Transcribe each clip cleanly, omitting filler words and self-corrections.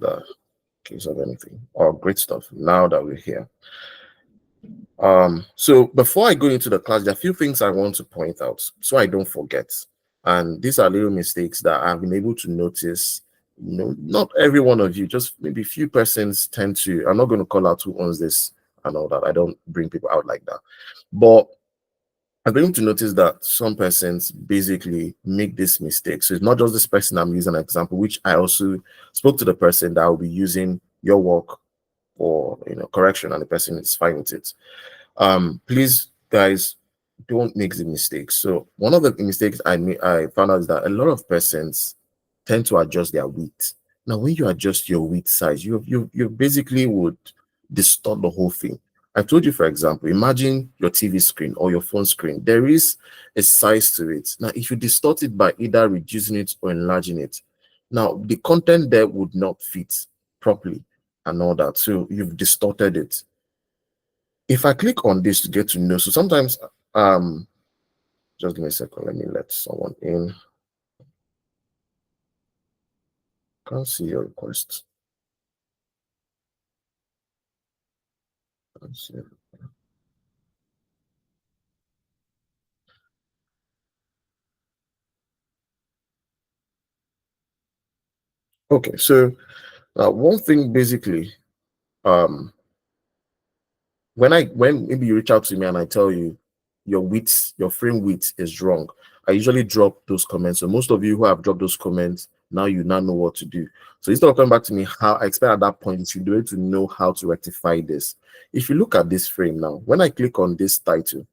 the case of anything. Oh, great stuff. Now that we're here. So before I go into the class, there are a few things I want to point out so I don't forget. And these are little mistakes that I've been able to notice. You know, not every one of you, just maybe few persons tend to. I'm not going to call out who owns this and all that. I don't bring people out like that. But I've been able to notice that some persons basically make this mistake. So it's not just this person I'm using an example, which I also spoke to the person that will be using your work for correction, and the person is fine with it. Please, guys, don't make the mistakes. So one of the mistakes I found out is that a lot of persons tend to adjust their width. Now, when you adjust your width size, you basically would distort the whole thing. I told you, for example, imagine your TV screen or your phone screen. There is a size to it. Now, if you distort it by either reducing it or enlarging it, now the content there would not fit properly and all that. So you've distorted it. If I click on this to get to know, so sometimes just give me a second, let me let someone in. Can't see your request. Can't see it. Okay, so one thing basically, when maybe you reach out to me and I tell you your width, your frame width is wrong, I usually drop those comments. So most of you who have dropped those comments, now you now know what to do. So instead of coming back to me, how I expect at that point you should be able to know how to rectify this. If you look at this frame now, when I click on this title,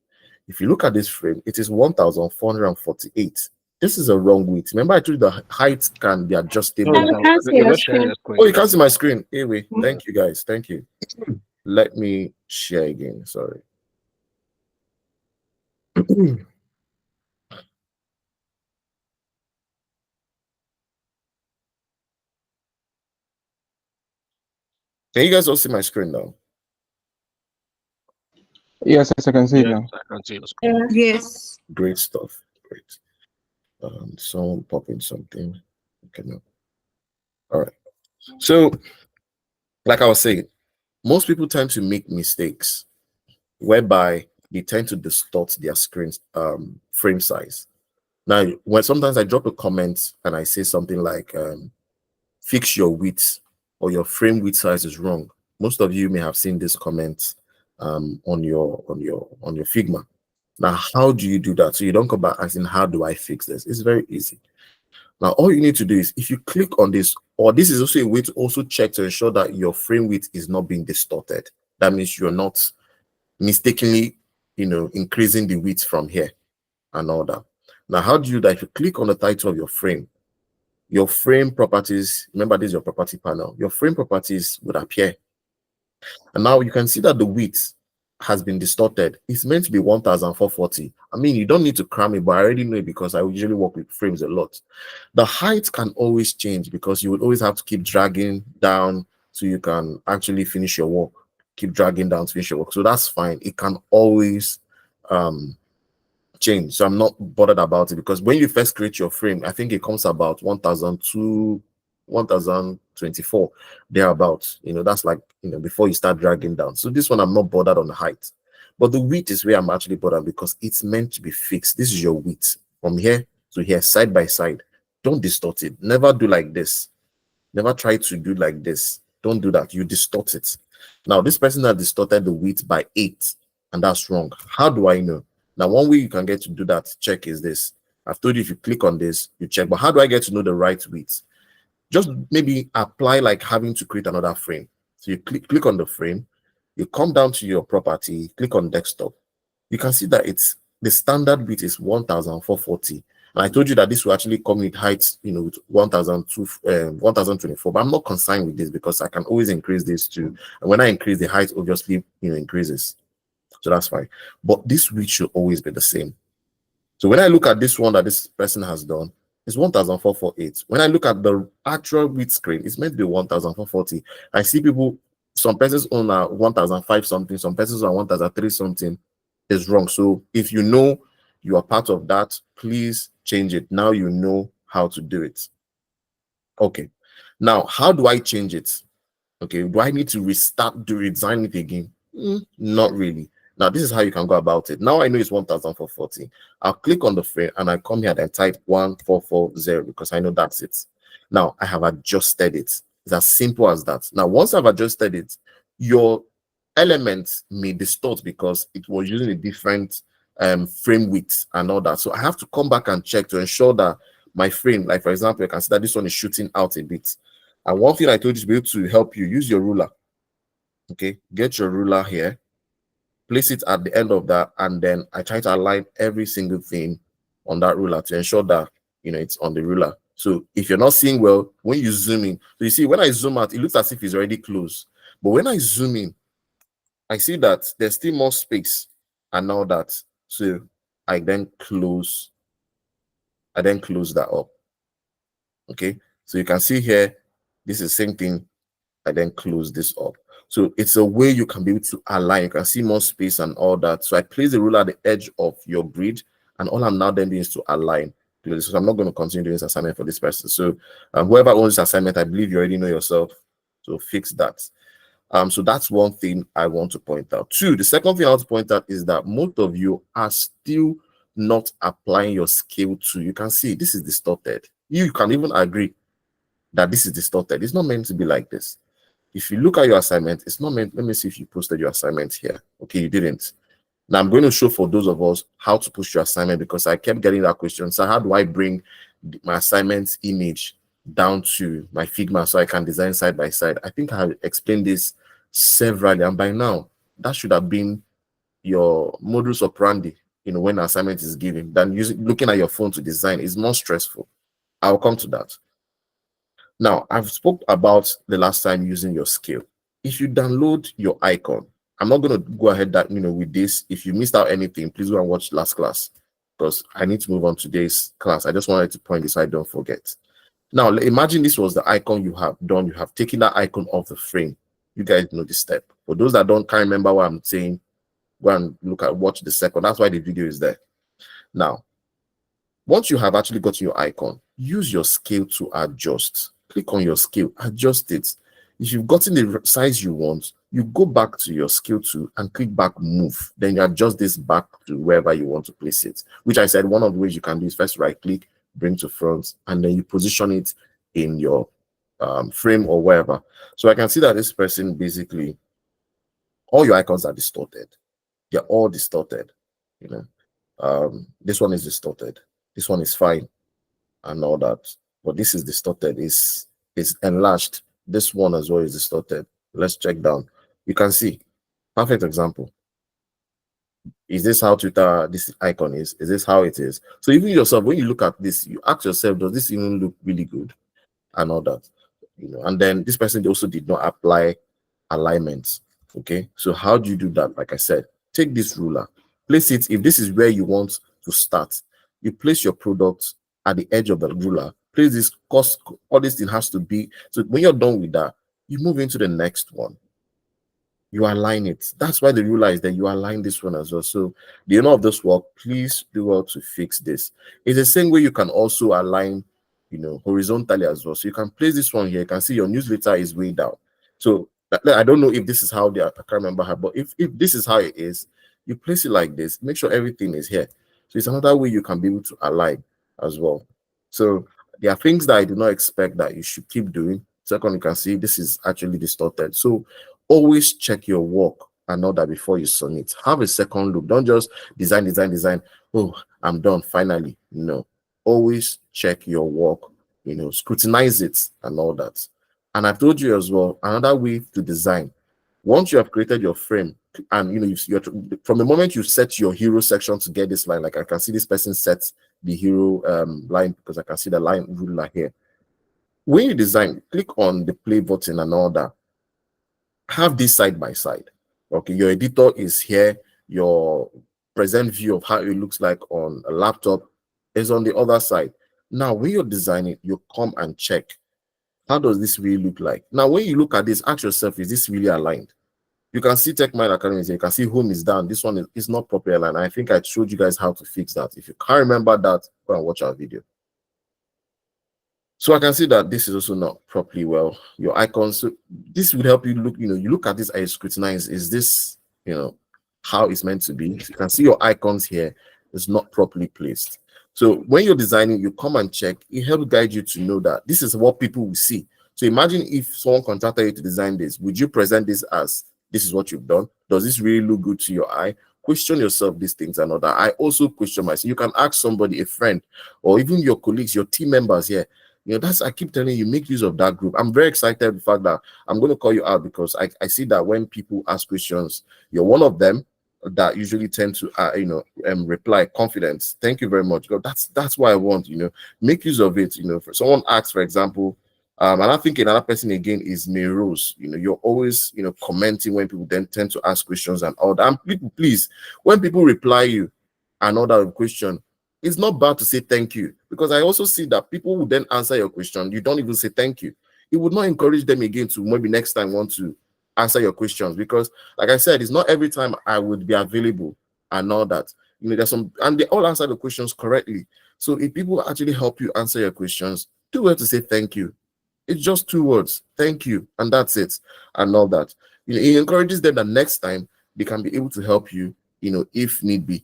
if you look at this frame, it is 1448. This is a wrong width. Remember, I told you the height can be adjustable. Oh, you can't see my screen. Anyway, thank you guys. Thank you. Let me share again. Sorry. Can you guys all see my screen now? Yes, I can see now. I can see the screen. Yes. Great stuff. Great. Someone popping something. Okay, no. All right. So, like I was saying, most people tend to make mistakes whereby they tend to distort their screen's frame size. Now, when sometimes I drop a comment and I say something like fix your width or your frame width size is wrong. Most of you may have seen this comment on your Figma. Now, how do you do that? So you don't come back asking, how do I fix this? It's very easy. Now, all you need to do is if you click on this, or this is also a way to also check to ensure that your frame width is not being distorted. That means you're not mistakenly, increasing the width from here and all that. Now, how do you do that? If you click on the title of your frame properties, remember this is your property panel, your frame properties would appear. And now you can see that the width has been distorted. It's meant to be 1440. I mean, you don't need to cram it, but I already know it because I usually work with frames a lot. The height can always change because you would always have to keep dragging down so you can actually finish your work. Keep dragging down to finish your work. So that's fine. It can always change. So I'm not bothered about it because when you first create your frame, I think it comes about 1024 thereabouts. That's like before you start dragging down. So this one I'm not bothered on the height, but the width is where I'm actually bothered because it's meant to be fixed. This is your width from here to here, side by side. Don't distort it. Never do like this. Never try to do like this. Don't do that. You distort it. Now this person has distorted the width by 8, and that's wrong. How do I know? Now, one way you can get to do that check is this. I've told you if you click on this, you check. But how do I get to know the right width? Just maybe apply like having to create another frame. So you click on the frame, you come down to your property, click on desktop. You can see that it's the standard width is 1440. And I told you that this will actually come with heights, with 1024. But I'm not concerned with this because I can always increase this too. And when I increase the height, obviously, increases. So that's fine. But this width should always be the same. So when I look at this one that this person has done, it's 1448. When I look at the actual width screen, it's meant to be 1440. I see people, some persons own 1005 something, some persons on 1003 something is wrong. So if you know you are part of that, please change it. Now you know how to do it. Okay. Now, how do I change it? Okay, do I need to restart, do redesign it again? Not really. Now, this is how you can go about it. Now I know it's 1440. I'll click on the frame and I come here and type 1440 because I know that's it. Now I have adjusted it. It's as simple as that. Now, once I've adjusted it, your elements may distort because it was using a different frame width and all that. So I have to come back and check to ensure that my frame, like for example, you can see that this one is shooting out a bit. And one thing I told you to be able to help you, use your ruler. Okay, get your ruler here, place it at the end of that, and then I try to align every single thing on that ruler to ensure that it's on the ruler. So if you're not seeing well, when you zoom in, so you see when I zoom out, it looks as if it's already closed. But when I zoom in, I see that there's still more space and now that. So I then close that up. Okay, so you can see here, this is the same thing. I then close this up. So it's a way you can be able to align. You can see more space and all that. So I place the ruler at the edge of your grid, and all I'm now then doing is to align. So I'm not going to continue doing this assignment for this person. So whoever owns this assignment, I believe you already know yourself. So fix that. So that's one thing I want to point out. Two, the second thing I want to point out is that most of you are still not applying your scale to. You can see this is distorted. You can even agree that this is distorted. It's not meant to be like this. If you look at your assignment, it's not meant. Let me see if you posted your assignment here. Okay, you didn't. Now I'm going to show for those of us how to push your assignment because I kept getting that question. So how do I bring my assignment image down to my Figma so I can design side by side? I think I explained this severally, and by now that should have been your modus operandi. When assignment is given, than looking at your phone to design is more stressful. I'll come to that. Now, I've spoke about the last time using your scale. If you download your icon, I'm not going to go ahead that with this. If you missed out anything, please go and watch last class because I need to move on to today's class. I just wanted to point this so I don't forget. Now, imagine this was the icon you have done. You have taken that icon off the frame. You guys know this step. For those that can't remember what I'm saying, go and watch the second. That's why the video is there. Now, once you have actually gotten your icon, use your scale to adjust. Click on your scale, adjust it. If you've gotten the size you want, you go back to your scale tool and click back move. Then you adjust this back to wherever you want to place it, which I said one of the ways you can do is first right click, bring to front, and then you position it in your frame or wherever. So I can see that this person basically, all your icons are distorted. They're all distorted. This one is distorted. This one is fine and all that. But this is distorted, is enlarged. This one as well is distorted. Let's check down. You can see, perfect example. Is this how Twitter, this icon is? Is this how it is? So even yourself, when you look at this, you ask yourself, does this even look really good? And all that. And then this person also did not apply alignments. Okay, so how do you do that? Like I said, take this ruler, place it. If this is where you want to start, you place your product at the edge of the ruler. Place this, cause all this thing has to be. So when you're done with that, you move into the next one. You align it. That's why the ruler is there. You align this one as well. So the owner of this work, please do well to fix this. It's the same way you can also align, horizontally as well. So you can place this one here. You can see your newsletter is way down. So I don't know if this is how they are. I can't remember how, but if this is how it is, you place it like this. Make sure everything is here. So it's another way you can be able to align as well. So there are things that I do not expect that you should keep doing. Second, you can see this is actually distorted. So always check your work and all that before you submit. Have a second look. Don't just design. Oh, I'm done finally. No, always check your work. Scrutinize it and all that. And I've told you as well, another way to design. Once you have created your frame, and you're from the moment you set your hero section to get this line, like I can see this person sets the hero line because I can see the line ruler here. When you design, click on the play button and all that. Have this side by side. Okay, your editor is here. Your present view of how it looks like on a laptop is on the other side. Now, when you're designing, you come and check. How does this really look like? Now, when you look at this, ask yourself, is this really aligned? You can see TMA Academy here. You can see home is down. This one is not properly aligned. I think I showed you guys how to fix that. If you can't remember that, go and watch our video. So I can see that this is also not properly well. Your icons, so this would help you look, you look at this and you scrutinize, is this, how it's meant to be? You can see your icons here is not properly placed. So when you're designing, you come and check, it helps guide you to know that this is what people will see. So imagine if someone contracted you to design this, would you present this as, this is what you've done? Does this really look good to your eye? Question yourself these things and all that. I also question myself. You can ask somebody, a friend, or even your colleagues, your team members here. That's, I keep telling you, make use of that group. I'm very excited the fact that I'm going to call you out, because I see that when people ask questions, you're one of them that usually tend to reply confidence. Thank you very much. That's what I want. Make use of it. For someone asks, for example, and I think another person again is Rose. You're always commenting when people then tend to ask questions and all that. And people, please, when people reply you and all that question, it's not bad to say thank you, because I also see that people will then answer your question. You don't even say thank you. It would not encourage them again to maybe next time want to answer your questions, because like I said, it's not every time I would be available and all that. There's some, and they all answer the questions correctly. So if people actually help you answer your questions, do well to say thank you. It's just 2 words, thank you, and that's it, and all that. It encourages them that next time they can be able to help you, if need be.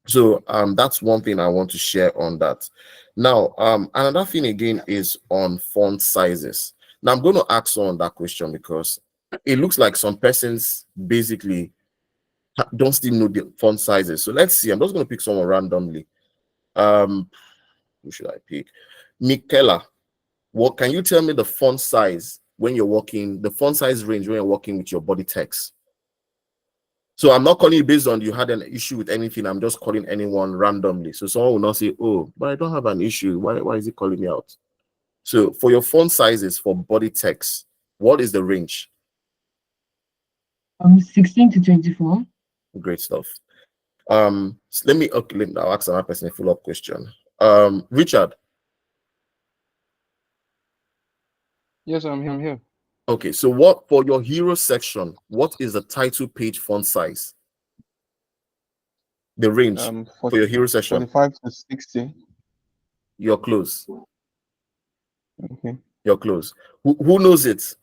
So that's one thing I want to share on that. Now another thing again is on font sizes. Now I'm going to ask on that question, because it looks like some persons basically don't still know the font sizes. So let's see. I'm just going to pick someone randomly. Who should I pick? Michaela. What can you tell me the font size when you're working, the font size range when you're working with your body text? So I'm not calling you based on you had an issue with anything. I'm just calling anyone randomly. So someone will not say, oh, but I don't have an issue. Why is he calling me out? So for your font sizes for body text, what is the range? 16 to 24. Great stuff. So I'll ask another person a follow-up question. Richard. Yes, I'm here. Okay, so what for your hero section, what is the title page font size? The range for your hero section. 45 to 60. You're close. Okay. You're close. Who knows it?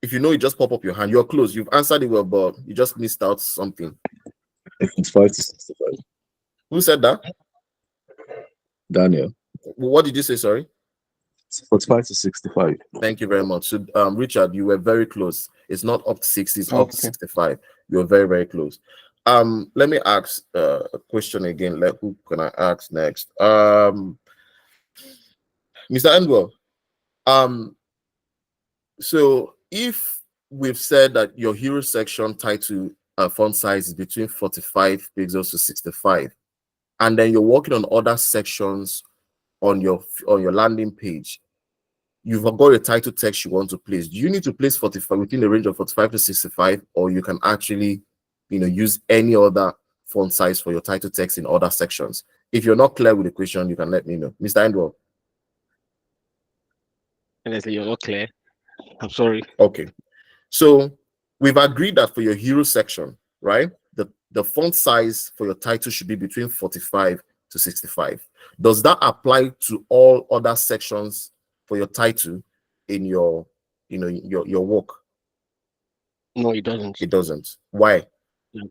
If you know it, just pop up your hand. You're close. You've answered it well, but you just missed out something. 45 to 65. Who said that? Daniel. What did you say? Sorry. 45 to 65. Thank you very much. So, Richard, you were very close. It's not up to 60, it's up to Okay. 65. You're very, very close. Let me ask a question again. Who can I ask next? Mr. Endwell. So if we've said that your hero section title font size is between 45 pixels to 65, and then you're working on other sections on your landing page, you've got a title text you want to place. Do you need to place 45 within the range of 45 to 65, or you can actually use any other font size for your title text in other sections? If you're not clear with the question, you can let me know. Mr. Endwell. Honestly, you're not clear. I'm sorry. Okay, so we've agreed that for your hero section, right, the font size for your title should be between 45 to 65. Does that apply to all other sections for your title in your your work? No, it doesn't. It doesn't. Why? No.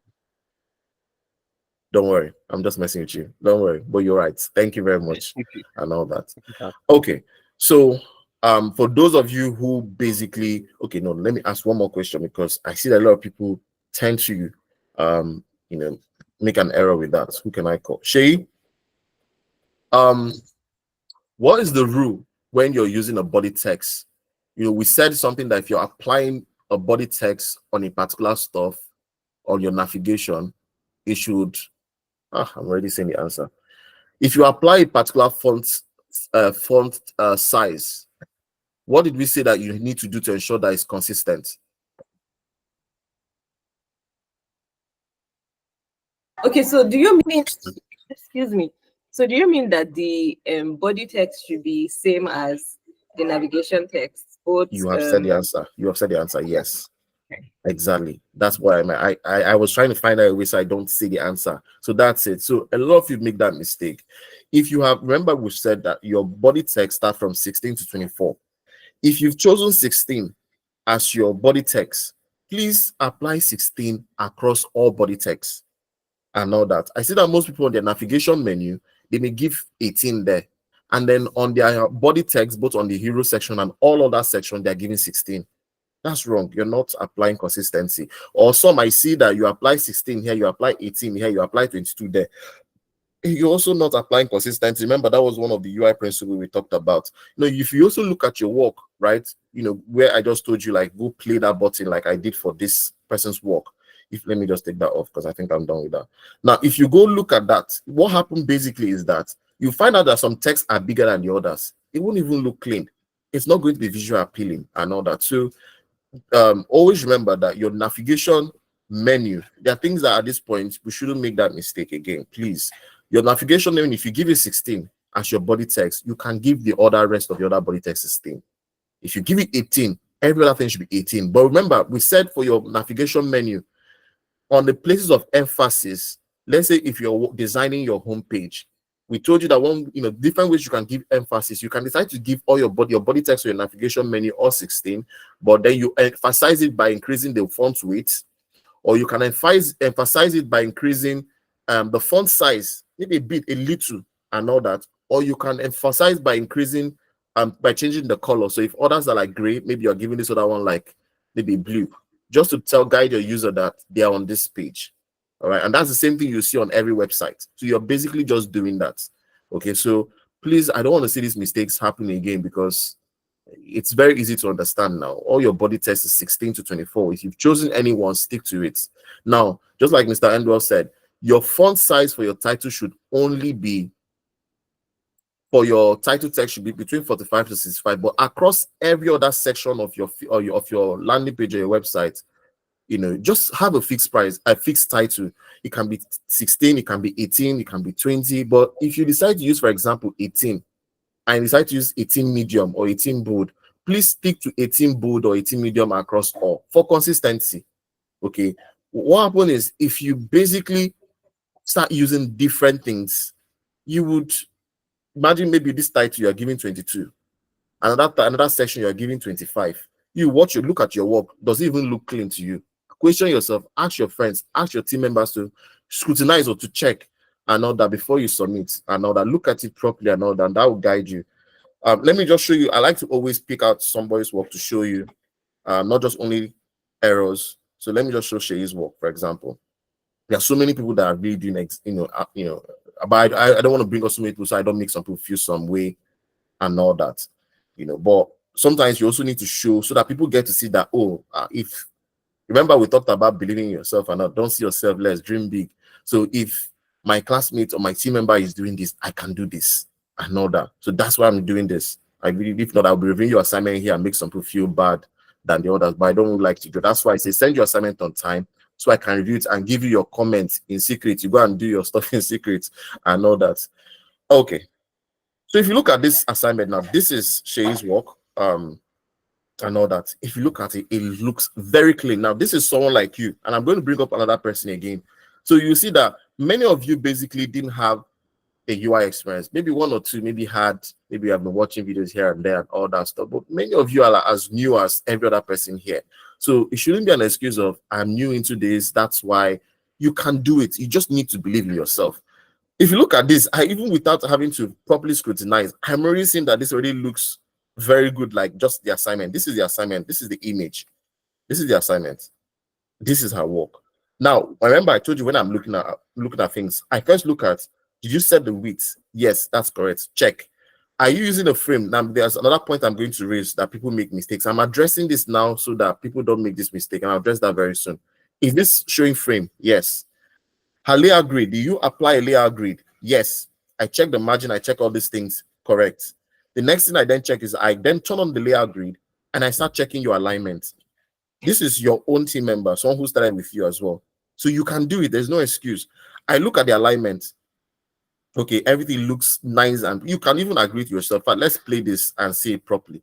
Don't worry, I'm just messing with you. Don't worry, but you're right. Thank you very much and all that. Yeah. Okay, so for those of you who basically, okay, no, let me ask one more question, because I see that a lot of people tend to make an error with that. Who can I call? Shay. What is the rule when you're using a body text? We said something that if you're applying a body text on a particular stuff on your navigation, it should I'm already saying the answer. If you apply a particular font size, what did we say that you need to do to ensure that it's consistent? Okay, so do you mean, excuse me, so do you mean that the body text should be same as the navigation text? Both, you have said the answer. You have said the answer. Yes, exactly. That's why I was trying to find out a way so I don't see the answer. So that's it. So a lot of you make that mistake. if you have, remember we said that your body text start from 16 to 24. If you've chosen 16 as your body text, please apply 16 across all body text and all that. I see that most people on their navigation menu, they may give 18 there. And then on their body text, both on the hero section and all other section, they're giving 16. That's wrong. You're not applying consistency. Or some I see that you apply 16 here, you apply 18 here, you apply 22 there. You're also not applying consistency. Remember, that was one of the UI principles we talked about. If you also look at your work, right? Where I just told you, like, go play that button like I did for this person's work. Let me just take that off because I think I'm done with that. Now, if you go look at that, what happened basically is that you find out that some texts are bigger than the others. It won't even look clean. It's not going to be visual appealing and all that. So always remember that your navigation menu, there are things that at this point we shouldn't make that mistake again, please. Your navigation menu, if you give it 16 as your body text, you can give the other rest of your other body text 16. If you give it 18, every other thing should be 18. But remember, we said for your navigation menu, on the places of emphasis, let's say if you're designing your homepage, we told you that different ways you can give emphasis. You can decide to give all your body text or your navigation menu all 16, but then you emphasize it by increasing the font weight, or you can emphasize it by increasing the font size, maybe a little, and all that. Or you can emphasize by increasing by changing the color. So if others are like gray, maybe you're giving this other one like maybe blue, just to guide your user that they are on this page. All right, and that's the same thing you see on every website. So you're basically just doing that. Okay, so please, I don't want to see these mistakes happening again because it's very easy to understand now. All your body text is 16 to 24. If you've chosen any one, stick to it. Now, just like Mr. Endwell said, your font size for your title should only be, for your title text should be between 45 to 65, but across every other section of your landing page or your website, just have a fixed price, a fixed title. It can be 16, it can be 18, it can be 20. But if you decide to use, for example, 18, and decide to use 18 medium or 18 bold, please stick to 18 bold or 18 medium across all for consistency. Okay. What happens is if you basically start using different things, you would imagine maybe this title you are giving 22, another section you are giving 25. You look at your work, does it even look clean to you? Question yourself, ask your friends, ask your team members to scrutinize or to check and all that before you submit and all that. Look at it properly and all that, and that will guide you. Let me just show you. I like to always pick out somebody's work to show you, not just only errors. So let me just show Shei's work, for example. There are so many people that are really doing, but I don't want to bring up so many people so I don't make some people feel some way and all that, But sometimes you also need to show so that people get to see that, if remember we talked about believing in yourself and not, don't see yourself less, dream big. So if my classmate or my team member is doing this, I can do this and all that. So that's why I'm doing this. If not, I'll be reviewing your assignment here and make some people feel bad than the others, but I don't like to do. That's why I say send your assignment on time so I can review it and give you your comments in secret. You go and do your stuff in secret and all that. Okay. So if you look at this assignment now, this is Shei's work. And all that. If you look at it, it looks very clean. Now, this is someone like you, and I'm going to bring up another person again. So you see that many of you basically didn't have a UI experience. Maybe one or two, maybe you have been watching videos here and there and all that stuff. But many of you are as new as every other person here. So it shouldn't be an excuse of I'm new into this. That's why you can do it. You just need to believe in yourself. If you look at this, even without having to properly scrutinize, I'm already seeing that this already looks very good, like just the assignment. This is the assignment. This is the image. This is the assignment. This is her work. Now, remember I told you when I'm looking at things, I first look at, did you set the width? Yes, that's correct. Check. Are you using a frame? Now, there's another point I'm going to raise that people make mistakes. I'm addressing this now so that people don't make this mistake, and I'll address that very soon. Is this showing frame? Yes. Her layout grid, do you apply a layout grid? Yes. I check the margin, I check all these things. Correct. The next thing I then check is I then turn on the layout grid and I start checking your alignment. This is your own team member, someone who started with you as well. So you can do it. There's no excuse. I look at the alignment. Okay, everything looks nice and you can even agree to yourself. But let's play this and see it properly.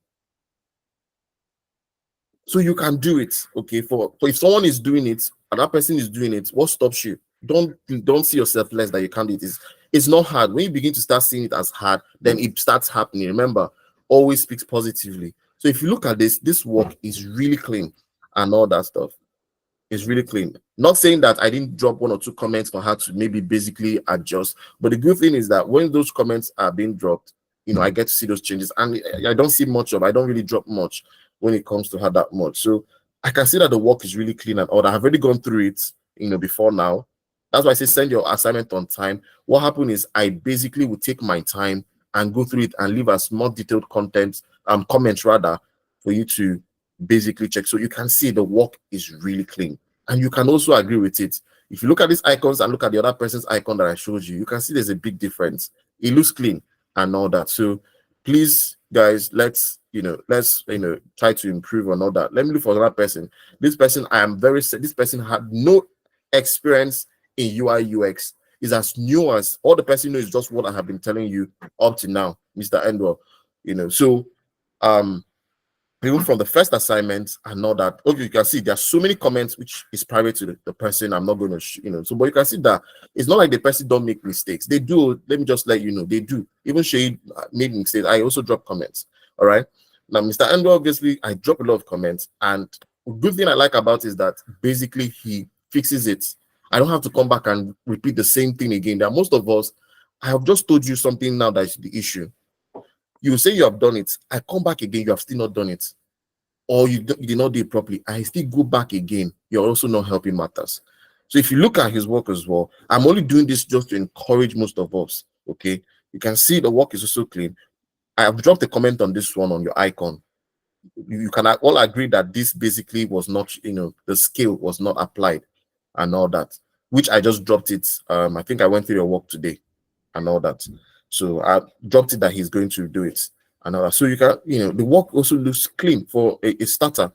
So you can do it. Okay, for if someone is doing it, another person is doing it, what stops you? Don't see yourself less that you can't do it. It's not hard. When you begin to start seeing it as hard, then it starts happening. Remember, always speaks positively. So if you look at this work is really clean and all that stuff. It's really clean. Not saying that I didn't drop one or two comments for her to maybe basically adjust, but the good thing is that when those comments are being dropped, I get to see those changes, and I don't see much of. I don't really drop much when it comes to her that much. So I can see that the work is really clean and all that. I've already gone through it, before now. That's why I say send your assignment on time. What happened is I basically would take my time and go through it and leave as more detailed comments rather, for you to basically check. So you can see the work is really clean. And you can also agree with it. If you look at these icons and look at the other person's icon that I showed you, you can see there's a big difference. It looks clean and all that. So please, guys, let's try to improve on all that. Let me look for another person. This person, I am very sad. This person had no experience in UI UX. Is as new as all the person knows is just what I have been telling you up to now, Mr. Endwell. So even from the first assignment and all that, okay, you can see there are so many comments which is private to the person. I'm not going to, so but you can see that it's not like the person don't make mistakes. They do. Let me just let you know, they do. Even Shade made mistakes. I also drop comments. All right. Now, Mr. Andrew, obviously, I drop a lot of comments, and the good thing I like about is that basically he fixes it. I don't have to come back and repeat the same thing again. There are most of us, I have just told you something now that is the issue. You say you have done it. I come back again, you have still not done it. Or you did not do it properly. I still go back again. You're also not helping matters. So if you look at his work as well, I'm only doing this just to encourage most of us. Okay. You can see the work is also clean. I have dropped a comment on this one on your icon. You can all agree that this basically was not, the scale was not applied and all that, which I just dropped it. I think I went through your work today and all that. So I dropped it that he's going to do it and all that. So you can, the work also looks clean for a starter.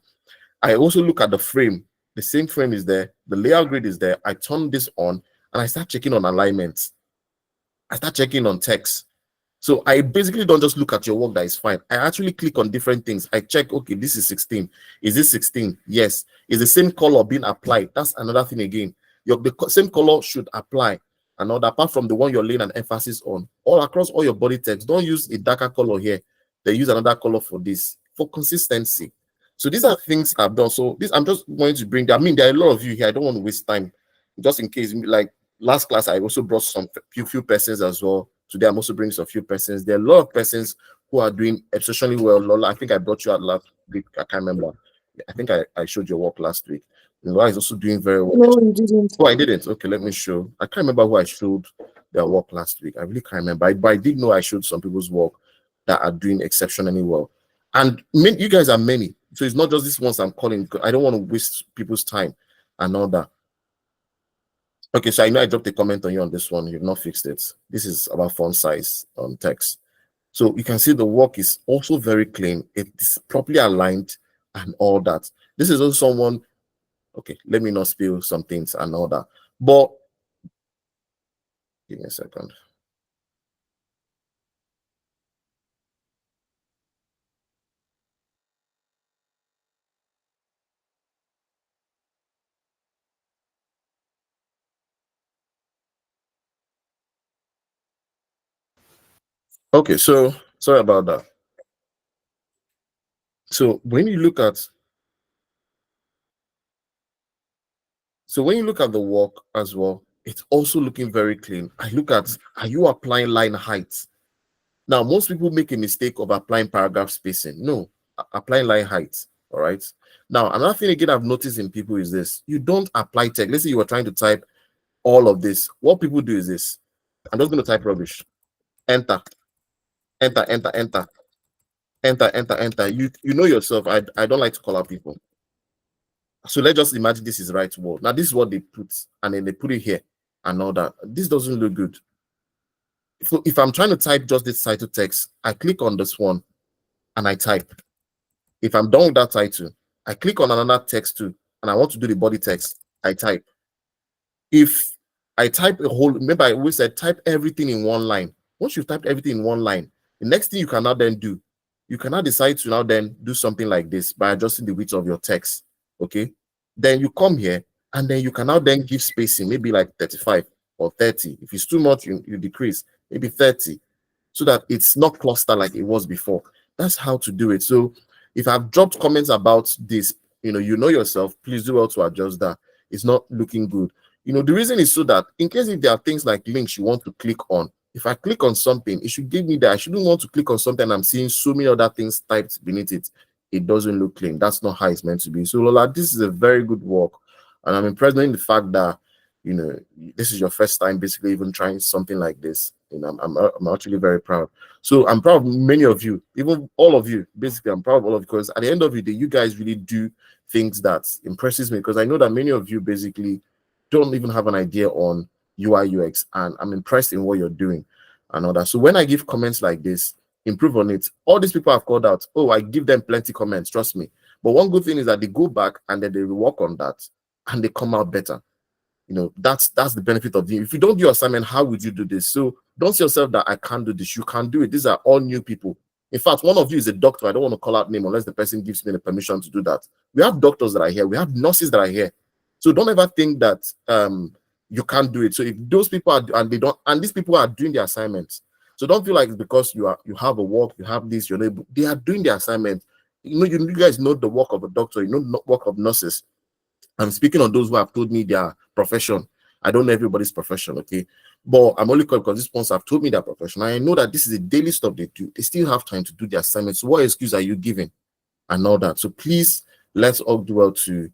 I also look at the frame. The same frame is there. The layout grid is there. I turn this on and I start checking on alignments. I start checking on text. So I basically don't just look at your work that is fine. I actually click on different things. I check, okay, this is 16. Is this 16? Yes. Is the same color being applied? That's another thing again. The same color should apply. And all that, apart from the one you're laying an emphasis on. All across all your body text, don't use a darker color here. They use another color for this, for consistency. So these are things I've done. So this, I'm just going to bring, I mean, there are a lot of you here. I don't want to waste time. Just in case, like last class, I also brought some few persons as well. Today, I'm also bringing some few persons. There are a lot of persons who are doing exceptionally well. Lola, I think I brought you out last week. I can't remember. I think I showed your work last week. Lola is also doing very well. No, you didn't. Oh, I didn't. Okay, let me show. I can't remember who I showed their work last week. I really can't remember. But I did know I showed some people's work that are doing exceptionally well. And you guys are many. So it's not just these ones I'm calling, because I don't want to waste people's time and all that. Okay, so I know I dropped a comment on you on this one. You've not fixed it. This is about font size on text. So you can see the work is also very clean. It is properly aligned and all that. This is also someone, okay, let me not spill some things and all that. But give me a second. Okay, so sorry about that. So when you look at the work as well, it's also looking very clean. I look at, are you applying line height? Now, most people make a mistake of applying paragraph spacing. No, applying line height. All right. Now, another thing again I've noticed in people is this: you don't apply text. Let's say you were trying to type all of this. What people do is this: I'm just going to type rubbish. Enter, enter, enter, enter, enter, enter, enter. You know yourself. I don't like to call out people. So let's just imagine this is the right word. Now, this is what they put, and then they put it here and all that. This doesn't look good. So if I'm trying to type just this title text, I click on this one and I type. If I'm done with that title, I click on another text too, and I want to do the body text, I type. If I type a whole, remember I always said type everything in one line. Once you've typed everything in one line, the next thing you can now then do, you can now decide to now then do something like this by adjusting the width of your text. Okay, then you come here and then you can now then give spacing, maybe like 35. or 30. If it's too much, you decrease, maybe 30, so that it's not cluster like it was before. That's how to do it. So if I've dropped comments about this, you know yourself, please do well to adjust that. It's not looking good. The reason is so that in case if there are things like links you want to click on, if I click on something, it should give me that. I shouldn't want to click on something. I'm seeing so many other things typed beneath it. It doesn't look clean. That's not how it's meant to be. So Lola, this is a very good work, and I'm impressed in the fact that this is your first time basically even trying something like this. I'm actually very proud. So I'm proud of many of you, even all of you. Basically, I'm proud of all of you, because at the end of the day, you guys really do things that impresses me, because I know that many of you basically don't even have an idea on UI UX, and I'm impressed in what you're doing and all that. So when I give comments like this, improve on it. All these people I've called out, I give them plenty comments, trust me. But one good thing is that they go back and then they work on that and they come out better. That's the benefit of it. If you don't do your assignment, how would you do this? So don't see yourself that I can't do this. You can do it. These are all new people. In fact, one of you is a doctor. I don't want to call out name unless the person gives me the permission to do that. We have doctors that are here. We have nurses that are here. So don't ever think that you can't do it. So if those people are, and they don't, and these people are doing their assignments, so don't feel like it's because you have a work, you have this, they are doing their assignment. You guys know the work of a doctor. You know the work of nurses. I'm speaking on those who have told me their profession. I don't know everybody's profession, okay? But I'm only calling because these ones have told me their profession. I know that this is a daily stuff they do. They still have time to do their assignments. So what excuse are you giving? And all that. So please, let's all do well to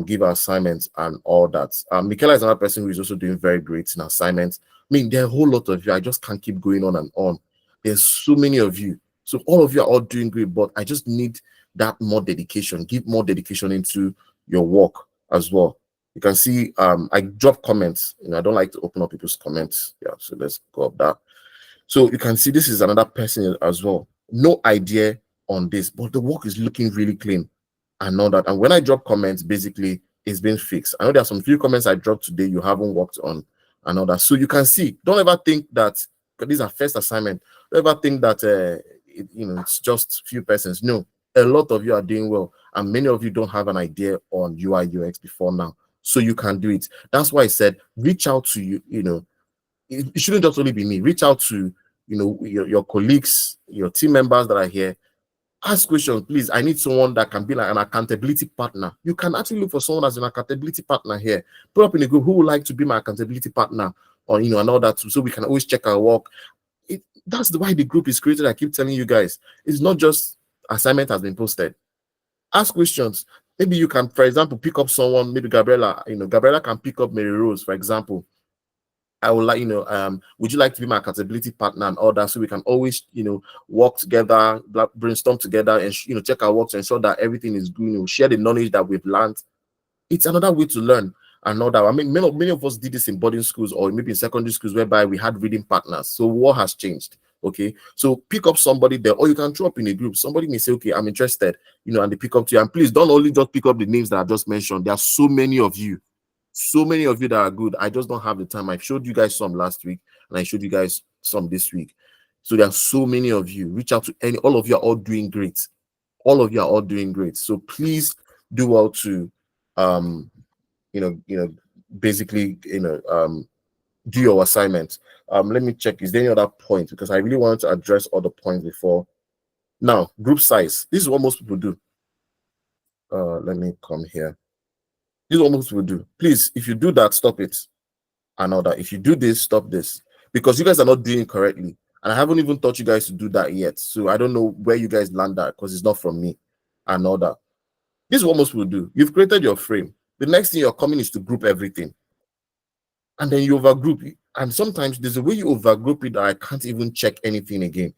give our assignments and all that. Michaela is another person who is also doing very great in assignments. I mean, there are a whole lot of you. I just can't keep going on and on. There's so many of you. So all of you are all doing great, but I just need that more dedication. Give more dedication into your work as well. You can see I drop comments. I don't like to open up people's comments. Yeah, so let's go up that. So you can see this is another person as well. No idea on this, but the work is looking really clean and all that. And when I drop comments, basically it's been fixed. I know there are some few comments I dropped today you haven't worked on and all that. So you can see, don't ever think that, because these are first assignment, don't ever think that it's just few persons. No, a lot of you are doing well, and many of you don't have an idea on UI UX before now. So you can do it. That's why I said reach out to it shouldn't just only be me. Reach out to your colleagues, your team members that are here. Ask questions, please. I need someone that can be like an accountability partner. You can actually look for someone as an accountability partner here. Put up in a group who would like to be my accountability partner, or and all that too, so we can always check our work. That's why the group is created. I keep telling you guys, it's not just assignment has been posted. Ask questions. Maybe you can, for example, pick up someone. Maybe Gabriela. Gabriela can pick up Mary Rose, for example. I would like, would you like to be my accountability partner and all that, so we can always, work together, brainstorm together, and check our work to ensure that everything is good. Share the knowledge that we've learned. It's another way to learn and all that. I mean, many of us did this in boarding schools or maybe in secondary schools, whereby we had reading partners. So what has changed? Okay, so pick up somebody there, or you can throw up in a group. Somebody may say, okay, I'm interested, and they pick up to you. And please don't only just pick up the names that I just mentioned. There are so many of you that are good. I just don't have the time. I showed you guys some last week, and I showed you guys some this week. So there are so many of you. Reach out to all of you are all doing great. All of you are all doing great. So please do well to basically do your assignment. Let me check. Is there any other point? Because I really wanted to address all the points before. Now, group size. This is what most people do. Let me come here. This is what most people do. Please, if you do that, stop it. And all that. If you do this, stop this. Because you guys are not doing it correctly. And I haven't even taught you guys to do that yet. So I don't know where you guys land at, because it's not from me and all that. This is what most people do. You've created your frame. The next thing you're coming is to group everything. And then you overgroup it. And sometimes there's a way you overgroup it that I can't even check anything again.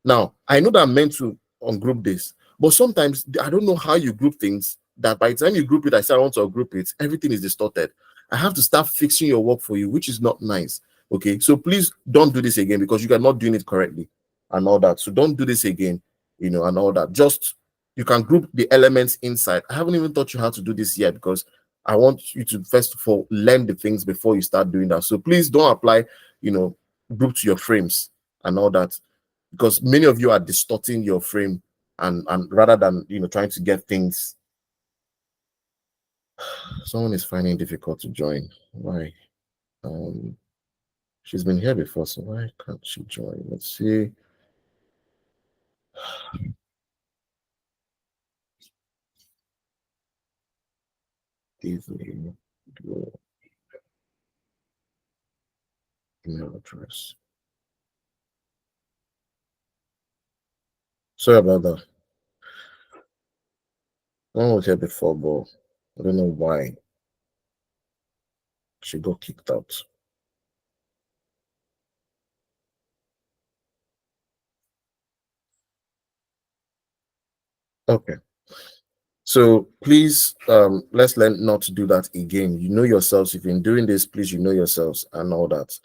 Now, I know that I'm meant to ungroup this, but sometimes I don't know how you group things that by the time you group it, I say I want to ungroup it, everything is distorted. I have to start fixing your work for you, which is not nice. Okay, so please don't do this again, because you are not doing it correctly and all that. So don't do this again, and all that. Just, you can group the elements inside. I haven't even taught you how to do this yet, because I want you to first of all learn the things before you start doing that. So please don't apply, group to your frames and all that, because many of you are distorting your frame and rather than trying to get things. Someone is finding it difficult to join. Why? She's been here before, so why can't she join? Let's see. Disney your email address. Sorry about that. One was here before, but I don't know why she got kicked out. Okay. So please, let's learn not to do that again. You know yourselves. If you've been doing this, please, you know yourselves and all that.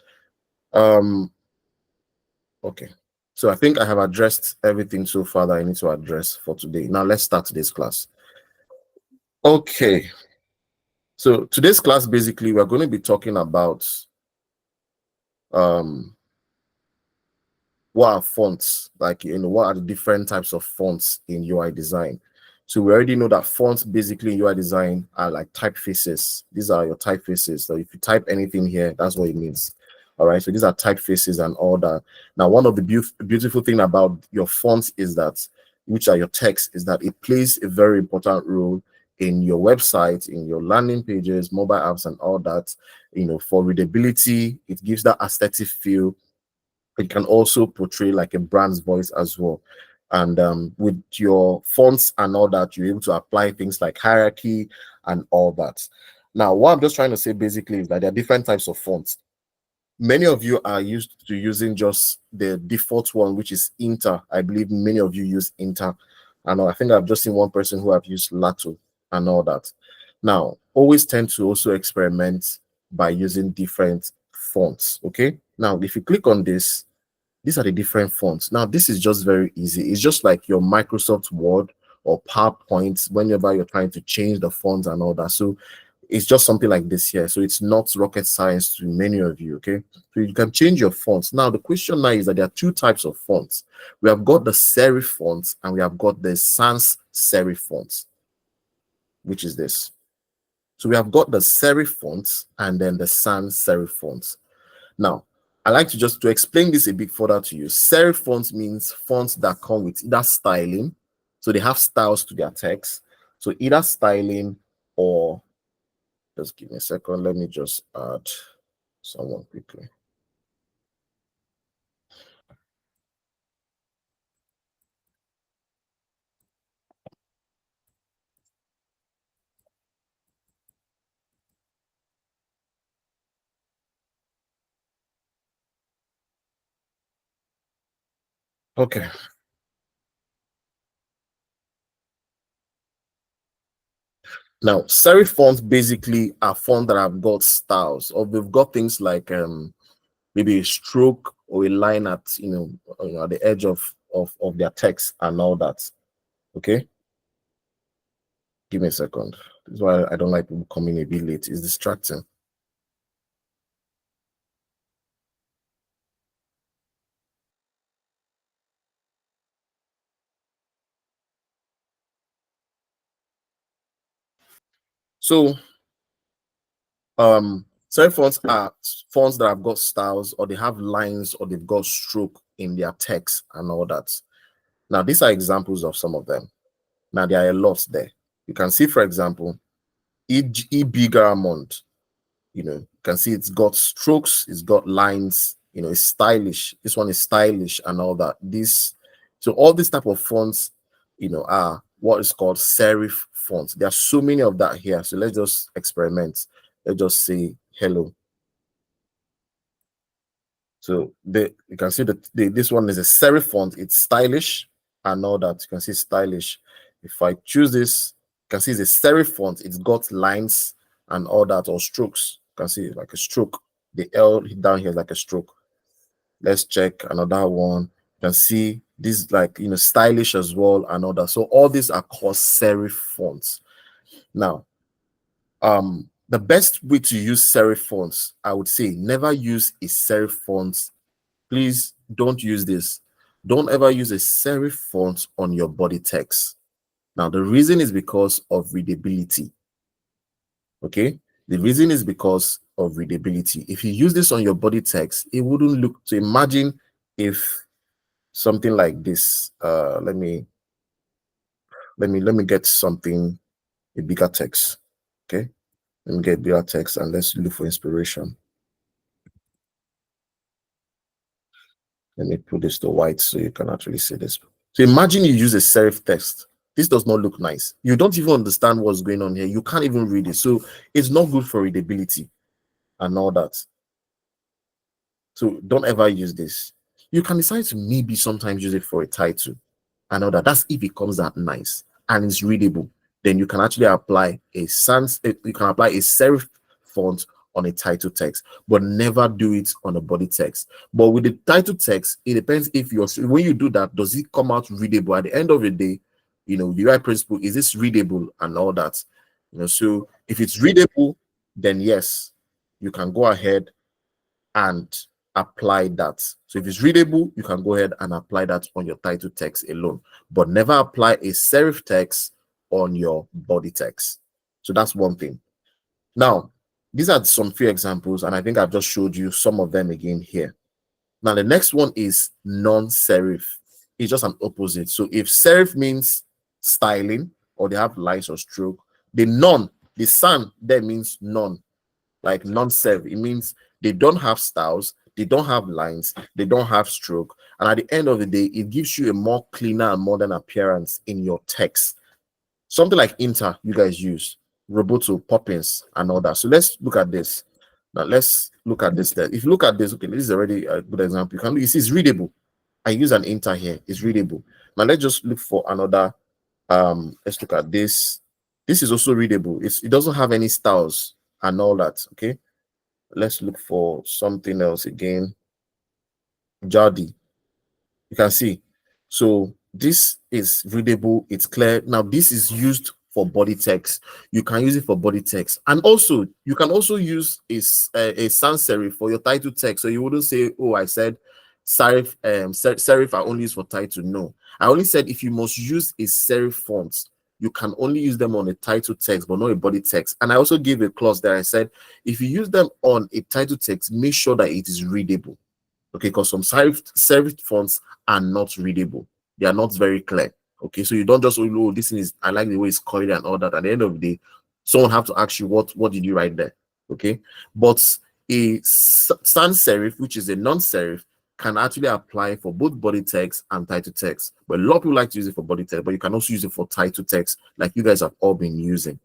Okay. So I think I have addressed everything so far that I need to address for today. Now let's start today's class. Okay. So today's class, basically, we're going to be talking about what are fonts, like, what are the different types of fonts in UI design. So we already know that fonts basically in UI design are like typefaces. These are your typefaces. So if you type anything here, that's what it means. All right, so these are typefaces and all that. Now, one of the beautiful thing about your fonts is that, which are your text, is that it plays a very important role in your website, in your landing pages, mobile apps, and all that. For readability, it gives that aesthetic feel. It can also portray like a brand's voice as well. And with your fonts and all that, you're able to apply things like hierarchy and all that. Now, what I'm just trying to say basically is that there are different types of fonts. Many of you are used to using just the default one, which is Inter. I believe many of you use Inter. And I think I've just seen one person who have used Lato and all that. Now, always tend to also experiment by using different fonts. Okay. Now, if you click on this, these are the different fonts. Now, this is just very easy. It's just like your Microsoft Word or PowerPoint whenever you're trying to change the fonts and all that. So it's just something like this here. So it's not rocket science to many of you, okay? So you can change your fonts. Now, the question now is that there are two types of fonts. We have got the serif fonts and we have got the sans serif fonts, which is this. So we have got the serif fonts and then the sans serif fonts. Now, I like to explain this a bit further to you. Serif fonts means fonts that come with either styling, so they have styles to their text. So either styling or, just give me a second, let me just add someone quickly. Okay. Now, serif fonts basically are fonts that have got styles, or they've got things like maybe a stroke or a line at at the edge of their text and all that. Okay. Give me a second. This is why I don't like people coming a bit late. It's distracting. So serif fonts are fonts that have got styles, or they have lines, or they've got stroke in their text and all that. Now, these are examples of some of them. Now, there are a lot there. You can see, for example, Garamond. You can see it's got strokes, it's got lines, it's stylish. This one is stylish and all that. So all these type of fonts, are what is called serif fonts. There are so many of that here. So let's just experiment. Let's just say hello. So you can see that this one is a serif font. It's stylish and all that. You can see stylish. If I choose this, you can see it's a serif font. It's got lines and all that, or strokes. You can see like a stroke. The L down here is like a stroke. Let's check another one. You can see this like stylish as well and all that. So all these are called serif fonts. Now, the best way to use serif fonts, I would say, never use a serif font. Please don't use this. Don't ever use a serif font on your body text. Now, the reason is because of readability. Okay, the reason is because of readability. If you use this on your body text, it wouldn't look. So imagine if something like this. Let me get something, a bigger text. Okay, let me get bigger text and let's look for inspiration. Let me put this to white so you can actually see this. So imagine you use a serif text. This does not look nice. You don't even understand what's going on here. You can't even read it. So it's not good for readability and all that. So don't ever use this. You can decide to maybe sometimes use it for a title and all that. That's if it comes out nice and it's readable. Then you can actually apply a serif font on a title text, but never do it on a body text. But with the title text, it depends if when you do that, does it come out readable at the end of the day? You know, the right principle is this readable and all that. You know, so if it's readable, then yes, you can go ahead and apply that. So if it's readable, you can go ahead and apply that on your title text alone, but never apply a serif text on your body text. So that's one thing. Now, these are some few examples, and I think I've just showed you some of them again here. Now, the next one is non-serif. It's just an opposite. So if serif means styling or they have lines or stroke, the san there means none, like non-serif. It means they don't have styles, they don't have lines, they don't have stroke, and at the end of the day, it gives you a more cleaner and modern appearance in your text. Something like Inter, you guys use Roboto, Poppins, and all that. So let's look at this. Now let's look at this. If you look at this, okay, this is already a good example. You see, it's readable. I use an Inter here. It's readable. Now let's just look for another. Let's look at this. This is also readable. It doesn't have any styles and all that. Okay. Let's look for something else again. Jadi. You can see. So this is readable. It's clear. Now this is used for body text. You can use it for body text, and also you can also use a sans serif for your title text. So you wouldn't say, "Oh, I said serif serif I only use for title." No, I only said if you must use a serif font, you can only use them on a title text, but not a body text. And I also gave a clause there. I said if you use them on a title text, make sure that it is readable. Okay, because some serif fonts are not readable. They are not very clear. Okay, so you don't just, oh, this thing is, I like the way it's colored and all that. At the end of the day, someone have to ask you what did you write there. Okay, but a sans serif, which is a non-serif, can actually apply for both body text and title text. But a lot of people like to use it for body text, but you can also use it for title text, like you guys have all been using.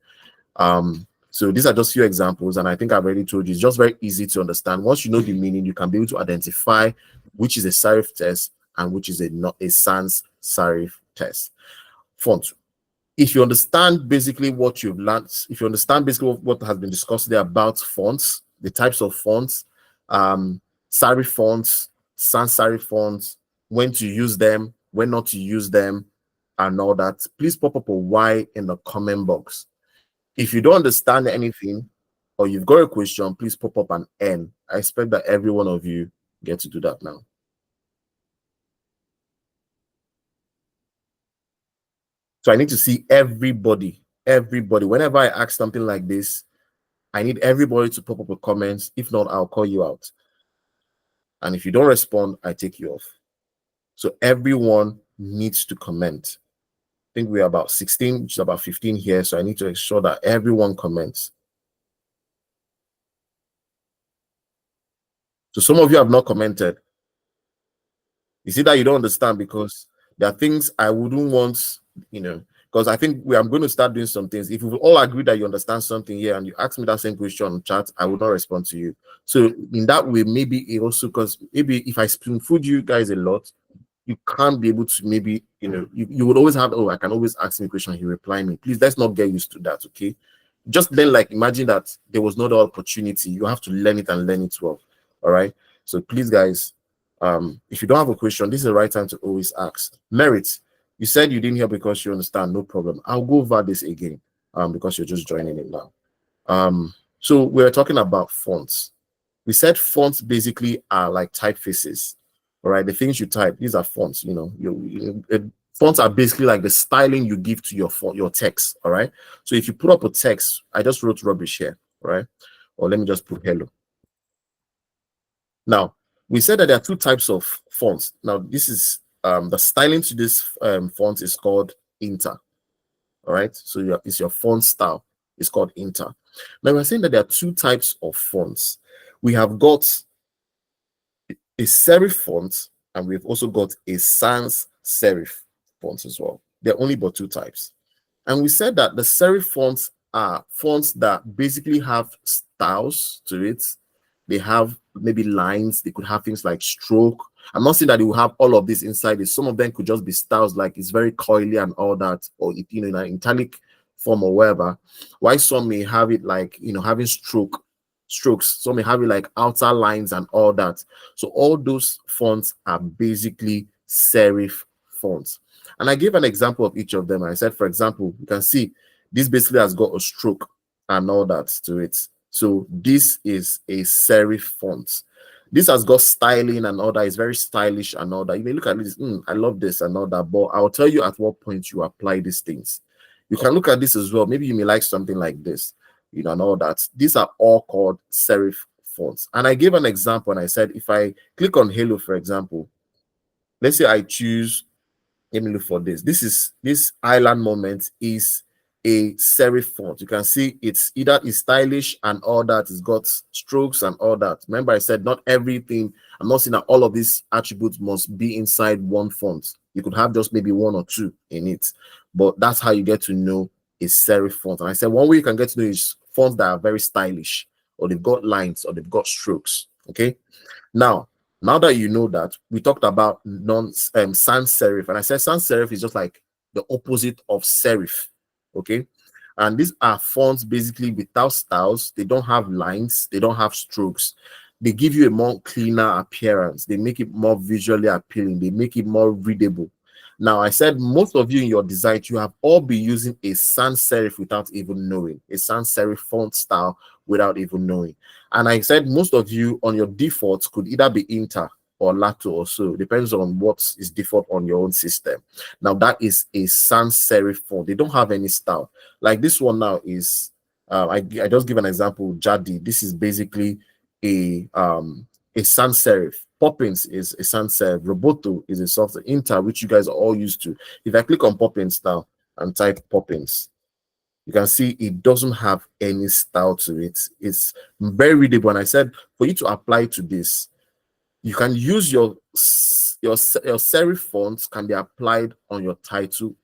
So these are just few examples, and I think I've already told you it's just very easy to understand. Once you know the meaning, you can be able to identify which is a serif text and which is not a sans serif text. Font. If you understand basically what you've learned, if you understand basically what has been discussed there about fonts, the types of fonts, serif fonts, sans serif fonts, when to use them, when not to use them, and all that, please pop up a Y in the comment box. If you don't understand anything or you've got a question, please pop up an N. I expect that every one of you get to do that now. So I need to see everybody. Whenever I ask something like this, I need everybody to pop up a comment. If not, I'll call you out. And if you don't respond, I take you off. So everyone needs to comment. I think we're about 16, which is about 15 here. So I need to ensure that everyone comments. So some of you have not commented. You see that you don't understand because there are things I wouldn't want, because I think I'm going to start doing some things. If we all agree that you understand something here and you ask me that same question on chat, I will not respond to you. So in that way, maybe it also, because maybe if I spoon food you guys a lot, you can't be able to maybe, you would always have, oh, I can always ask me a question, he reply me. Please, let's not get used to that, okay? Just then, like, imagine that there was no opportunity. You have to learn it and learn it well, all right? So please, guys, if you don't have a question, this is the right time to always ask. Merit, you said you didn't hear because you understand, no problem. I'll go over this again because you're just joining it now. So we're talking about fonts. We said fonts basically are like typefaces. All right, the things you type, these are fonts. Fonts are basically like the styling you give to your text. All right, so if you put up a text, I just wrote rubbish here. All right, or let me just put hello. Now, we said that there are two types of fonts. Now, this is the styling to this font is called inter. All right, so it's your font style. It's called inter. Now, we're saying that there are two types of fonts. We have got a serif font, and we've also got a sans serif font as well. There are only but two types. And we said that the serif fonts are fonts that basically have styles to it. They have maybe lines. They could have things like stroke. I'm not saying that they will have all of this inside it. Some of them could just be styles, like it's very coily and all that, or in an italic form or whatever. Why some may have it like having strokes. Some may have it like outer lines and all that. So all those fonts are basically serif fonts. And I gave an example of each of them. I said, for example, you can see this basically has got a stroke and all that to it. So this is a serif font. This has got styling and all that. It's very stylish and all that. You may look at this, I love this and all that, but I'll tell you at what point you apply these things. You can look at this as well. Maybe you may like something like this, and all that. These are all called serif fonts. And I gave an example and I said, if I click on Hello, for example, let's say I choose, let me look for this. This island moment is a serif font. You can see it's stylish and all that. It's got strokes and all that. Remember, I said not everything. I'm not saying that all of these attributes must be inside one font. You could have just maybe one or two in it, but that's how you get to know a serif font. And I said one way you can get to know is fonts that are very stylish, or they've got lines, or they've got strokes. Okay. Now that you know that, we talked about sans serif, and I said sans serif is just like the opposite of serif. Okay, and these are fonts basically without styles. They don't have lines, they don't have strokes. They give you a more cleaner appearance. They make it more visually appealing. They make it more readable. Now, I said most of you in your design, you have all been using a sans serif without even knowing, a sans serif font style without even knowing. And I said most of you on your default could either be inter or lato or so. Depends on what is default on your own system. Now, that is a sans serif font. They don't have any style. Like this one now is, I just give an example, Jadi. This is basically a sans serif. Poppins is a sans serif. Roboto is a software. Inter, which you guys are all used to. If I click on Poppins now and type Poppins, you can see it doesn't have any style to it. It's very readable. And I said for you to apply to this, you can use your serif fonts can be applied on your title,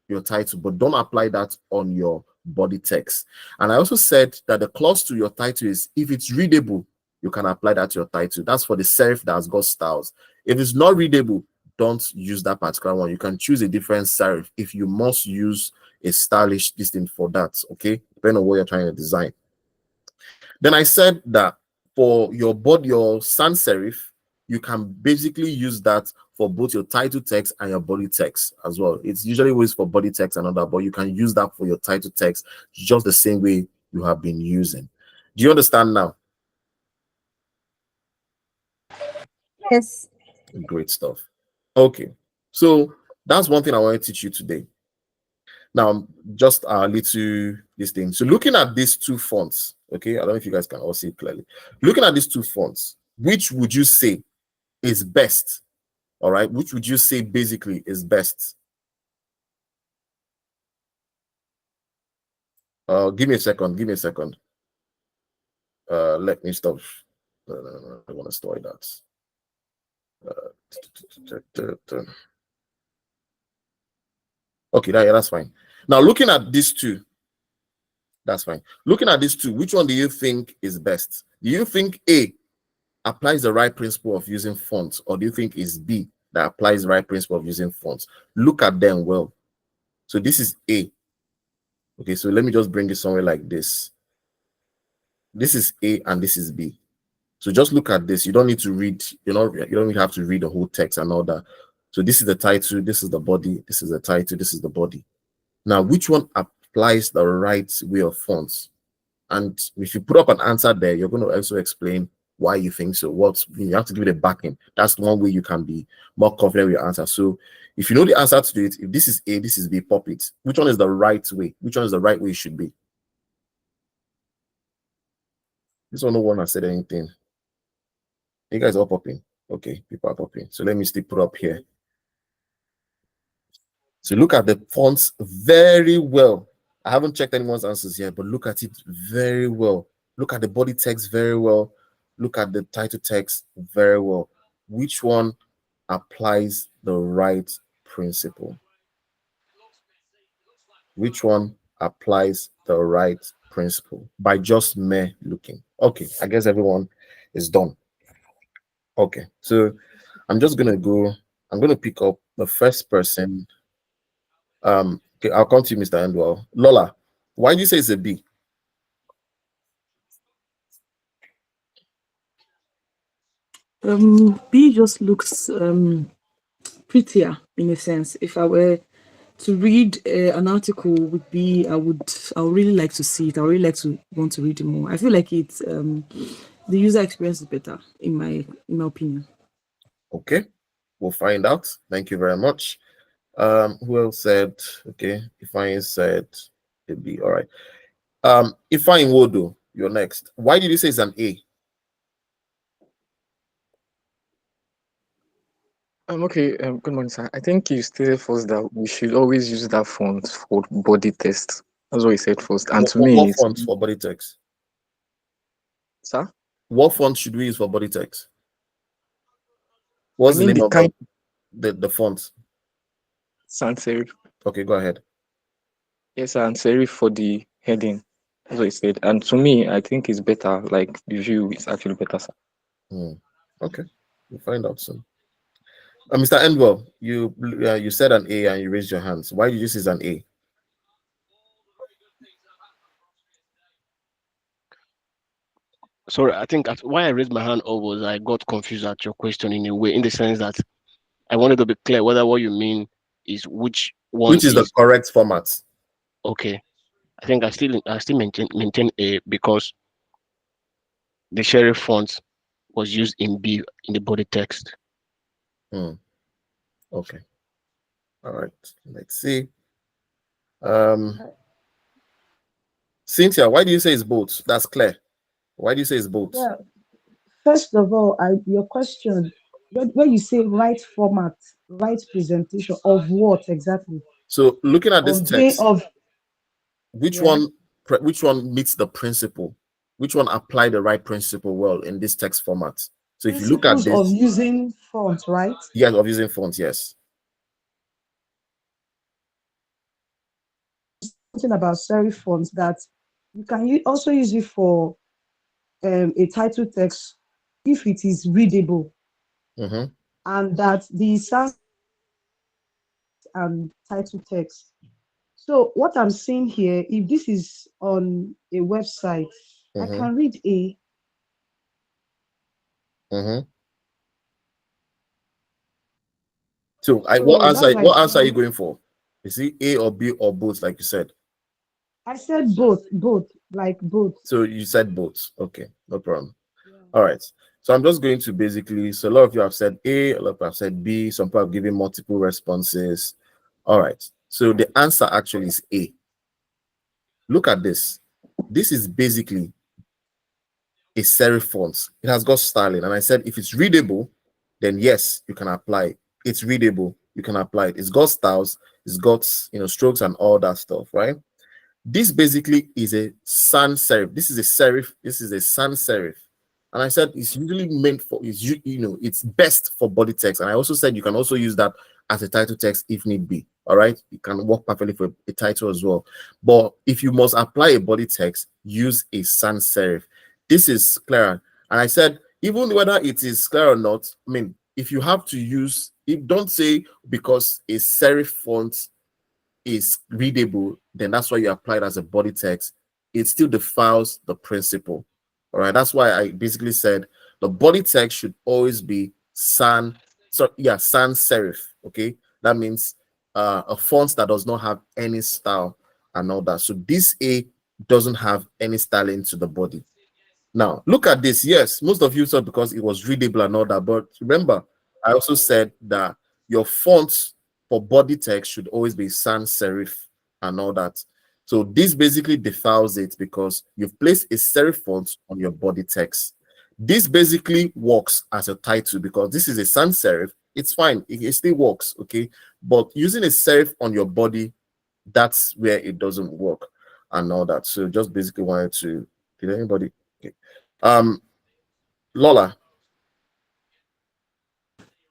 but don't apply that on your body text. And I also said that the clause to your title is if it's readable, you can apply that to your title. That's for the serif that has got styles. If it's not readable, don't use that particular one. You can choose a different serif if you must use a stylish listing for that. Okay, depending on what you're trying to design. Then I said that for your sans serif, you can basically use that for both your title text and your body text as well. It's usually always for body text and other, but you can use that for your title text just the same way you have been using. Do you understand now? Yes. Great stuff. Okay, so that's one thing I want to teach you today. Now, just a little this thing. So looking at these two fonts, okay, I don't know if you guys can all see it clearly. Looking at these two fonts, which would you say is best? All right, which would you say basically is best? Give me a second. Let me stop. I want to store that. Okay, that's fine. Now, looking at these two, that's fine. Looking at these two, which one do you think is best? Do you think A applies the right principle of using fonts, or do you think it's B that applies the right principle of using fonts? Look at them well. So this is A. Okay, so let me just bring it somewhere like this. This is A and this is B. So just look at this. You don't need to read, you don't even have to read the whole text and all that. So this is the title, this is the body, this is the title, this is the body. Now, which one applies the right way of fonts? And if you put up an answer there, you're going to also explain why you think so. You have to give it a backing. That's one way you can be more confident with your answer. So if you know the answer to it, if this is A, this is B, pop it. Which one is the right way? Which one is the right way it should be? This one no one has said anything. You guys are popping. Okay, people are popping. So let me still put up here. So look at the fonts very well. I haven't checked anyone's answers yet, but look at it very well. Look at the body text very well. Look at the title text very well. Which one applies the right principle? Which one applies the right principle by just mere looking? Okay, I guess everyone is done. Okay, so I'm just gonna go. I'm gonna pick up the first person. Okay, I'll come to you, Mr. Endwell. Lola, why do you say it's a B? B just looks prettier in a sense. If I were to read an article with B, I would really like to see it. I would really like to want to read it more. I feel like it's the user experience is better in my opinion. Okay, we'll find out. Thank you very much. Who else said okay? Ifeanyi said a B. All right. Ifeanyi Wodo, you're next. Why did you say it's an A? Okay, good morning, sir. I think you stated first that we should always use that font for body test. That's what you said first. And to me, What it's, font for body text? sir, What font should we use for body text? What's I mean the name the of kind the font? sans serif. Okay, go ahead. Yes, sans serif for the heading. That's what you said. And to me, I think it's better. Like the view is actually better, sir. Okay, we'll find out soon. Mr. Endwell, you said an A and you raised your hands. Why did you say it's an A? Sorry, I think why I raised my hand up was I got confused at your question in a way, in the sense that I wanted to be clear whether what you mean is which one Which is the correct format? okay. I think I still maintain A because the sheriff font was used in B in the body text. Okay. All right. Let's see. Cynthia, why do you say it's both? That's clear. Why do you say it's both? Yeah. First of all, your question, when you say right format, right presentation of what exactly? So looking at this Of text, which yeah. one meets the principle? Which one apply the right principle well in this text format? So if you look at Principles of this, using font, right? yes, of using fonts, yes. Something about serif fonts that you can also use it for a title text if it is readable, and that the sans and title text. So what I'm seeing here, if this is on a website, I can read A. So what answer are you going for? Is it A or B or both, like you said? I said both, like both. So you said both. Okay, no problem. Yeah. All right. So I'm just going to basically, so a lot of you have said A, a lot of you have said B, some people have given multiple responses. All right. So the answer actually is A. Look at this. This is basically a serif font. It has got styling. And I said if it's readable, then yes, you can apply it. It's readable, you can apply it. It's got styles, it's got strokes and all that stuff, right? This basically is a sans serif. This is a serif. This is a sans serif. And I said it's usually meant for, it's best for body text. And I also said you can also use that as a title text if need be. All right. It can work perfectly for a title as well. But if you must apply a body text, use a sans serif. This is clear. And I said, even whether it is clear or not, I mean, if you have to use, don't say because a serif font is readable, then that's why you apply it as a body text. It still defiles the principle. All right, that's why I basically said the body text should always be sans serif. Okay, that means a font that does not have any style and all that. So this A doesn't have any styling to the body. Now look at this. Yes, most of you thought because it was readable and all that, but remember, I also said that your fonts for body text should always be sans serif and all that. So this basically defiles it because you've placed a serif font on your body text. This basically works as a title because this is a sans serif. It's fine, it still works, okay? But using a serif on your body, that's where it doesn't work and all that. So just basically wanted to, did anybody? Okay. Lola.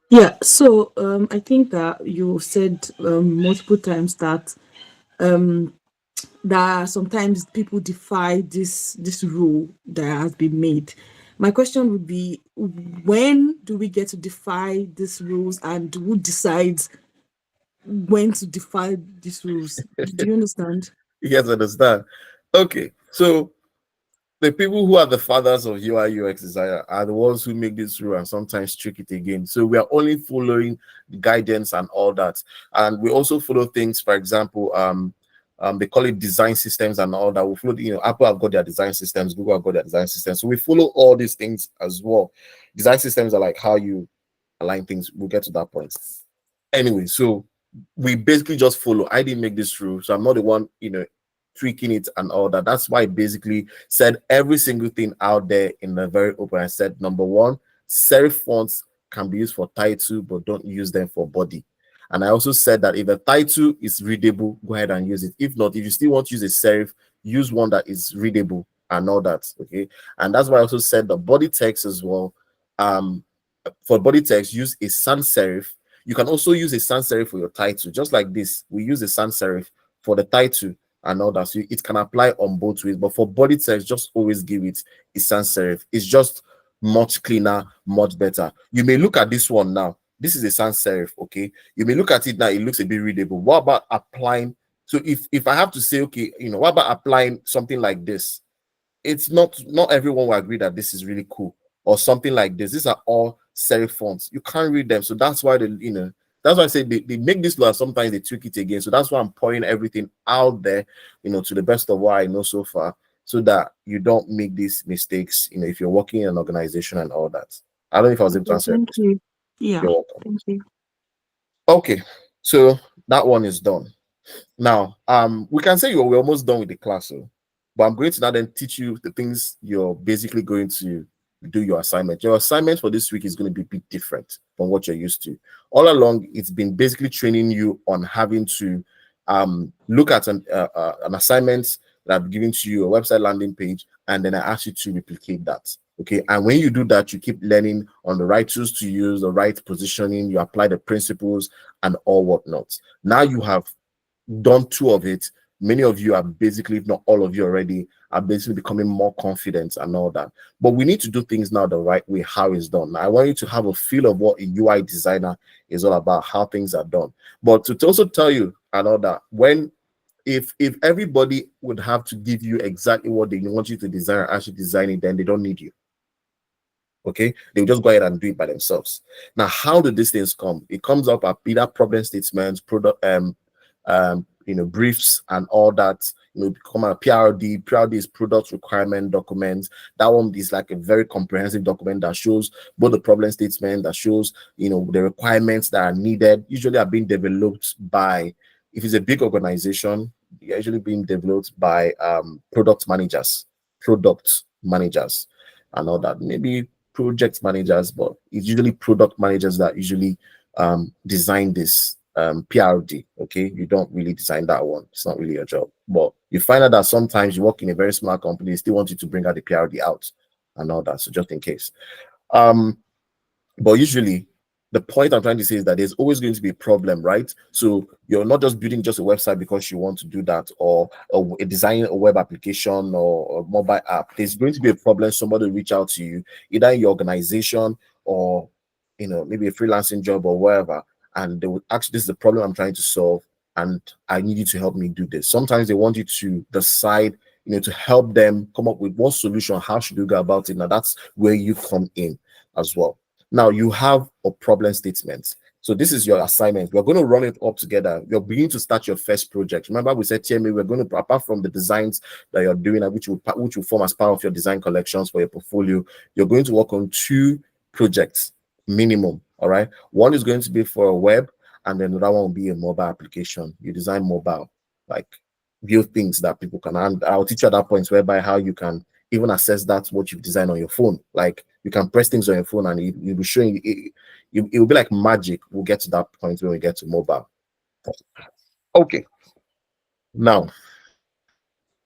Yeah, so I think that you said multiple times that that sometimes people defy this rule that has been made. My question would be, when do we get to defy these rules, and who decides when to defy these rules? Do you understand? You guys understand? Okay, so the people who are the fathers of UI UX design are the ones who make this rule and sometimes trick it again. So we are only following the guidance and all that, and we also follow things. For example, they call it design systems and all that. We follow, Apple have got their design systems, Google have got their design systems. So we follow all these things as well. Design systems are like how you align things. We'll get to that point. Anyway, so we basically just follow. I didn't make this rule, so I'm not the one, tweaking it and all that. That's why I basically said every single thing out there in the very open. I said, number one, serif fonts can be used for title, but don't use them for body. And I also said that if the title is readable, go ahead and use it. If not, if you still want to use a serif, use one that is readable and all that. Okay. And that's why I also said the body text as well. For body text, use a sans serif. You can also use a sans serif for your title, just like this. We use a sans serif for the title and all that. So it can apply on both ways. But for body text, just always give it a sans serif. It's just much cleaner, much better. You may look at this one now. This is a sans serif, okay? You may look at it now, it looks a bit readable. What about applying? So if I have to say, okay, what about applying something like this? It's not everyone will agree that this is really cool, or something like this. These are all serif fonts. You can't read them. So that's why that's why I say they make this law, sometimes they tweak it again. So that's why I'm pouring everything out there, to the best of what I know so far, so that you don't make these mistakes, if you're working in an organization and all that. I don't know if I was able to answer. Thank you. Yeah. You're welcome. Thank you. Okay, so that one is done. Now, we can say we're almost done with the class, but I'm going to now then teach you the things you're basically going to do your assignment. Your assignment for this week is going to be a bit different from what you're used to. All along, it's been basically training you on having to look at an assignment that I've given to you, a website landing page, and then I ask you to replicate that. Okay, and when you do that, you keep learning on the right tools to use, the right positioning, you apply the principles and all whatnot. Now you have done two of it. Many of you are basically, if not all of you already, are basically becoming more confident and all that. But we need to do things now the right way, how it's done. Now, I want you to have a feel of what a UI designer is all about, how things are done. But to also tell you and all that, if everybody would have to give you exactly what they want you to design and actually design it, then they don't need you. Okay, they'll just go ahead and do it by themselves. Now, how do these things come? It comes up at either problem statements, product, briefs and all that. Become a PRD. PRD is product requirement document. That one is like a very comprehensive document that shows both the problem statement, that shows the requirements that are needed. Usually are being developed by, if it's a big organization, they're usually being developed by product managers and all that. Maybe project managers, but it's usually product managers that usually design this PRD. Okay, you don't really design that one. It's not really your job. But you find out that sometimes you work in a very small company, they still want you to bring out the PRD out and all that. So just in case. But usually the point I'm trying to say is that there's always going to be a problem, right? So you're not just building just a website because you want to do that, or designing a web application or a mobile app. There's going to be a problem. Somebody will reach out to you, either in your organization or maybe a freelancing job or wherever, and they would ask, this is the problem I'm trying to solve, and I need you to help me do this. Sometimes they want you to decide, to help them come up with one solution. How should you go about it? Now that's where you come in as well. Now you have a problem statement. So this is your assignment. We're going to run it up together. You're beginning to start your first project. Remember, we said TMA, we're going to, apart from the designs that you're doing, which will form as part of your design collections for your portfolio, you're going to work on 2 projects minimum. All right. One is going to be for a web, and then another one will be a mobile application. You design mobile, like view things that people can, and I'll teach you at that point whereby how you can even assess that what you've designed on your phone. Like you can press things on your phone and you'll be showing it will be like magic. We'll get to that point when we get to mobile. Okay. Now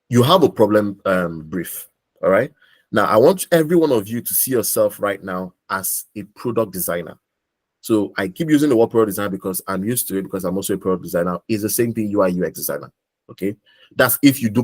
you have a problem brief. All right. Now I want every one of you to see yourself right now as a product designer. So I keep using the word product designer because I'm used to it, because I'm also a product designer. It's the same thing, UI UX designer. Okay, that's if you do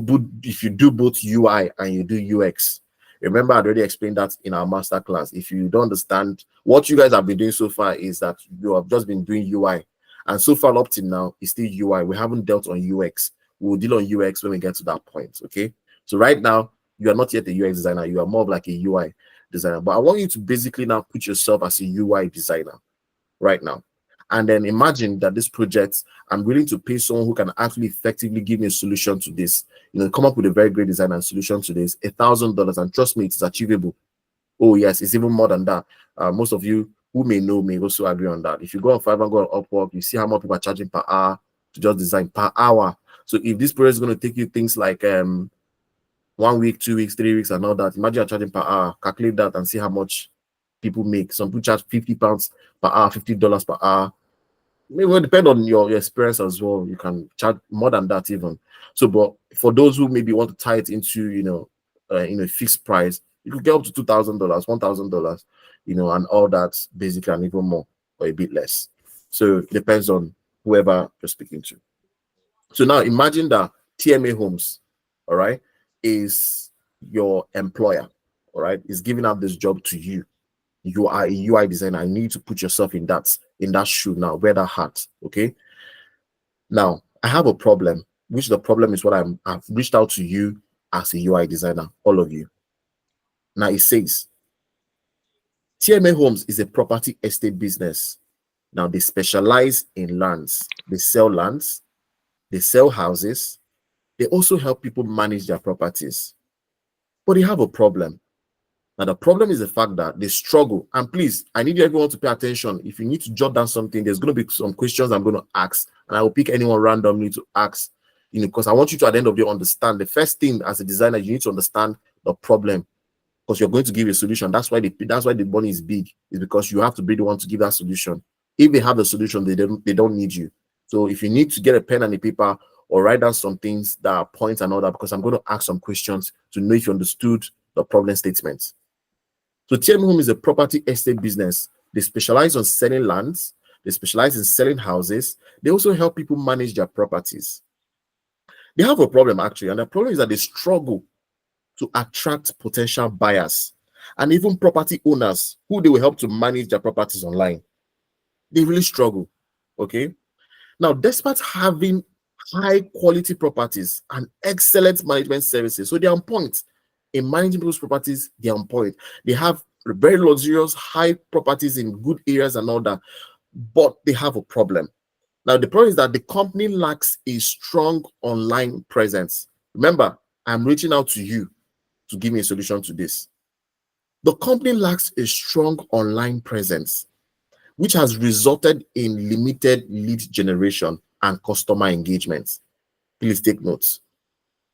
both UI and you do UX. Remember, I already explained that in our master class. If you don't understand what you guys have been doing so far, is that you have just been doing UI, and so far up till now it's still UI. We haven't dealt on UX. We'll deal on UX when we get to that point. Okay, so right now you are not yet a UX designer. You are more of like a UI designer. But I want you to basically now put yourself as a UI designer right now, and then imagine that this project, I'm willing to pay someone who can actually effectively give me a solution to this, come up with a very great design and solution to this, $1,000, and trust me, it is achievable. Oh yes, it's even more than that. Most of you who may know may also agree on that. If you go on Fiverr, go on Upwork, you see how much people are charging per hour to just design per hour. So if this project is going to take you things like 1 week, 2 weeks, 3 weeks, and all that, imagine you're charging per hour. Calculate that and see how much people make. Some people charge £50 per hour, $50 per hour. It will depend on your experience as well. You can charge more than that even. So, but for those who maybe want to tie it into a fixed price, you could get up to $2,000, $1,000, and all that basically, and even more or a bit less. So it depends on whoever you're speaking to. So now imagine that TMA Homes, all right, is your employer, all right, is giving out this job to you. You are a UI designer. You need to put yourself in that shoe now, wear that hat. Okay. Now I have a problem, which the problem is what I've reached out to you as a UI designer, all of you. Now it says TMA Homes is a property estate business. Now they specialize in lands. They sell lands, they sell houses, they also help people manage their properties. But they have a problem. Now, the problem is the fact that they struggle. And please, I need everyone to pay attention. If you need to jot down something, there's going to be some questions I'm going to ask. And I will pick anyone randomly to ask, because I want you to, at the end of the day, understand. The first thing as a designer, you need to understand the problem, because you're going to give a solution. That's why the money is big, is because you have to be the one to give that solution. If they have the solution, they don't need you. So if you need to get a pen and a paper or write down some things that are points and all that, because I'm going to ask some questions to know if you understood the problem statements. So TMA Home is a property estate business. They specialize on selling lands. They specialize in selling houses. They also help people manage their properties. They have a problem actually, and the problem is that they struggle to attract potential buyers and even property owners who they will help to manage their properties online. They really struggle. Okay. Now, despite having high quality properties and excellent management services, so they're on point. In managing people's properties, they're on point. They have very luxurious, high properties in good areas and all that, but they have a problem. Now, the problem is that the company lacks a strong online presence. Remember, I'm reaching out to you to give me a solution to this. The company lacks a strong online presence, which has resulted in limited lead generation and customer engagement. Please take notes.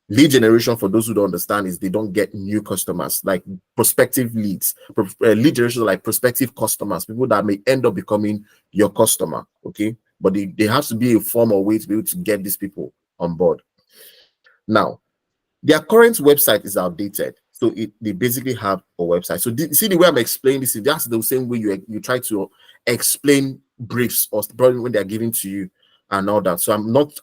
Lead generation, for those who don't understand, is they don't get new customers, like prospective leads. Lead generation are like prospective customers, people that may end up becoming your customer. Okay, but they have to be a form or way to be able to get these people on board. Now, their current website is outdated, so they basically have a website. So see the way I'm explaining this, that's the same way you try to explain briefs or probably when they're given to you and all that. So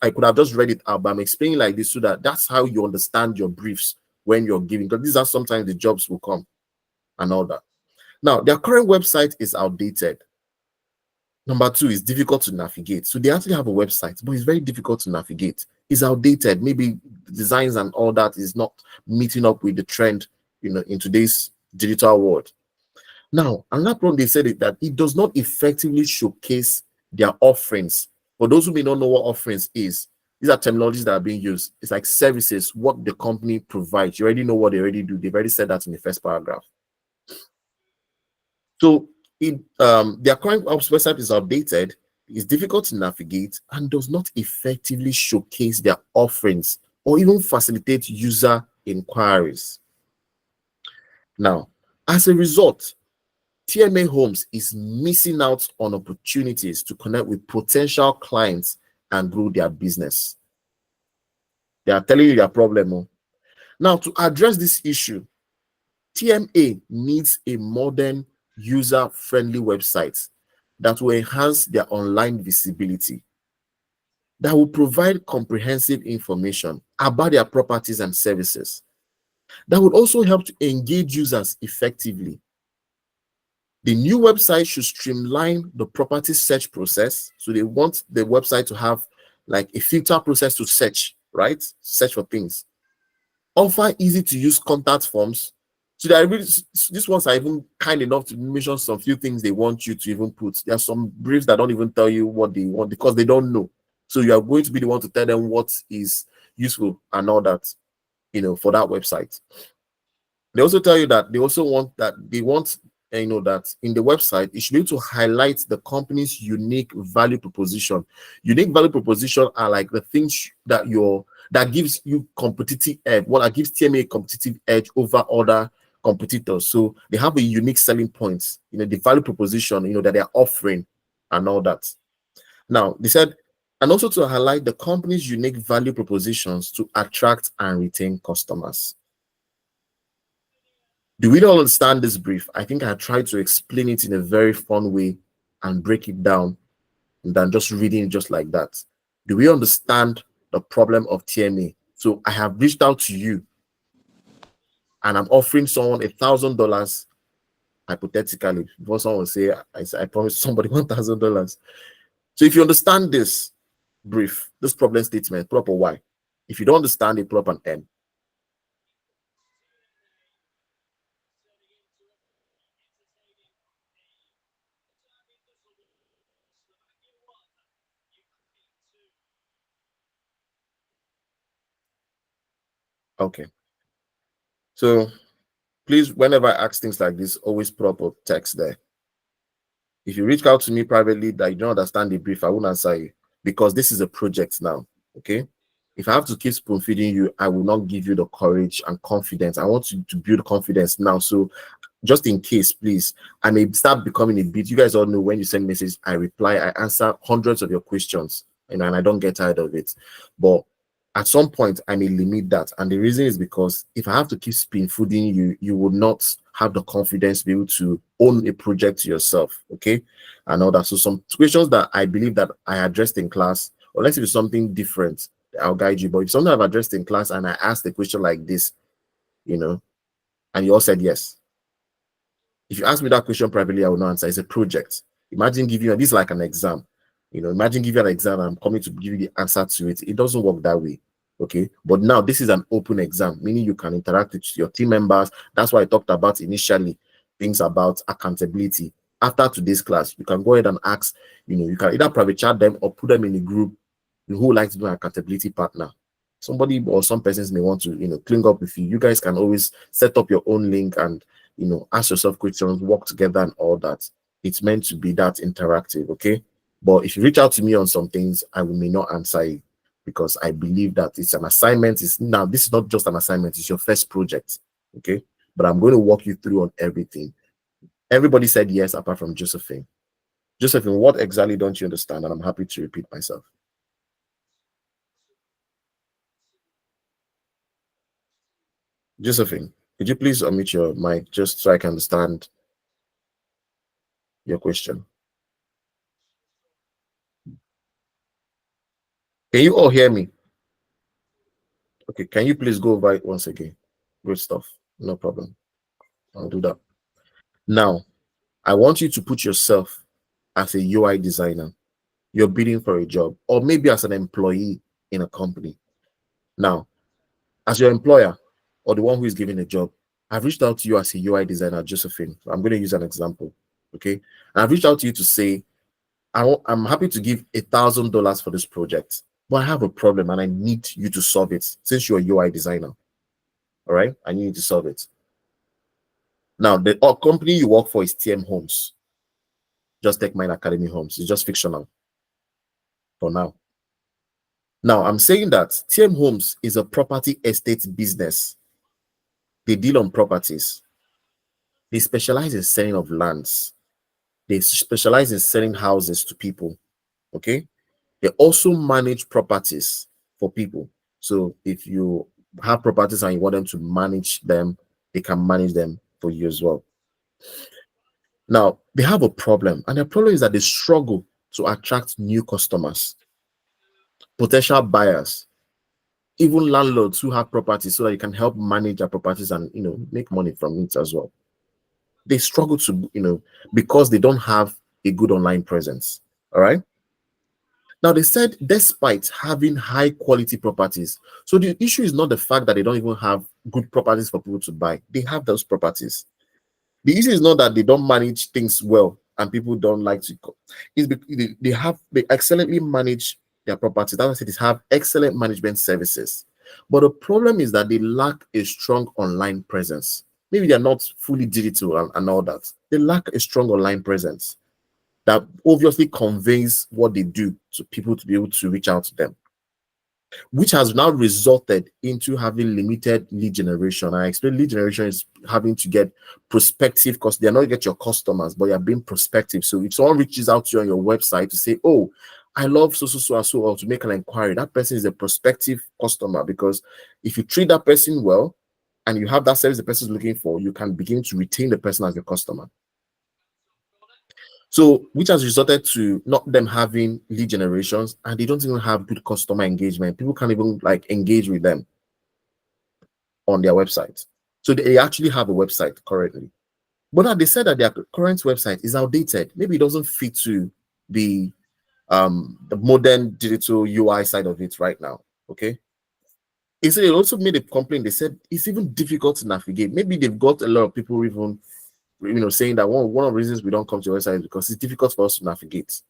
I could have just read it out, but I'm explaining like this so that that's how you understand your briefs when you're giving, because these are sometimes the jobs will come and all that. Now, their current website is outdated. Number two, is difficult to navigate. So they actually have a website, but it's very difficult to navigate. It's outdated. Maybe designs and all that is not meeting up with the trend, in today's digital world. Now, another problem, they said that it does not effectively showcase their offerings. For those who may not know what offerings is, these are terminologies that are being used. It's like services, what the company provides. You already know what they already do. They've already said that in the first paragraph. So their current website is outdated, is difficult to navigate, and does not effectively showcase their offerings or even facilitate user inquiries. Now, as a result, TMA Homes is missing out on opportunities to connect with potential clients and grow their business. They are telling you their problem. Oh. Now, to address this issue, TMA needs a modern, user-friendly website that will enhance their online visibility, that will provide comprehensive information about their properties and services, that would also help to engage users effectively. The new website should streamline the property search process. So they want the website to have like a filter process to search, right? Search for things. Offer easy to use contact forms. So there are really, these ones are even kind enough to mention some few things they want you to even put. There are some briefs that don't even tell you what they want because they don't know. So you are going to be the one to tell them what is useful and all that, for that website. They also tell you that they also want that that in the website it should be able to highlight the company's unique value proposition. Unique value proposition are like the things that gives you competitive edge. What gives TMA a competitive edge over other competitors. So they have a unique selling points. The value proposition that they are offering and all that. Now they said, and also to highlight the company's unique value propositions to attract and retain customers. Do we all understand this brief? I think I tried to explain it in a very fun way and break it down than just reading it just like that. Do we understand the problem of TMA? So I have reached out to you and I'm offering someone $1,000 hypothetically. Before someone will say, I promised somebody $1,000. So if you understand this brief, this problem statement, proper why. If you don't understand it, proper N. Okay. So please, whenever I ask things like this, always proper text there. If you reach out to me privately that you don't understand the brief, I won't answer you because this is a project now. Okay. If I have to keep spoon feeding you, I will not give you the courage and confidence. I want you to build confidence now. So just in case, please, I may start becoming a bit. You guys all know when you send messages, I reply, I answer hundreds of your questions, and I don't get tired of it. But at some point, I may limit that. And the reason is because if I have to keep spoon feeding you, you would not have the confidence to be able to own a project yourself. Okay. And all that. So some questions that I believe that I addressed in class, unless if it's something different, I'll guide you. But if something I've addressed in class and I asked a question like this, and you all said yes. If you ask me that question privately, I will not answer. It's a project. Imagine giving you this is like an exam. Imagine giving you an exam and I'm coming to give you the answer to it. It doesn't work that way. Okay. But now this is an open exam, meaning you can interact with your team members. That's why I talked about initially things about accountability. After today's class, you can go ahead and ask, you can either private chat them or put them in a group who would like to be an accountability partner. Somebody or some persons may want to, clean up with you. You guys can always set up your own link and, ask yourself questions, work together and all that. It's meant to be that interactive, okay? But if you reach out to me on some things, I may not answer you because I believe that it's an assignment. Now, this is not just an assignment, it's your first project, okay? But I'm going to walk you through on everything. Everybody said yes, apart from Josephine. Josephine, what exactly don't you understand? And I'm happy to repeat myself. Josephine, could you please unmute your mic just so I can understand your question? Can you all hear me? Okay, can you please go over it once again? Good stuff. No problem. I'll do that. Now, I want you to put yourself as a UI designer. You're bidding for a job, or maybe as an employee in a company. Now, as your employer or the one who is giving a job, I've reached out to you as a UI designer, Josephine. I'm going to use an example. Okay. And I've reached out to you to say, I'm happy to give $1,000 for this project, but I have a problem and I need you to solve it since you're a UI designer. All right. I need you to solve it. Now, the company you work for is TM Homes. Just TMA Academy Homes. It's just fictional for now. Now, I'm saying that TM Homes is a property estate business. They deal on properties. They specialize in selling of lands. They specialize in selling houses to people. Okay. They also manage properties for people. So if you have properties and you want them to manage them, they can manage them for you as well. Now, they have a problem, and the problem is that they struggle to attract new customers, potential buyers, even landlords who have properties so that you can help manage their properties and make money from it as well. They struggle to, because they don't have a good online presence. All right. Now, they said despite having high quality properties, so the issue is not the fact that they don't even have good properties for people to buy. They have those properties. The issue is not that they don't manage things well and people don't like to go. They excellently manage their properties. That's why I said they have excellent management services. But the problem is that they lack a strong online presence. Maybe they're not fully digital and all that. They lack a strong online presence that obviously conveys what they do to people to be able to reach out to them, which has now resulted into having limited lead generation. I explained lead generation is having to get prospective, because they're not get your customers, but you're being prospective. So if someone reaches out to you on your website to say, oh, I love so, or to make an inquiry, that person is a prospective customer, because if you treat that person well and you have that service the person is looking for, you can begin to retain the person as your customer. So, which has resulted to not them having lead generations, and they don't even have good customer engagement. People can't even engage with them on their website. So they actually have a website currently, but now they said that their current website is outdated. Maybe it doesn't fit to the modern digital UI side of it right now. Okay. They also made a complaint. They said it's even difficult to navigate. Maybe they've got a lot of people even saying that one of the reasons we don't come to your website is because it's difficult for us to navigate.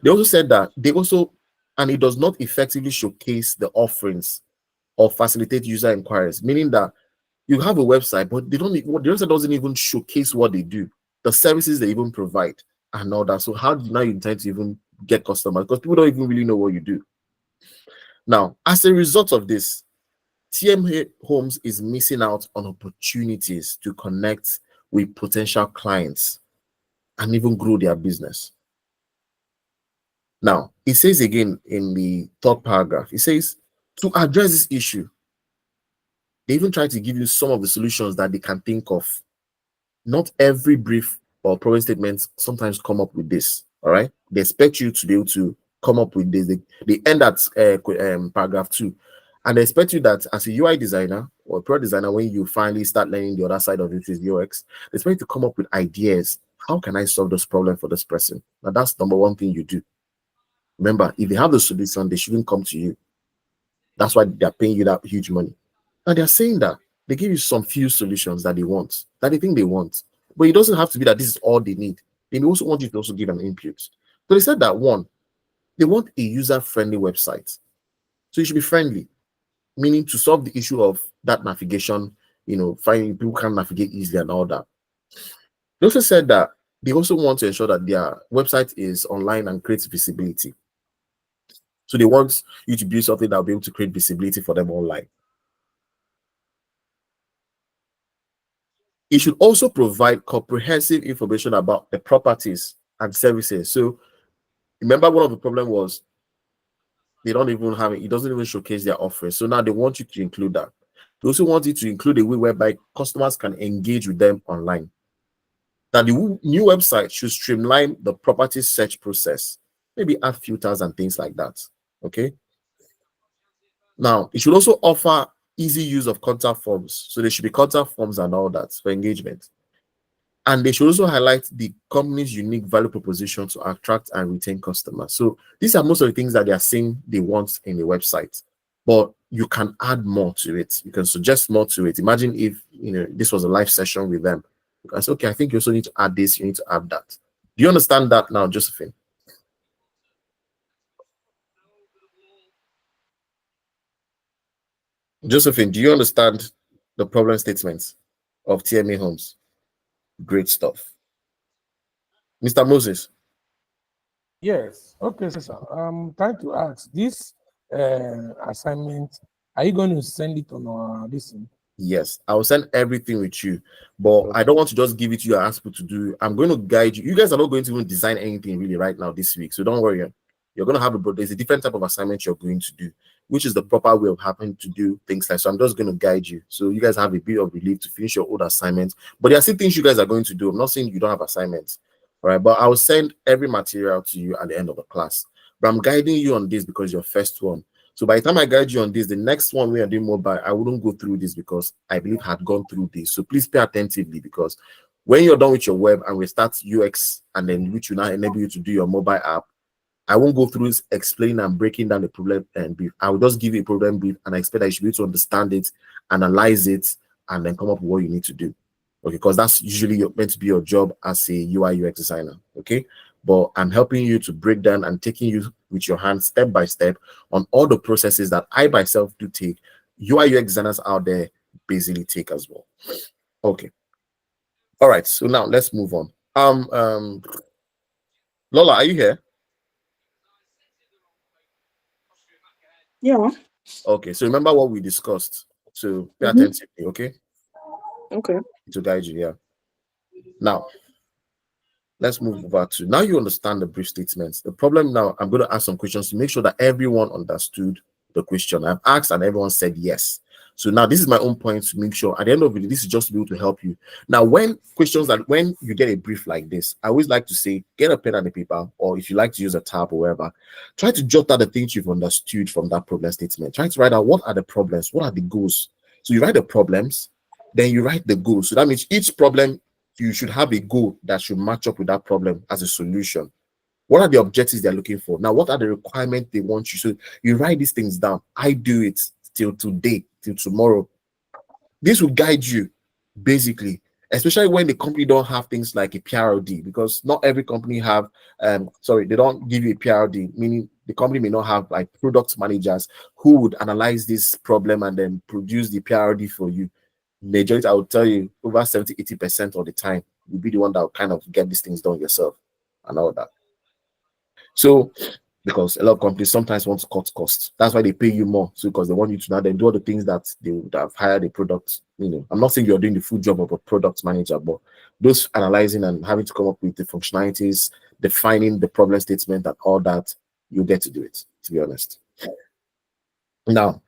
They also said that and it does not effectively showcase the offerings or facilitate user inquiries, meaning that you have a website, but the website doesn't even showcase what they do, the services they even provide, and all that. So how do you intend to even get customers? Because people don't even really know what you do. Now, as a result of this, TMA Homes is missing out on opportunities to connect with potential clients and even grow their business. Now, it says again in the third paragraph, it says, to address this issue, they even try to give you some of the solutions that they can think of. Not every brief or problem statement sometimes come up with this. All right. They expect you to be able to come up with this. They end at paragraph 2. And they expect you that as a UI designer or a product designer, when you finally start learning the other side of it, is UX, they expect you to come up with ideas. How can I solve this problem for this person? Now, that's number one thing you do. Remember, if they have the solution, they shouldn't come to you. That's why they're paying you that huge money. And they're saying that they give you some few solutions that they want, that they think they want. But it doesn't have to be that this is all they need. They also want you to also give an input. So they said that one, they want a user-friendly website. So you should be friendly, meaning to solve the issue of that navigation, finding people can navigate easily and all that. They also said that they also want to ensure that their website is online and creates visibility. So they want you to build something that will be able to create visibility for them online. It should also provide comprehensive information about the properties and services. So remember, one of the problems was they don't even have it. It doesn't even showcase their offers. So now they want you to include that. They also want you to include a way whereby customers can engage with them online. That the new website should streamline the property search process, maybe add filters and things like that. Okay. Now, it should also offer easy use of contact forms. So there should be contact forms and all that for engagement. And they should also highlight the company's unique value proposition to attract and retain customers. So these are most of the things that they are saying they want in the website. But you can add more to it. You can suggest more to it. Imagine if this was a live session with them. You can say, okay, I think you also need to add this, you need to add that. Do you understand that now, Josephine? Josephine, do you understand the problem statements of TMA Homes? Great stuff. Mr. Moses. Yes. Okay, sir. I'm trying to ask this assignment. Are you going to send it on our listen? Yes, I will send everything with you, but I don't want to just give it to you and ask people to do. I'm going to guide you. You guys are not going to even design anything really right now this week, so don't worry. You're going to have there's a different type of assignment you're going to do, which is the proper way of having to do things like. So I'm just going to guide you, so you guys have a bit of relief to finish your old assignments. But there are still things you guys are going to do. I'm not saying you don't have assignments, all right? But I will send every material to you at the end of the class. But I'm guiding you on this because you're first one. So by the time I guide you on this, the next one we are doing mobile, I wouldn't go through this because I believe I had gone through this. So please pay attentively, because when you're done with your web and we start UX, and then which will now enable you to do your mobile app, I won't go through explaining and breaking down the problem and brief. I will just give you a problem brief, and I expect that you should be able to understand it, analyze it, and then come up with what you need to do. Okay, because that's usually meant to be your job as a UI UX designer. Okay, but I'm helping you to break down and taking you with your hands step by step on all the processes that I myself do take. UI UX designers out there basically take as well. Okay. All right. So now let's move on. Lola, are you here? Yeah. Okay. So remember what we discussed. So pay Mhm. attention. Okay. Okay. To guide you. Yeah. Now let's move over to, now you understand the brief statements. The problem now, I'm going to ask some questions to make sure that everyone understood the question. I've asked and everyone said yes. So now this is my own point to make sure at the end of it, this is just to be able to help you. Now, when you get a brief like this, I always like to say, get a pen and a paper, or if you like to use a tab or whatever, try to jot down the things you've understood from that problem statement. Try to write out what are the problems, what are the goals. So you write the problems, then you write the goals. So that means each problem, you should have a goal that should match up with that problem as a solution. What are the objectives they're looking for? Now, what are the requirements they want you? So you write these things down. I do it till today, till tomorrow. This will guide you, basically, especially when the company don't have things like a PRD, because not every company have, they don't give you a PRD, meaning the company may not have like product managers who would analyze this problem and then produce the PRD for you. Majority, I would tell you, over 70-80% of the time, you'll be the one that will kind of get these things done yourself and all that. So, because a lot of companies sometimes want to cut costs, that's why they pay you more. So, because they want you to now then do all the things that they would have hired a product. I'm not saying you're doing the full job of a product manager, but those analyzing and having to come up with the functionalities, defining the problem statement, and all that, you get to do it, to be honest. Now,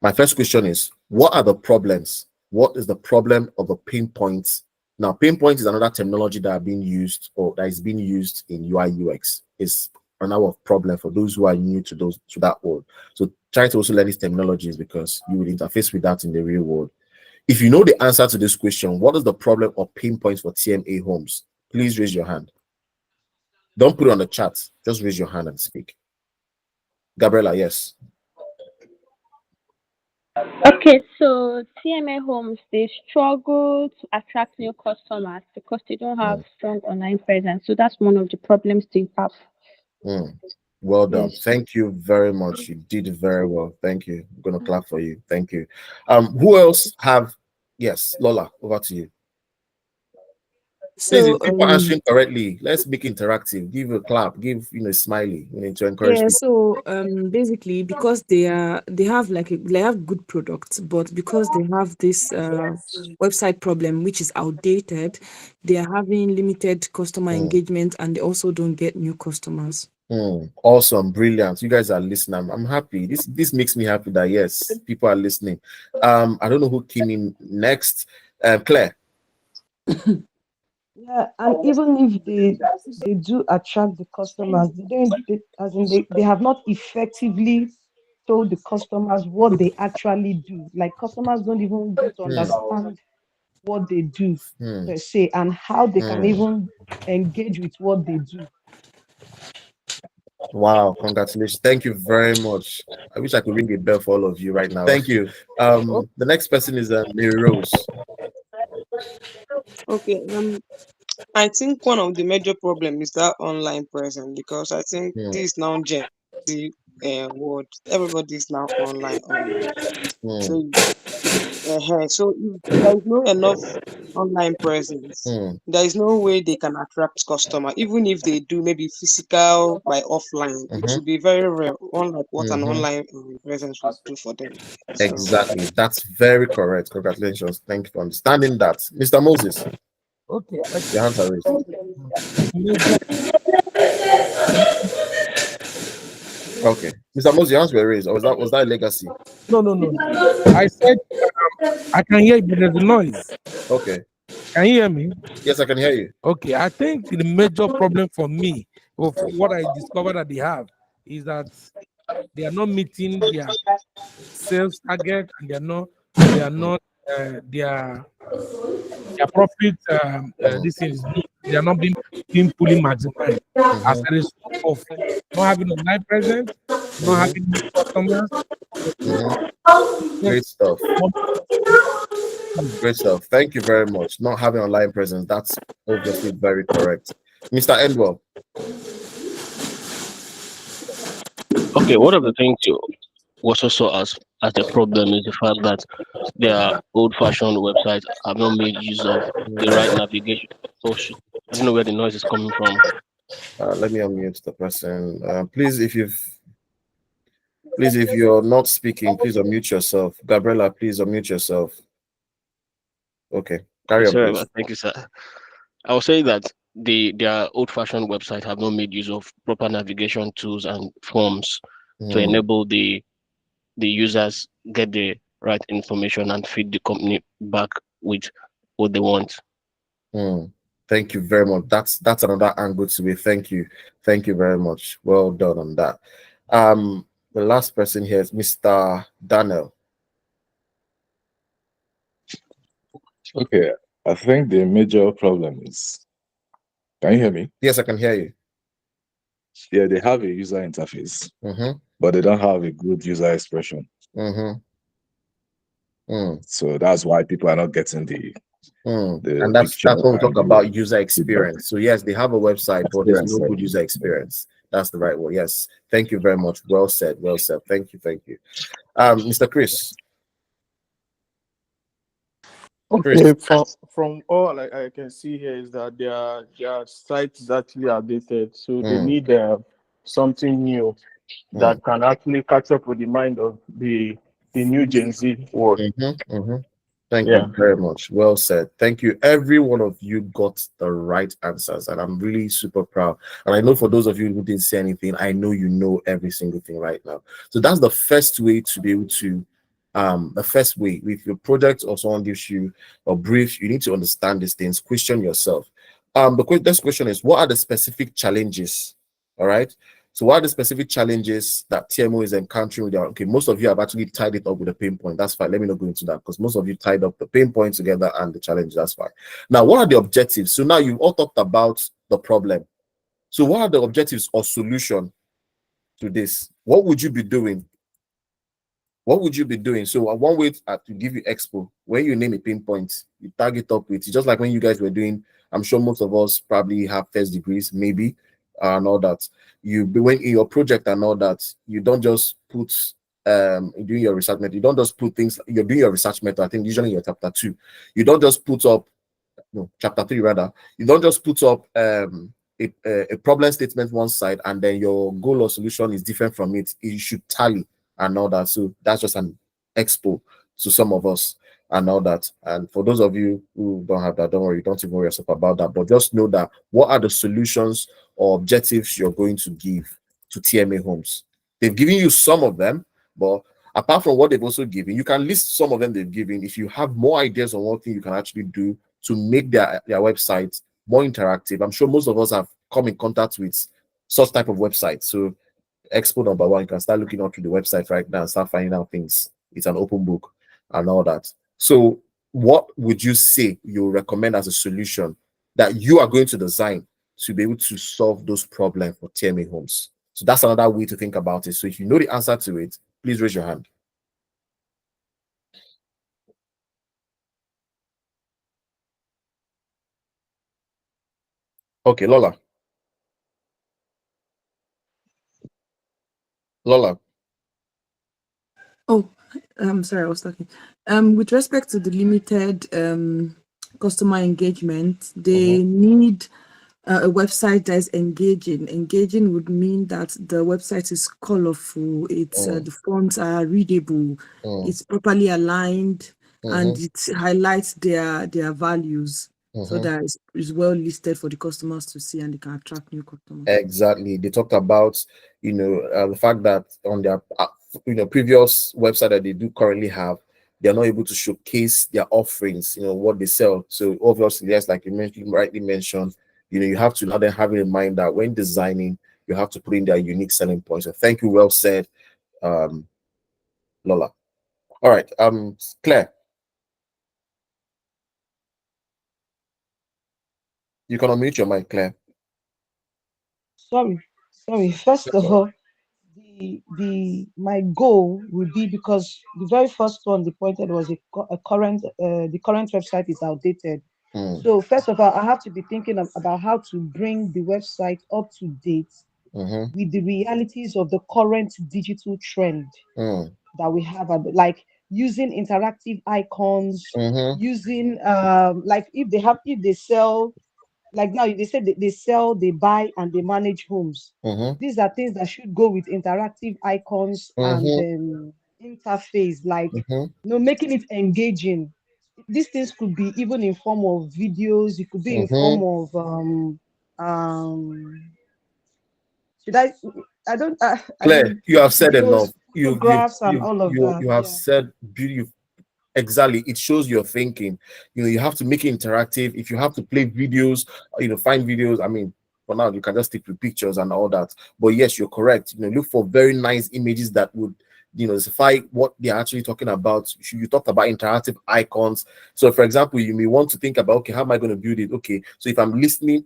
my first question is, what are the problems? What is the problem of the pain points? Now, pain point is another terminology that are being used, or that is being used in UI UX. It's another problem for those who are new to that world. So try to also learn these terminologies, because you will interface with that in the real world. If you know the answer to this question, what is the problem or pain points for TMA homes? Please raise your hand. Don't put it on the chat. Just raise your hand and speak. Gabriela, yes. Okay, so TMA homes, they struggle to attract new customers because they don't have strong online presence. So that's one of the problems they have. Well done. Yes. Thank you very much. You did very well. Thank you. I'm gonna clap for you. Thank you. Who else have? Yes, Lola, over to you. Please, So if people are answering correctly, let's make it interactive. Give a clap, give a smiley, to encourage yeah, people. so basically, because they have good products, but because they have this website problem which is outdated, they are having limited customer engagement, and they also don't get new customers. Awesome, brilliant. You guys are listening. I'm happy. This makes me happy that yes, people are listening. I don't know who came in next. Claire. Yeah, and even if they do attract the customers, they have not effectively told the customers what they actually do. Like customers don't even get to understand what they do per se, and how they can even engage with what they do. Wow, congratulations. Thank you very much. I wish I could ring a bell for all of you right now. Thank you. The next person is Mary Rose. Okay. I think one of the major problems is that online presence, because I think this now Gen Z world. Everybody is now online. So, so if there is no enough online presence, Mm, there is no way they can attract customer. Even if they do maybe physical by offline, it mhm, will be very rare, unlike what an mhm. online presence will do for them. So Exactly. That's very correct. Congratulations. Thank you for understanding that. Mr. Moses, Okay, your hands are raised. major, Okay. Mr. Moses, your hands were raised. Or was that a legacy? no. I said I can hear you, but there's a noise. Okay. Can you hear me? Yes, I can hear you. Okay, I think the major problem for me, or for what I discovered that they have, is that they are not meeting their sales target, and they are not their profit. This is they are not being fully maximized as Mhm, a result of not having online presence, not mhm, having new customers. mhm. Yes, Great stuff. Great stuff. Thank you very much. Not having online presence, that's obviously very correct. Mr. Endwell. Okay, one of the things you also saw as a problem is the fact that their old-fashioned websites have not made use of the right navigation. Oh shit! I don't know where the noise is coming from. Let me unmute the person. Please, if you're not speaking, please unmute yourself. Gabriella, please unmute yourself. Okay, carry on, Sorry, please. but thank you, sir. I will say that their old-fashioned website have not made use of proper navigation tools and forms to Hmm, enable the users get the right information and feed the company back with what they want. hmm. Thank you very much. That's another angle to it. Thank you very much. Well done on that. The last person here is Mr. Daniel. Okay, I think the major problem is, can you hear me? Yes, I can hear you. Yeah, they have a user interface, Mm-hmm. but they don't have a good user expression. Mm-hmm. Mm, So that's why people are not getting the and that's picture that's when we and talk the about user feedback experience. So yes, they have a website, but there's experience. no good user experience. That's the right word. Yes. Thank you very much. Well said. Well said. Thank you. Thank you. Mr. Chris. Okay, from all I can see here is that their site is actually outdated, so they Mm, need something new mm, that can actually catch up with the mind of the new Gen Z world. mm-hmm. Thank Yeah. you very much. Well said. Thank you. Every one of you got the right answers, and I'm really super proud. And I know for those of you who didn't say anything, I know you know every single thing right now. So that's the first way to be able to, the first way, if your project or someone gives you a brief, you need to understand these things, question yourself. Next question is, what are the specific challenges? All right. So what are the specific challenges that TMO is encountering with their, okay, most of you have actually tied it up with a pain point. That's fine. Let me not go into that because most of you tied up the pain point together and the challenge. That's fine. Now, what are the objectives? So now you've all talked about the problem. So what are the objectives or solution to this? What would you be doing? What would you be doing? So one way to give you expo, when you name a pain point, you target up with, just like when you guys were doing, I'm sure most of us probably have first degrees, maybe, and all that. When in your project and all that, you don't just put doing your research method, you don't just put things, you're doing your research method, I think usually in your chapter 2, you don't just put up, no, chapter 3 rather, you don't just put up a problem statement one side and then your goal or solution is different from it. It should tally and all that. So that's just an expo to some of us and all that. And for those of you who don't have that, don't worry, don't even worry yourself about that. But just know that what are the solutions or objectives you're going to give to TMA homes. They've given you some of them, but apart from what they've also given, you can list some of them they've given. If you have more ideas on what thing you can actually do to make their website more interactive, I'm sure most of us have come in contact with such type of websites. So expo number one, you can start looking up to the website right now and start finding out things. It's an open book and all that. So what would you say you recommend as a solution that you are going to design to be able to solve those problems for TMA homes? So that's another way to think about it. So if you know the answer to it, please raise your hand. Okay, Lola. Lola. Oh, I'm sorry, I was talking. With respect to the limited customer engagement. They need a website that is engaging. Engaging would mean that the website is colorful, it's the fonts are readable, it's properly aligned, and it highlights their values so that it's well listed for the customers to see and they can attract new customers. Exactly. They talked about, the fact that on their, previous website that they do currently have, they're not able to showcase their offerings, what they sell. So obviously, yes, like you rightly mentioned, you have to now then have in mind that when designing, you have to put in their unique selling points. So thank you, well said, Lola. All right, Claire, you can unmute your mic, Claire. Sorry. First of all, the my goal would be, because the very first one they pointed was a current the current website is outdated. So first of all, I have to be thinking about how to bring the website up to date with the realities of the current digital trend that we have, like using interactive icons, using like if they sell, like now they said they sell, they buy, and they manage homes. These are things that should go with interactive icons and interface, like making it engaging. These things could be even in form of videos, it could be in form of should I don't I Claire, mean you have said enough. videos, photographs, and all of that. You have Yeah. said beauty. Exactly, it shows your thinking. You have to make it interactive. If you have to play videos, find videos. I mean, for now you can just stick with pictures and all that. But yes, you're correct. Look for very nice images that would specify what they're actually talking about. You talked about interactive icons. So for example, you may want to think about, okay, how am I going to build it? Okay, so if I'm listing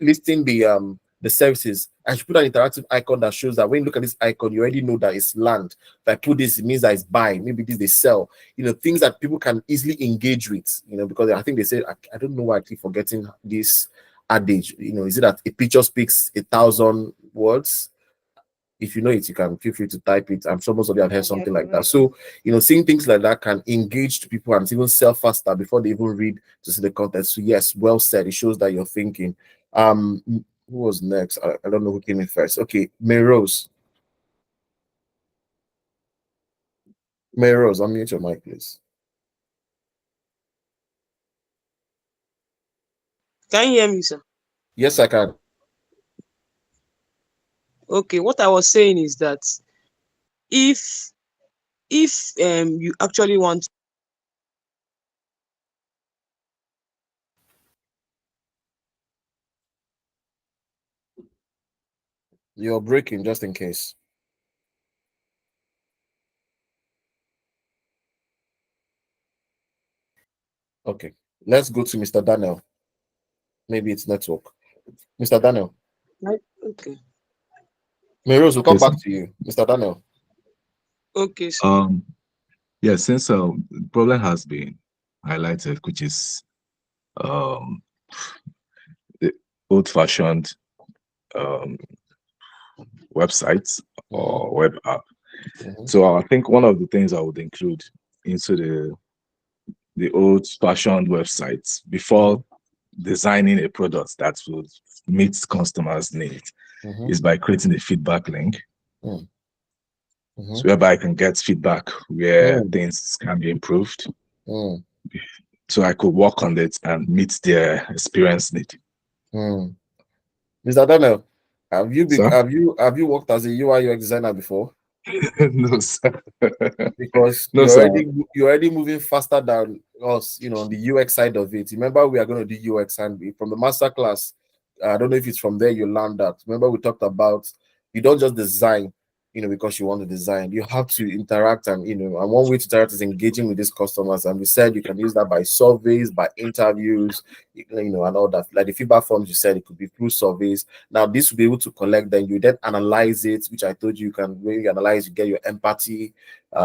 the services, I should put an interactive icon that shows that when you look at this icon, you already know that it's land. If I put this, it means that it's buying. Maybe this they sell. Things that people can easily engage with. Because I think they say, I don't know why I keep forgetting this adage. Is it that a picture speaks 1,000 words? If you know it, you can feel free to type it. I'm sure most of you have heard something like that. So, seeing things like that can engage to people and even sell faster before they even read to see the content. So, yes, well said. It shows that you're thinking. Who was next? I don't know who came in first. Okay, Mary Rose. Mary Rose, unmute your mic, please. Can you hear me, sir? Yes, I can. Okay, what I was saying is that if you actually want, You're breaking just in case. Okay, let's go to Mr. Daniel. Maybe it's network. Mr. Daniel. okay, Mary Rose, we'll come Yes, sir. back to you. Mr. Daniel. okay, sir. Yeah, since the problem has been highlighted, which is the old-fashioned websites or web app. So I think one of the things I would include into the old-fashioned websites before designing a product that would meet customers' needs is by creating a feedback link. So whereby I can get feedback where things can be improved. So I could work on it and meet their experience need. Mr. Daniel, have Sir? you worked as a UI UX designer before? No, sir. Because No, you're already moving faster than us, on the UX side of it. Remember, we are going to do UX, and from the master class, I don't know if it's from there you learned that. Remember, we talked about you don't just design, because you want to design. You have to interact, and and one way to interact is engaging with these customers. And we said you can use that by surveys, by interviews, and all that. Like the feedback forms, you said it could be through surveys. Now, this will be able to collect. Then you then analyze it, which I told you can. When you analyze, you get your empathy,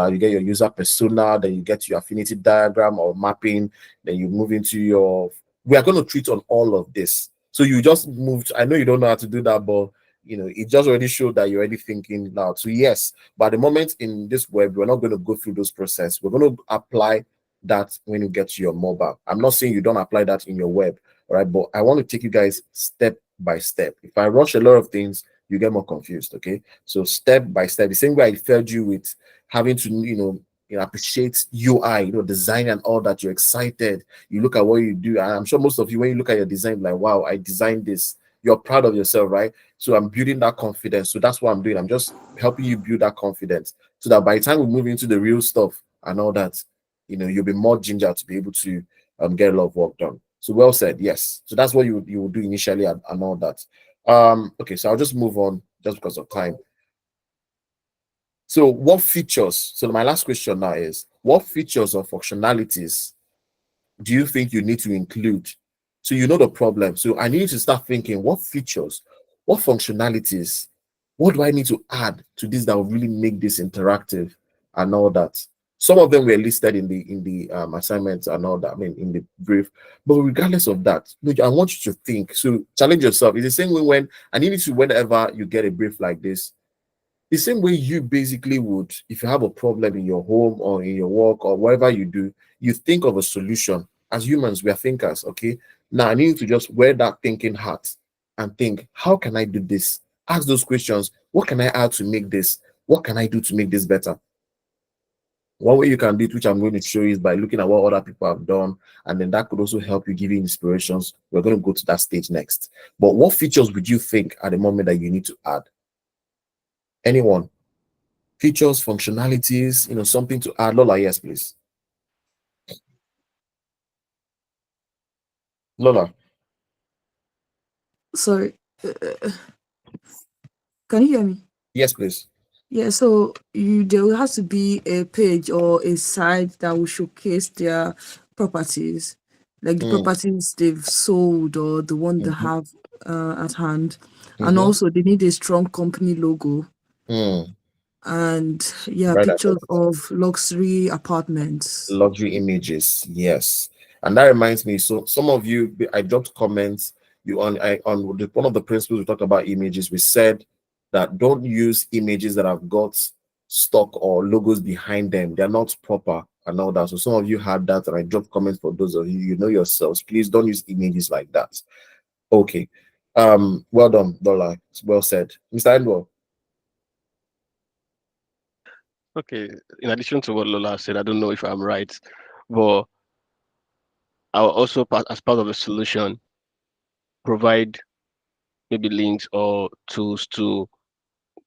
you get your user persona, then you get your affinity diagram or mapping. Then you move into your. We are going to treat on all of this. So you just moved. I know you don't know how to do that, but it just already showed that you're already thinking loud. So yes, but at the moment in this web, we're not going to go through those process. We're going to apply that when you get to your mobile. I'm not saying you don't apply that in your web, all right? But I want to take you guys step by step. If I rush a lot of things, you get more confused, okay? So step by step, the same way I fed you with having to, appreciate UI, design and all that. You're excited. You look at what you do, and I'm sure most of you, when you look at your design, like, wow, I designed this. You're proud of yourself, right? So I'm building that confidence. So that's what I'm doing. I'm just helping you build that confidence so that by the time we move into the real stuff and all that, you'll be more ginger to be able to get a lot of work done. So well said, yes. So that's what you will do initially and all that. Okay, so I'll just move on just because of time. So what features, so my last question now is, what features or functionalities do you think you need to include? So you know the problem. So I need to start thinking, what features, what functionalities, what do I need to add to this that will really make this interactive and all that? Some of them were listed in the assignments and all that, I mean, in the brief. But regardless of that, I want you to think. So challenge yourself. It's the same way when, and you need to, whenever you get a brief like this, the same way you basically would, if you have a problem in your home or in your work or whatever you do, you think of a solution. As humans, we are thinkers, okay? Now I need you to just wear that thinking hat and think, how can I do this? Ask those questions. What can I add to make this? What can I do to make this better? One way you can do it, which I'm going to show you, is by looking at what other people have done, and then that could also help you give you inspirations. We're going to go to that stage next. But what features would you think at the moment that you need to add? Anyone? Features, functionalities, something to add. Lola, yes, please. Lola. Sorry. Can you hear me? Yes, please. Yeah, so there will have to be a page or a site that will showcase their properties, like the properties they've sold or the one they have at hand. And also they need a strong company logo. And yeah, Right, pictures of luxury apartments. luxury images, yes. And that reminds me, so some of you, I dropped comments on one of the principles we talked about images. We said that don't use images that have got stock or logos behind them. They're not proper and all that. So some of you had that, and I dropped comments for those of you, you know yourselves. Please don't use images like that. Okay. Well done, Dola. Well said. Mr. Endwell. Okay, in addition to what Lola said, I don't know if I'm right, but I'll also, as part of the solution, provide maybe links or tools to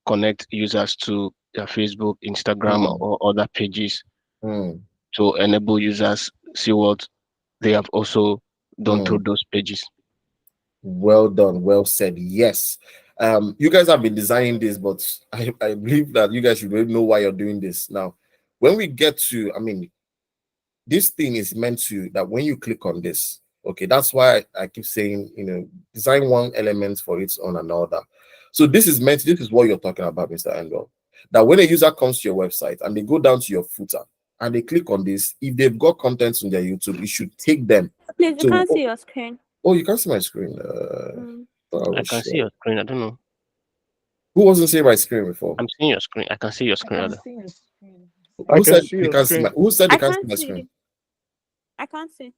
connect users to their Facebook, Instagram, or other pages to enable users see what they have also done through those pages. Well done, well said. Yes. You guys have been designing this, but I believe that you guys should really know why you're doing this. Now, when we get to, this thing is meant to, that when you click on this, okay, that's why I keep saying, design one element for its own and all that. So this is what you're talking about, Mr. Engel. That when a user comes to your website and they go down to your footer and they click on this, if they've got contents on their YouTube, it should take them. Please, you can't see your screen. Oh, you can't see my screen. I can see your screen. I don't know. Who wasn't seeing my screen before? I'm seeing your screen. I can see your screen. Who said you can't see my? Who said you can't see my screen? I can't see.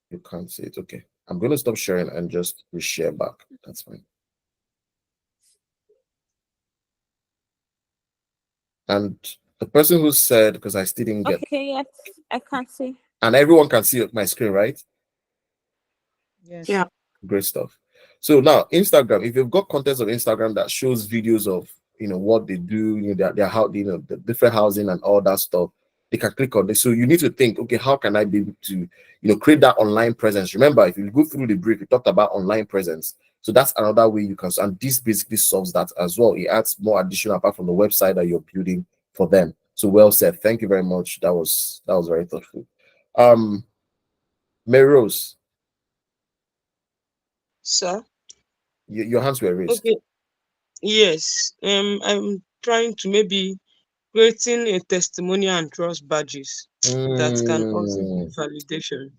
You can't see it. Okay, I'm gonna stop sharing and just reshare back. That's fine. And the person who said, because I still didn't get. Okay, yes, I can't see. And everyone can see my screen, right? Yes. Yeah. Great stuff. So now Instagram, if you've got contents of Instagram that shows videos of what they do, their how the different housing and all that stuff, they can click on this. So you need to think, okay, how can I be able to create that online presence? Remember, if you go through the brief, we talked about online presence. So that's another way you can, and this basically solves that as well. It adds more additional apart from the website that you're building for them. So well said. Thank you very much. That was very thoughtful. Mary Rose. Sir? Your hands were raised. Okay. Yes. I'm trying to maybe creating a testimonial and trust badges that can also give validation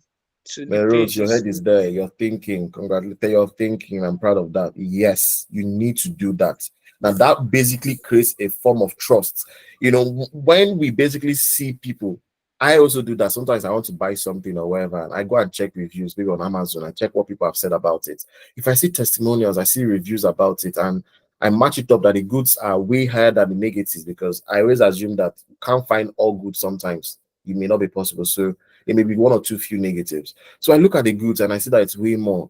to the Rose, your pages. head is there. You're thinking. Congratulations, you're thinking. I'm proud of that. Yes, you need to do that. Now that basically creates a form of trust. When we basically see people I also do that. Sometimes I want to buy something or whatever, and I go and check reviews, maybe on Amazon. I check what people have said about it. If I see testimonials, I see reviews about it, and I match it up that the goods are way higher than the negatives, because I always assume that you can't find all goods sometimes. It may not be possible. So it may be one or two few negatives. So I look at the goods and I see that it's way more.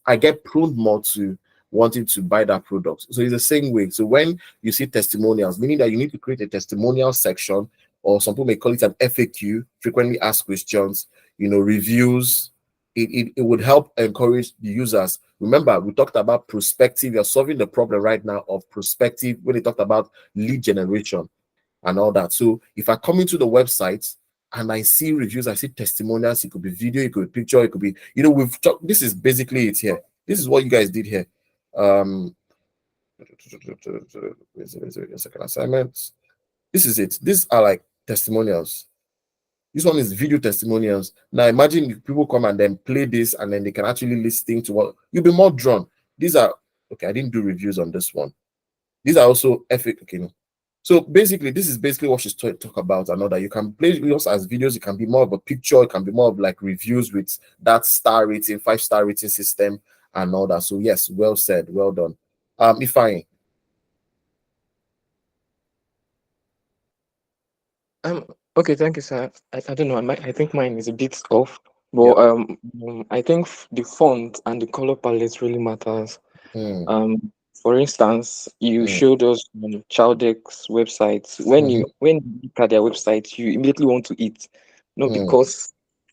I get prone more to wanting to buy that product. So it's the same way. So when you see testimonials, meaning that you need to create a testimonial section, or some people may call it an FAQ, frequently asked questions, reviews. It would help encourage the users. Remember, we talked about prospective. You're solving the problem right now of prospective when we talked about lead generation and all that. So if I come into the website and I see reviews, I see testimonials, it could be video, it could be picture, it could be, we've talked, this is basically it here. This is what you guys did here. Second assignment. This is it. These are like testimonials. This one is video testimonials. Now imagine if people come and then play this, and then they can actually listen to what you'll be more drawn. These are okay. I didn't do reviews on this one. These are also FAQ. Okay, no. So basically, this is basically what she's talk about. And all that you can play videos as videos. It can be more of a picture. It can be more of like reviews with that star rating, 5-star rating system, and all that. So yes, well said, well done. Ifeanyi. Okay, thank you, sir. I don't know. I think mine is a bit off, but I think the font and the color palette really matters. For instance, you showed us Chowdeck's website. When you look at their website, you immediately want to eat, not because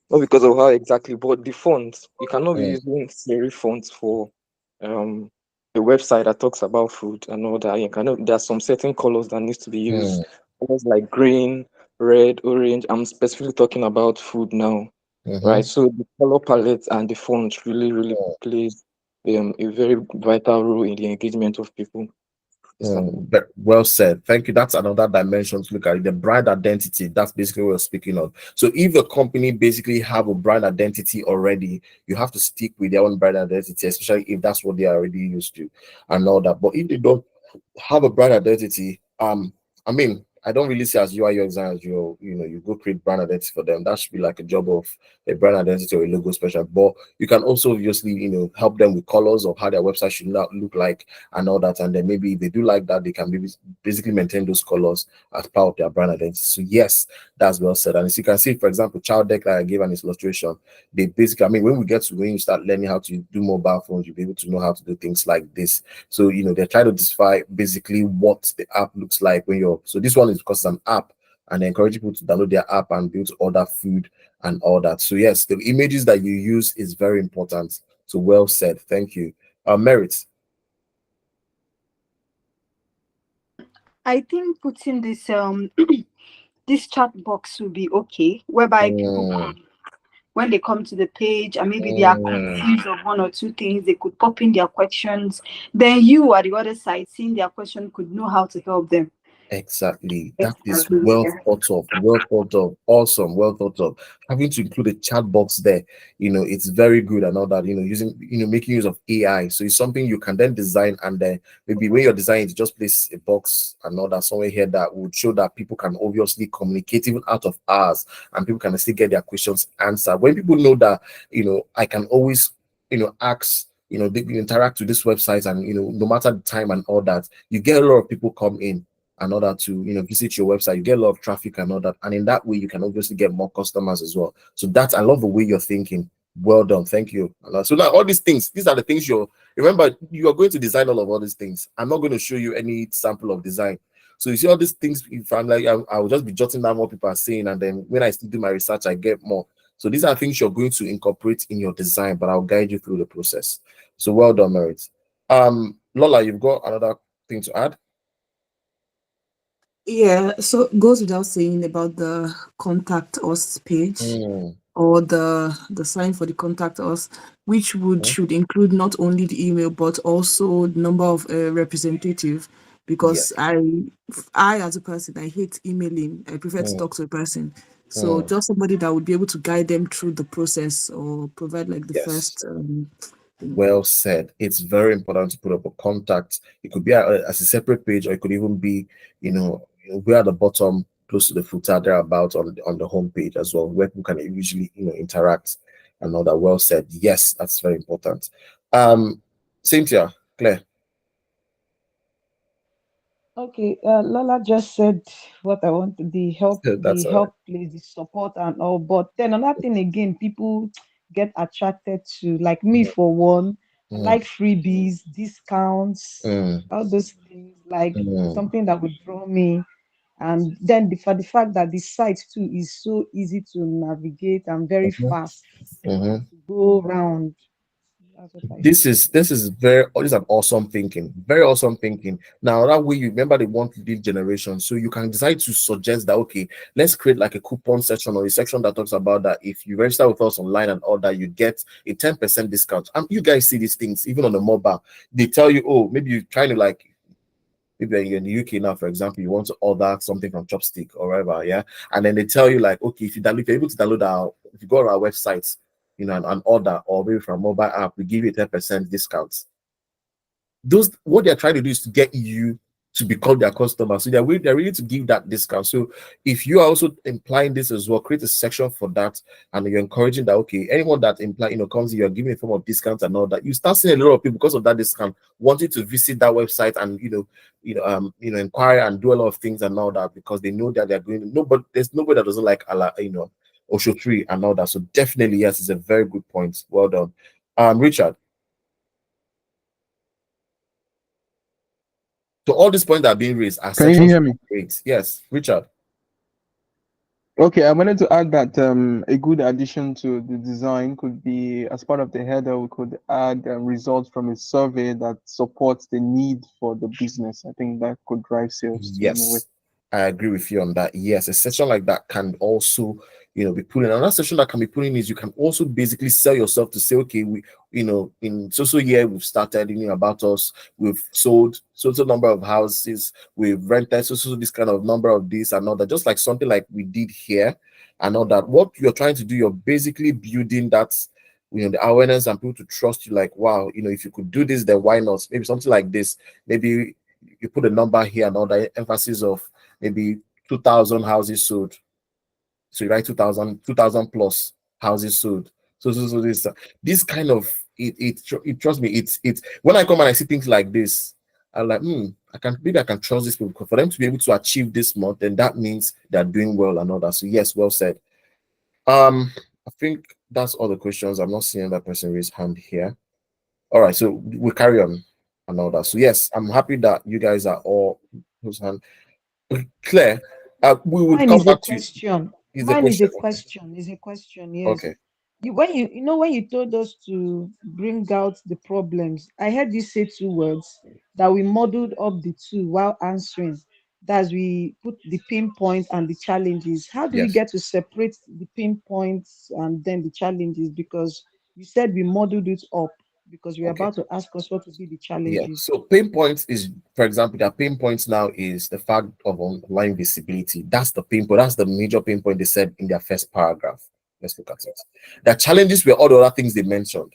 of how exactly, but the font. You cannot be using serif fonts for a website that talks about food and all that. You cannot. There are some certain colors that needs to be used, colors like green, red, orange. I'm specifically talking about food now, right? So the color palette and the font really plays a very vital role in the engagement of people. Well said. Thank you. That's another dimension to look at. The brand identity. That's basically what we're speaking of. So if a company basically have a brand identity already, you have to stick with their own brand identity, especially if that's what they are already used to and all that. But if they don't have a brand identity, I mean, I don't really see as UI designers, you go create brand identity for them. That should be like a job of a brand identity or a logo special. But you can also obviously, help them with colors of how their website should not look like and all that. And then maybe if they do like that, they can basically maintain those colors as part of their brand identity. So yes, that's well said. And as you can see, for example, Child Deck that I gave an illustration, they basically, when you start learning how to do mobile phones, you'll be able to know how to do things like this. So they try to decipher basically what the app looks like so this one is because it's an app, and they encourage people to download their app and be able to order food and all that. So yes, the images that you use is very important. So well said. Thank you. Merit. I think putting this this chat box will be okay, whereby people when they come to the page and maybe they are confused of one or two things, they could pop in their questions. Then you at the other side, seeing their question, could know how to help them. Exactly. That is well thought of. Awesome. Well thought of. Having to include a chat box there, it's very good and all that, using, making use of AI. So it's something you can then design, and then maybe when you're designing, just place a box and all that somewhere here that would show that people can obviously communicate even out of hours, and people can still get their questions answered. When people know that, I can always, ask, they interact with this website, and no matter the time and all that, you get a lot of people come in in order to visit your website. You get a lot of traffic and all that, and in that way you can obviously get more customers as well. So I love the way you're thinking. Well done. Thank you. So now all these are the things remember, you are going to design all these things. I'm not going to show you any sample of design. So you see all these things, if I'm like, I will just be jotting down what people are saying, and then when I still do my research, I get more. So these are things you're going to incorporate in your design, but I'll guide you through the process. So well done, Merit. Lola, you've got another thing to add? Yeah, so it goes without saying about the contact us page or the sign for the contact us, which should include not only the email but also the number of representative, because I as a person, I hate emailing. I prefer to talk to a person. So just somebody that would be able to guide them through the process or provide like the first well said. It's very important to put up a contact. It could be as a separate page, or it could even be, where at the bottom, close to the footer thereabout on the homepage as well, where people can usually interact and all that. Well said. Yes, that's very important. Cynthia, Claire. Okay, Lola just said what I wanted, That's the all right. help place, the support and all. But then another thing again, people get attracted to, like me for one, I Mm, like freebies, discounts, mm, all those things, like mm, something that would draw me. And then for the fact that the site too is so easy to navigate and very mhm, fast mhm. to go around. That's what I This feel. is this is an awesome thinking, very awesome thinking. Now that way, you remember the one lead generation, so you can decide to suggest that, okay, let's create like a coupon section or a section that talks about that if you register with us online and all that, you get a 10% discount. And you guys see these things even on the mobile. They tell you, oh, maybe you're trying to like, maybe you're in the UK now, for example, you want to order something from Chopstick or wherever, yeah, and then they tell you like, okay, if you're able to download if you go on our website, and order, or maybe from a mobile app, we give you a 10% discount. Those, what they're trying to do is to get you to become their customer. So they're ready to give that discount. So if you are also implying this as well, create a section for that, and you're encouraging that, okay, anyone that comes in, you're giving a form of discount and all that. You start seeing a lot of people, because of that discount, wanting to visit that website and inquire and do a lot of things and all that, because they know that they're going. Nobody, there's nobody that doesn't like Osho 3 and all that. So definitely, yes, it's a very good point. Well done. Richard. So all these points that are being raised are Can you sections hear me? great. Yes, Richard. Okay, I wanted to add that a good addition to the design could be, as part of the header, we could add results from a survey that supports the need for the business. I think that could drive sales too in a way. Yes, I agree with you on that. Yes, a section like that can also, be put in. Another section that can be put in is you can also basically sell yourself to say, okay, we, in so year we've started, about us, we've sold so number of houses, we've rented so this kind of number of this and all that, just like something like we did here and all that. What you're trying to do, you're basically building that, the awareness and people to trust you, like, wow, if you could do this, then why not? Maybe something like this, maybe you put a number here and all the emphasis of maybe 2,000 houses sold. So you write 2,000 plus houses sold. So this kind of it trust me, it's when I come and I see things like this, I'm like, I can trust these people, for them to be able to achieve this month, then that means they're doing well and all that. So yes, well said. I think that's all the questions. I'm not seeing that person raise hand here. All right, so we carry on and all that. So yes, I'm happy that you guys are all whose hand. Claire, we would Mine come is a back to you. question. Is the Mine is a question question. Is a question. Yes. okay? When you told us to bring out the problems, I heard you say two words that we modeled up the two while answering. That's, we put the pinpoint and the challenges. How do we Yes. get to separate the pinpoints and then the challenges? Because you said we modeled it up, because we're Okay. about to ask us what would be the Yeah. challenges. So pain points is, for example, the pain points now is the fact of online visibility. That's the pain point. That's the major pain point they said in their first paragraph. Let's look at it. The challenges were all the other things they mentioned.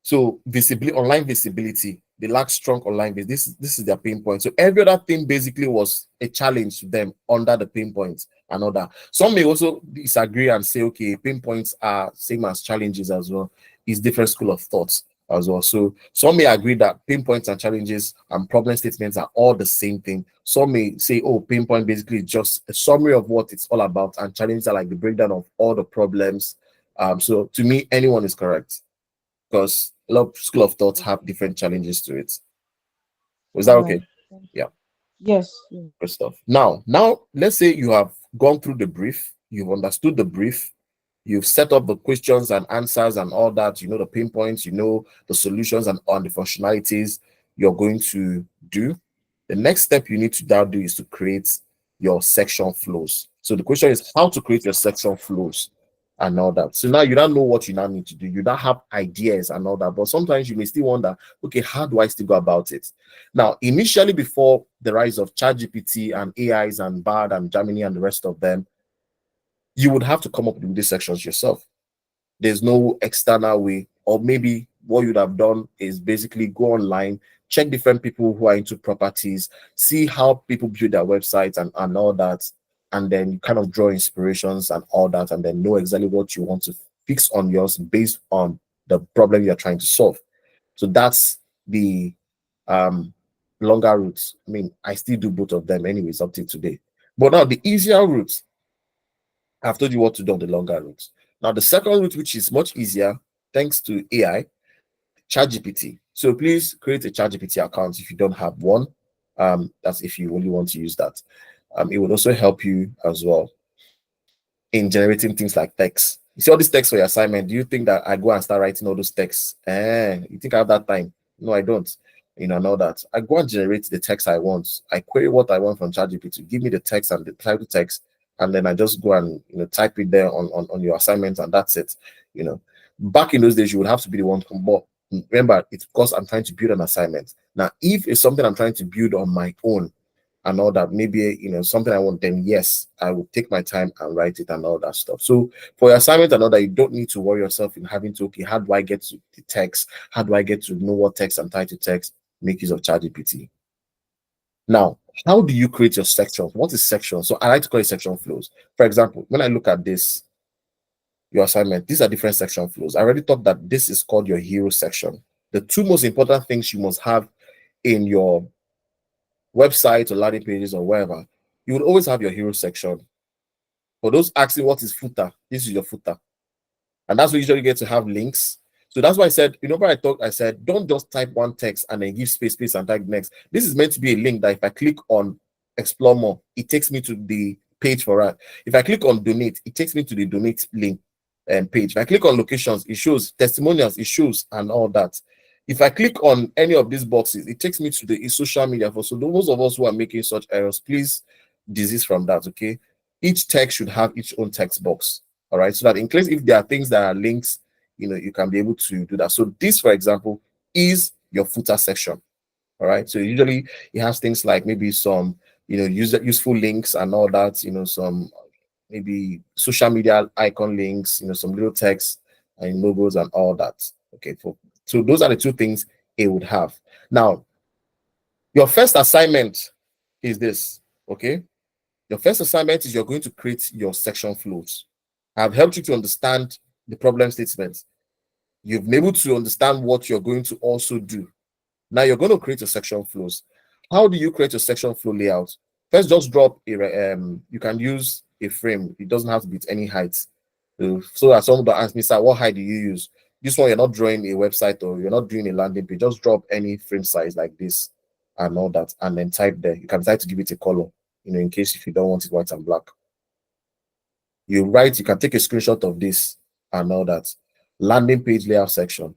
So visibility, online visibility, they lack strong online this is their pain point. So every other thing basically was a challenge to them under the pain points and all that. Some may also disagree and say, okay, pain points are same as challenges as well. It's different school of thoughts as well. So some may agree that pain points and challenges and problem statements are all the same thing. Some may say, oh, pain point basically is just a summary of what it's all about, and challenges are like the breakdown of all the problems. So to me, anyone is correct, because a lot of school of thoughts have different challenges to it. Was that All okay? right. Yeah, Yes. good stuff. Now, let's say you have gone through the brief, you've understood the brief, you've set up the questions and answers and all that, the pain points, the solutions and on the functionalities you're going to do. The next step you need to now do is to create your section flows. So the question is how to create your section flows and all that. So now you don't know what you now need to do. You don't have ideas and all that, but sometimes you may still wonder, okay, how do I still go about it? Now, initially, before the rise of ChatGPT and AIs and Bard and Gemini and the rest of them, you would have to come up with these sections yourself. There's no external way, or maybe what you'd have done is basically go online, check different people who are into properties, see how people build their websites and all that, and then kind of draw inspirations and all that, and then know exactly what you want to fix on yours based on the problem you're trying to solve. So that's the longer routes. I mean, I still do both of them anyways up till today. But now the easier route, I've told you what to do on the longer route. Now the second route, which is much easier, thanks to AI, ChatGPT. So please create a ChatGPT account if you don't have one. That's if you only want to use that. It would also help you as well in generating things like text. You see all these texts for your assignment. Do you think that I go and start writing all those texts? You think I have that time? No, I don't. You know, that. I go and generate the text I want. I query what I want from ChatGPT. Give me the text and the type of text, and then I just go and type it there on your assignment, and that's it. Back in those days, you would have to be the one to come. But remember, it's because I'm trying to build an assignment. Now, if it's something I'm trying to build on my own, and all that, maybe something I want, then yes, I will take my time and write it and all that stuff. So for your assignment and all that, you don't need to worry yourself in having to, okay, how do I get to the text? How do I get to know what text I'm trying to text? Make use of ChatGPT. Now, how do you create your section? What is section? So I like to call it section flows. For example, when I look at this, your assignment, these are different section flows. I already thought that this is called your hero section. The two most important things you must have in your website or landing pages or wherever, you will always have your hero section. For those asking what is footer, this is your footer. And that's where you usually get to have links. So that's why I said, I said, don't just type one text and then give space and type next. This is meant to be a link that if I click on explore more, it takes me to the page for that. If I click on donate, it takes me to the donate link page. If I click on locations, it shows testimonials, it shows and all that. If I click on any of these boxes, it takes me to the social media. So those of us who are making such errors, please desist from that, okay? Each text should have its own text box, all right? So that in case if there are things that are links, you can be able to do that. So this, for example, is your footer section, all right? So usually it has things like maybe some, useful links and all that, some maybe social media icon links, some little text and logos and all that, okay? So those are the two things it would have. Now, your first assignment is this, okay? Your first assignment is you're going to create your section flows. I've helped you to understand the problem statements. You've been able to understand what you're going to also do. Now you're going to create your section flows. How do you create a section flow layout? First, just drop you can use a frame. It doesn't have to be at any height. So that someone will ask me, sir, what height do you use? This one, you're not drawing a website or you're not doing a landing page. Just drop any frame size like this and all that, and then type there. You can decide to give it a color, in case if you don't want it white and black. You can take a screenshot of this and all that. Landing page layout section.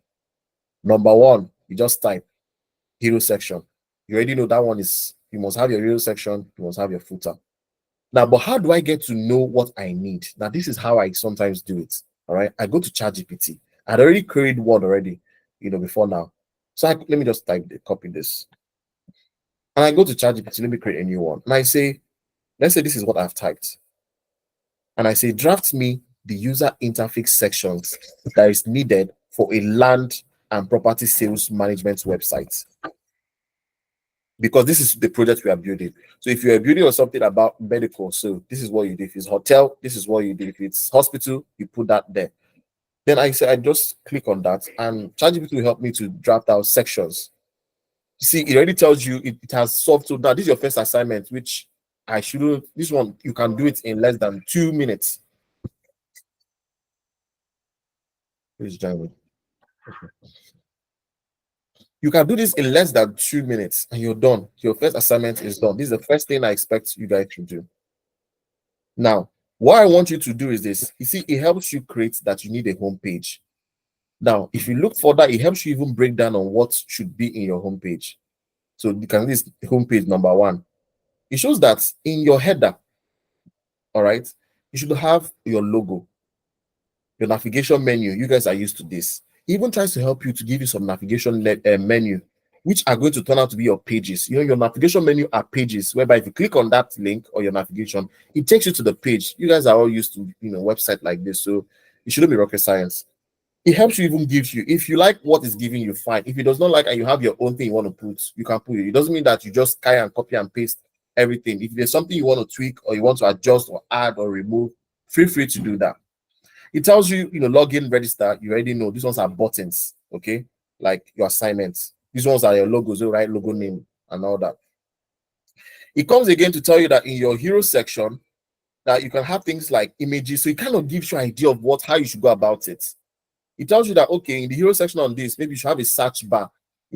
Number one, you just type hero section. You already know that one is, you must have your hero section, you must have your footer. Now, but how do I get to know what I need? Now, this is how I sometimes do it. All right. I go to ChatGPT. I'd already created one already, before now. So let me just copy this. And I go to ChatGPT, let me create a new one. And I say, let's say this is what I've typed. And I say, draft me the user interface sections that is needed for a land and property sales management website. Because this is the project we are building. So if you are building on something about medical, so this is what you do. If it's hotel, this is what you do. If it's hospital, you put that there. Then I just click on that, and ChatGPT will help me to draft out sections. You see, it already tells you it has solved. So now this is your first assignment, which I shouldn't. This one you can do it in less than 2 minutes. Please join me. You can do this in less than 2 minutes, and you're done. Your first assignment is done. This is the first thing I expect you guys to do. Now, what I want you to do is this. You see, it helps you create that you need a home page. Now, if you look further, it helps you even break down on what should be in your home page. So you can list home page number 1. It shows that in your header, all right, you should have your logo, your navigation menu. You guys are used to this. It even tries to help you to give you some navigation menu, which are going to turn out to be your pages. Your navigation menu are pages, whereby if you click on that link or your navigation, it takes you to the page. You guys are all used to, website like this, so it shouldn't be rocket science. It helps you, even gives you, if you like what is giving you, fine. If it does not like and you have your own thing you want to put, you can put it. It doesn't mean that you just carry and copy and paste everything. If there's something you want to tweak or you want to adjust or add or remove, feel free to do that. It tells you, login, register. You already know these ones are buttons, okay? Like your assignments. These ones are your logos, the right logo name and all that. It comes again to tell you that in your hero section, that you can have things like images. So it kind of gives you an idea of how you should go about it. It tells you that, okay, in the hero section on this, maybe you should have a search bar,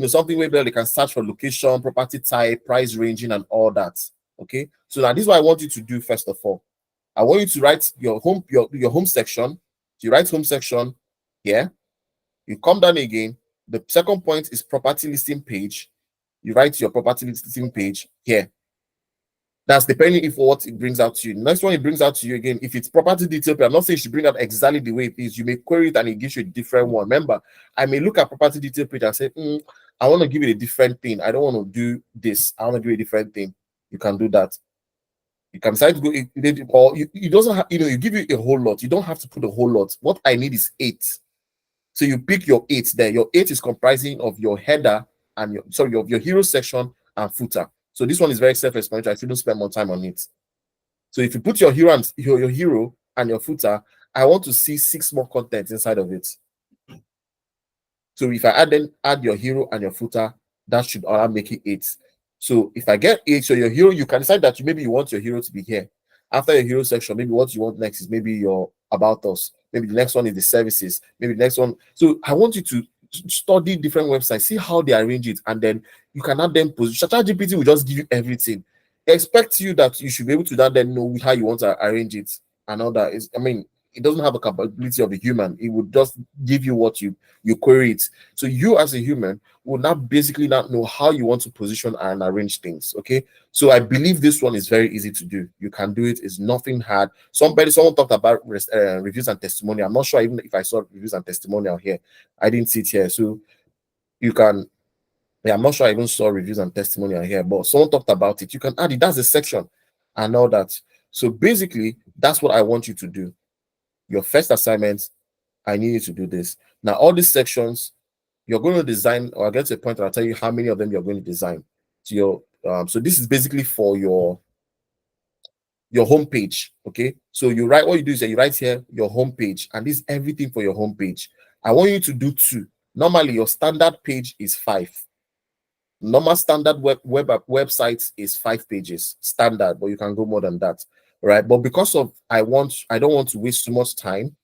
something where they can search for location, property type, price ranging, and all that. Okay. So now this is what I want you to do first of all. I want you to write your home section. You write home section here. You come down again. The second point is property listing page. You write your property listing page here. That's depending if what it brings out to you. Next one it brings out to you again, if it's property detail, I'm not saying you should bring out exactly the way it is. You may query it and it gives you a different one. Remember, I may look at property detail page and say, I want to give it a different thing. I don't want to do this. I want to do a different thing. You can do that. You can decide to go, or it doesn't have, you give you a whole lot. You don't have to put a whole lot. What I need is 8. So you pick your 8 there. Your 8 is comprising of your header and your hero section and footer. So this one is very self-explanatory. I shouldn't spend more time on it. So if you put your hero and your footer, I want to see 6 more contents inside of it. So if I add your hero and your footer, that should make it 8. So if I get 8, so your hero, you can decide that maybe you want your hero to be here. After your hero section, maybe what you want next is maybe your about us. Maybe the next one is the services. Maybe the next one. So I want you to study different websites, see how they arrange it, and then you can add them position. ChatGPT will just give you everything. Expect you that you should be able to then know how you want to arrange it and all that. It doesn't have a capability of a human. It would just give you what you query it. So you as a human will not basically not know how you want to position and arrange things. Okay. So I believe this one is very easy to do. You can do it. It's nothing hard. Someone talked about reviews and testimonial. I'm not sure even if I saw reviews and testimonial here. I didn't see it here. So you can, I'm not sure I even saw reviews and testimonial here, but someone talked about it. You can add it. That's the section and all that. So basically, that's what I want you to do. Your first assignment, I need you to do this. Now, all these sections, you're going to design, or I'll get to a point where I'll tell you how many of them you're going to design. So this is basically for your home page. Okay. So you write, what you do is that you write here your home page, and this is everything for your home page. I want you to do 2. Normally, your standard page is 5. Normal standard websites is 5 pages standard, but you can go more than that, right? But because of I don't want to waste too much time.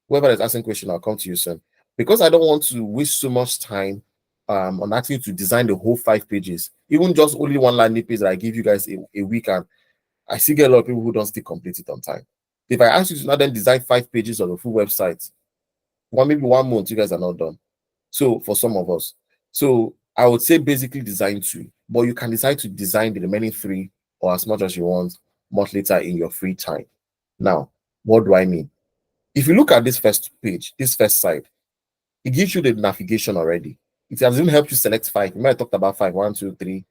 Whoever is asking question, I'll come to you soon. Because I don't want to waste so much time on asking you to design the whole 5 pages, even just only one landing page that I give you guys a week, and I still get a lot of people who don't still complete it on time. If I ask you to now then design 5 pages of the full website, maybe 1 month, you guys are not done. So for some of us, so I would say basically design 2, but you can decide to design the remaining 3 or as much as you want much later in your free time. Now, what do I mean? If you look at this first page, this first side, it gives you the navigation already. It has even helped you select 5. You might have talked about 5, 1, 2, 3,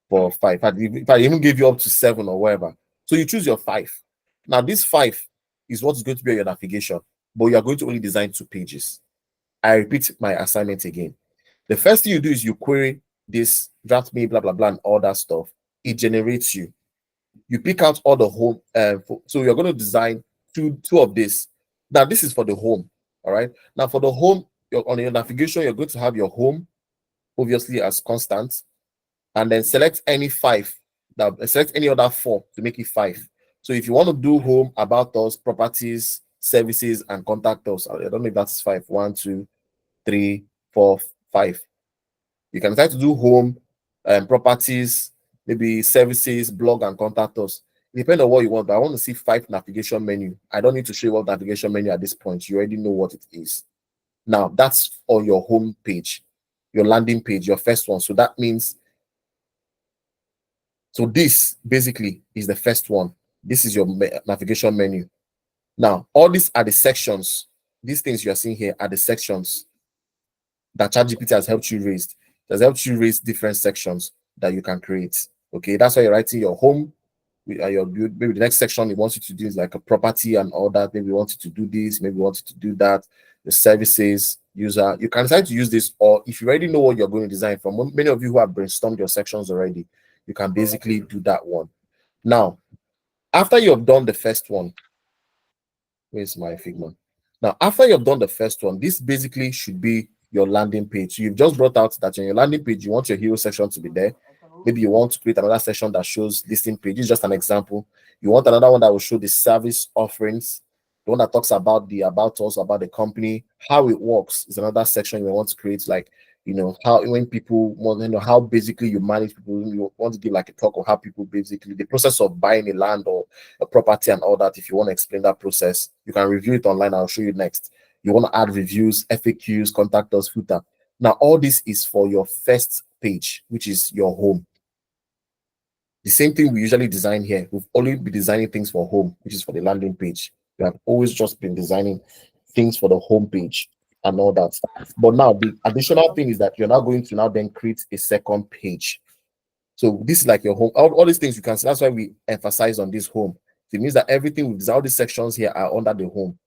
4, 5. If I even give you up to 7 or whatever, so you choose your 5. Now, this 5 is what's going to be your navigation, but you are going to only design 2 pages. I repeat my assignment again. The first thing you do is you query this, draft me, blah, blah, blah, and all that stuff. It generates you. You pick out all the home. So you're going to design two of this. Now, this is for the home. All right. Now, for the home, on your navigation, you're going to have your home, obviously, as constant. And then select any 5. Select any other 4 to make it 5. So if you want to do home, about us, properties, services, and contact us, I don't know if that's 5. 1, 2, 3, 4, 5. You can try to do home, properties, maybe services, blog, and contact us. Depending on what you want, but I want to see 5 navigation menu. I don't need to show you what navigation menu at this point. You already know what it is. Now, that's on your home page, your landing page, your first one. So that means, so this basically is the first one. This is your navigation menu. Now, all these are the sections. These things you are seeing here are the sections that ChatGPT has helped you raise. It has helped you raise different sections that you can create. Okay, that's why you're writing your home your build. Maybe the next section it wants you to do is like a property and all that. Maybe you want you to do this, maybe you want you to do that. The services, user, you can decide to use this, or if you already know what you're going to design from, many of you who have brainstormed your sections already, you can basically do that one. Now, after you have done the first one, where's my Figma? Now, after you've done the first one, this basically should be your landing page. So you've just brought out that on your landing page, you want your hero section to be there. Maybe you want to create another section that shows listing pages, just an example. You want another one that will show the service offerings, the one that talks about the about us, about the company, how it works is another section you want to create, like how when people want how basically you manage people. You want to give like a talk of how people basically the process of buying a land or a property and all that. If you want to explain that process, you can review it online. I'll show you next. You want to add reviews, FAQs, contact us, footer. Now all this is for your first page, which is your home. The same thing we usually design here. We've only been designing things for home, which is for the landing page. We have always just been designing things for the home page and all that. But now the additional thing is that you're now going to now then create a second page. So this is like your home. All these things you can see. That's why we emphasize on this home. It means that everything with all these sections here are under the home.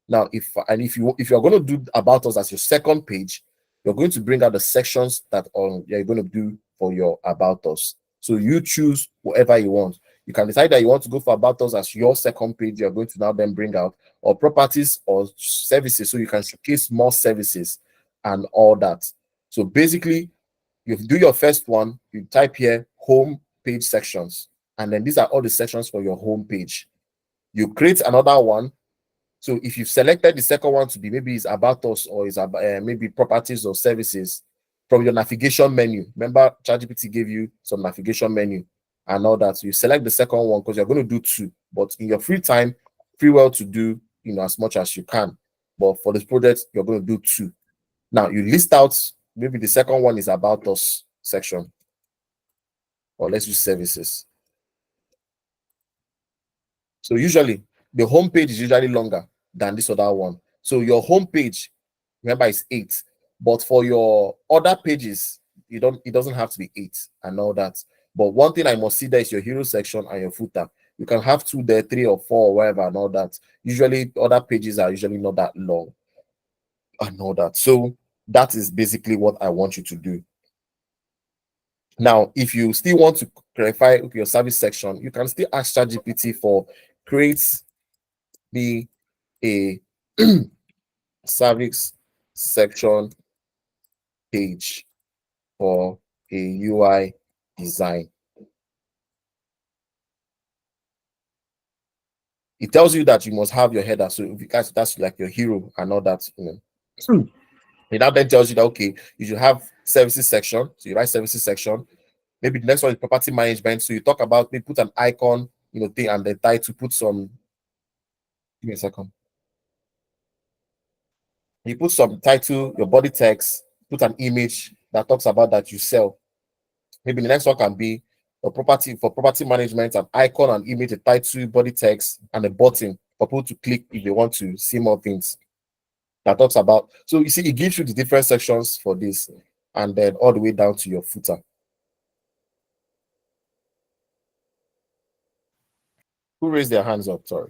Now, if you're going to do about us as your second page, you're going to bring out the sections that you're going to do for your about us. So you choose whatever you want. You can decide that you want to go for about us as your second page. You're going to now then bring out or properties or services, so you can showcase more services and all that. So basically, you do your first one. You type here home page sections, and then these are all the sections for your home page. You create another one. So if you've selected the second one to be maybe it's about us or it's about maybe properties or services, from your navigation menu, remember ChatGPT gave you some navigation menu and all that. So you select the second one because you're going to do two, but in your free time, free well to do as much as you can. But for this project, you're going to do two. Now you list out maybe the second one is about us section, or let's use services. So usually the home page is usually longer than this other one. So your home page, remember, is 8, but for your other pages, it doesn't have to be 8 and all that. But one thing I must see there is your hero section and your footer. You can have 2 there, 3 or 4 or whatever and all that. Usually other pages are usually not that long and all that. So that is basically what I want you to do. Now, if you still want to clarify your service section, you can still ask ChatGPT for create me a service section page for a UI design. It tells you that you must have your header, so because that's like your hero and all that, It now then tells you that okay, you should have services section. So you write services section. Maybe the next one is property management. So you talk about maybe put an icon, thing, and the title, put some. Give me a second. You put some title, your body text, put an image that talks about that you sell. Maybe the next one can be a property for property management, an icon, an image, a title, body text, and a button for people to click if they want to see more things that talks about. So you see, it gives you the different sections for this, and then all the way down to your footer. Who raised their hands up? Sorry.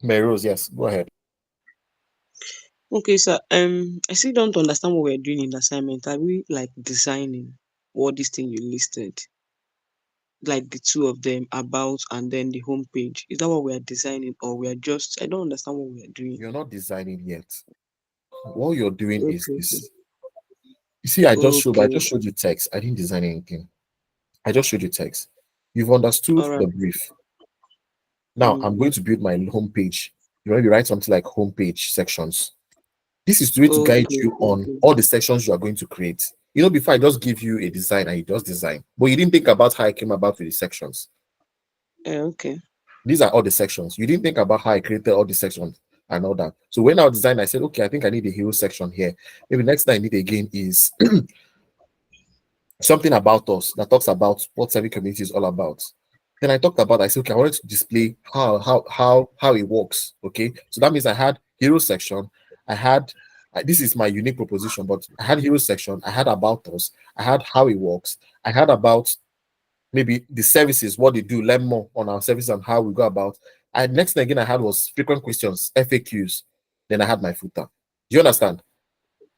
Mary Rose, yes, go ahead. Okay, sir. I still don't understand what we're doing in the assignment. Are we like designing what this thing you listed? Like the two of them, about and then the homepage. Is that what we are designing, or we are just? I don't understand what we are doing. You're not designing yet. What you're doing is Okay. this. You see, I just Okay. showed you text. I didn't design anything. I just showed you text. You've understood All the right. brief. Now I'm Mm. going to build my homepage. You maybe write something like homepage sections. This is the way to guide Okay. you on Okay. all the sections you are going to create. Before I just give you a design and you just design, but you didn't think about how I came about with the sections. Okay. These are all the sections. You didn't think about how I created all the sections and all that. So when I designed, I said, okay, I think I need a hero section here. Maybe next thing I need again is something about us that talks about what serving community is all about. Then I talked about, I said, okay, I wanted to display how it works. Okay. So that means I had hero section, I had this is my unique proposition, but I had hero section, I had about us, I had how it works, I had about maybe the services, what they do, learn more on our services and how we go about. And next thing again I had was frequent questions, FAQs. Then I had my footer. Do you understand?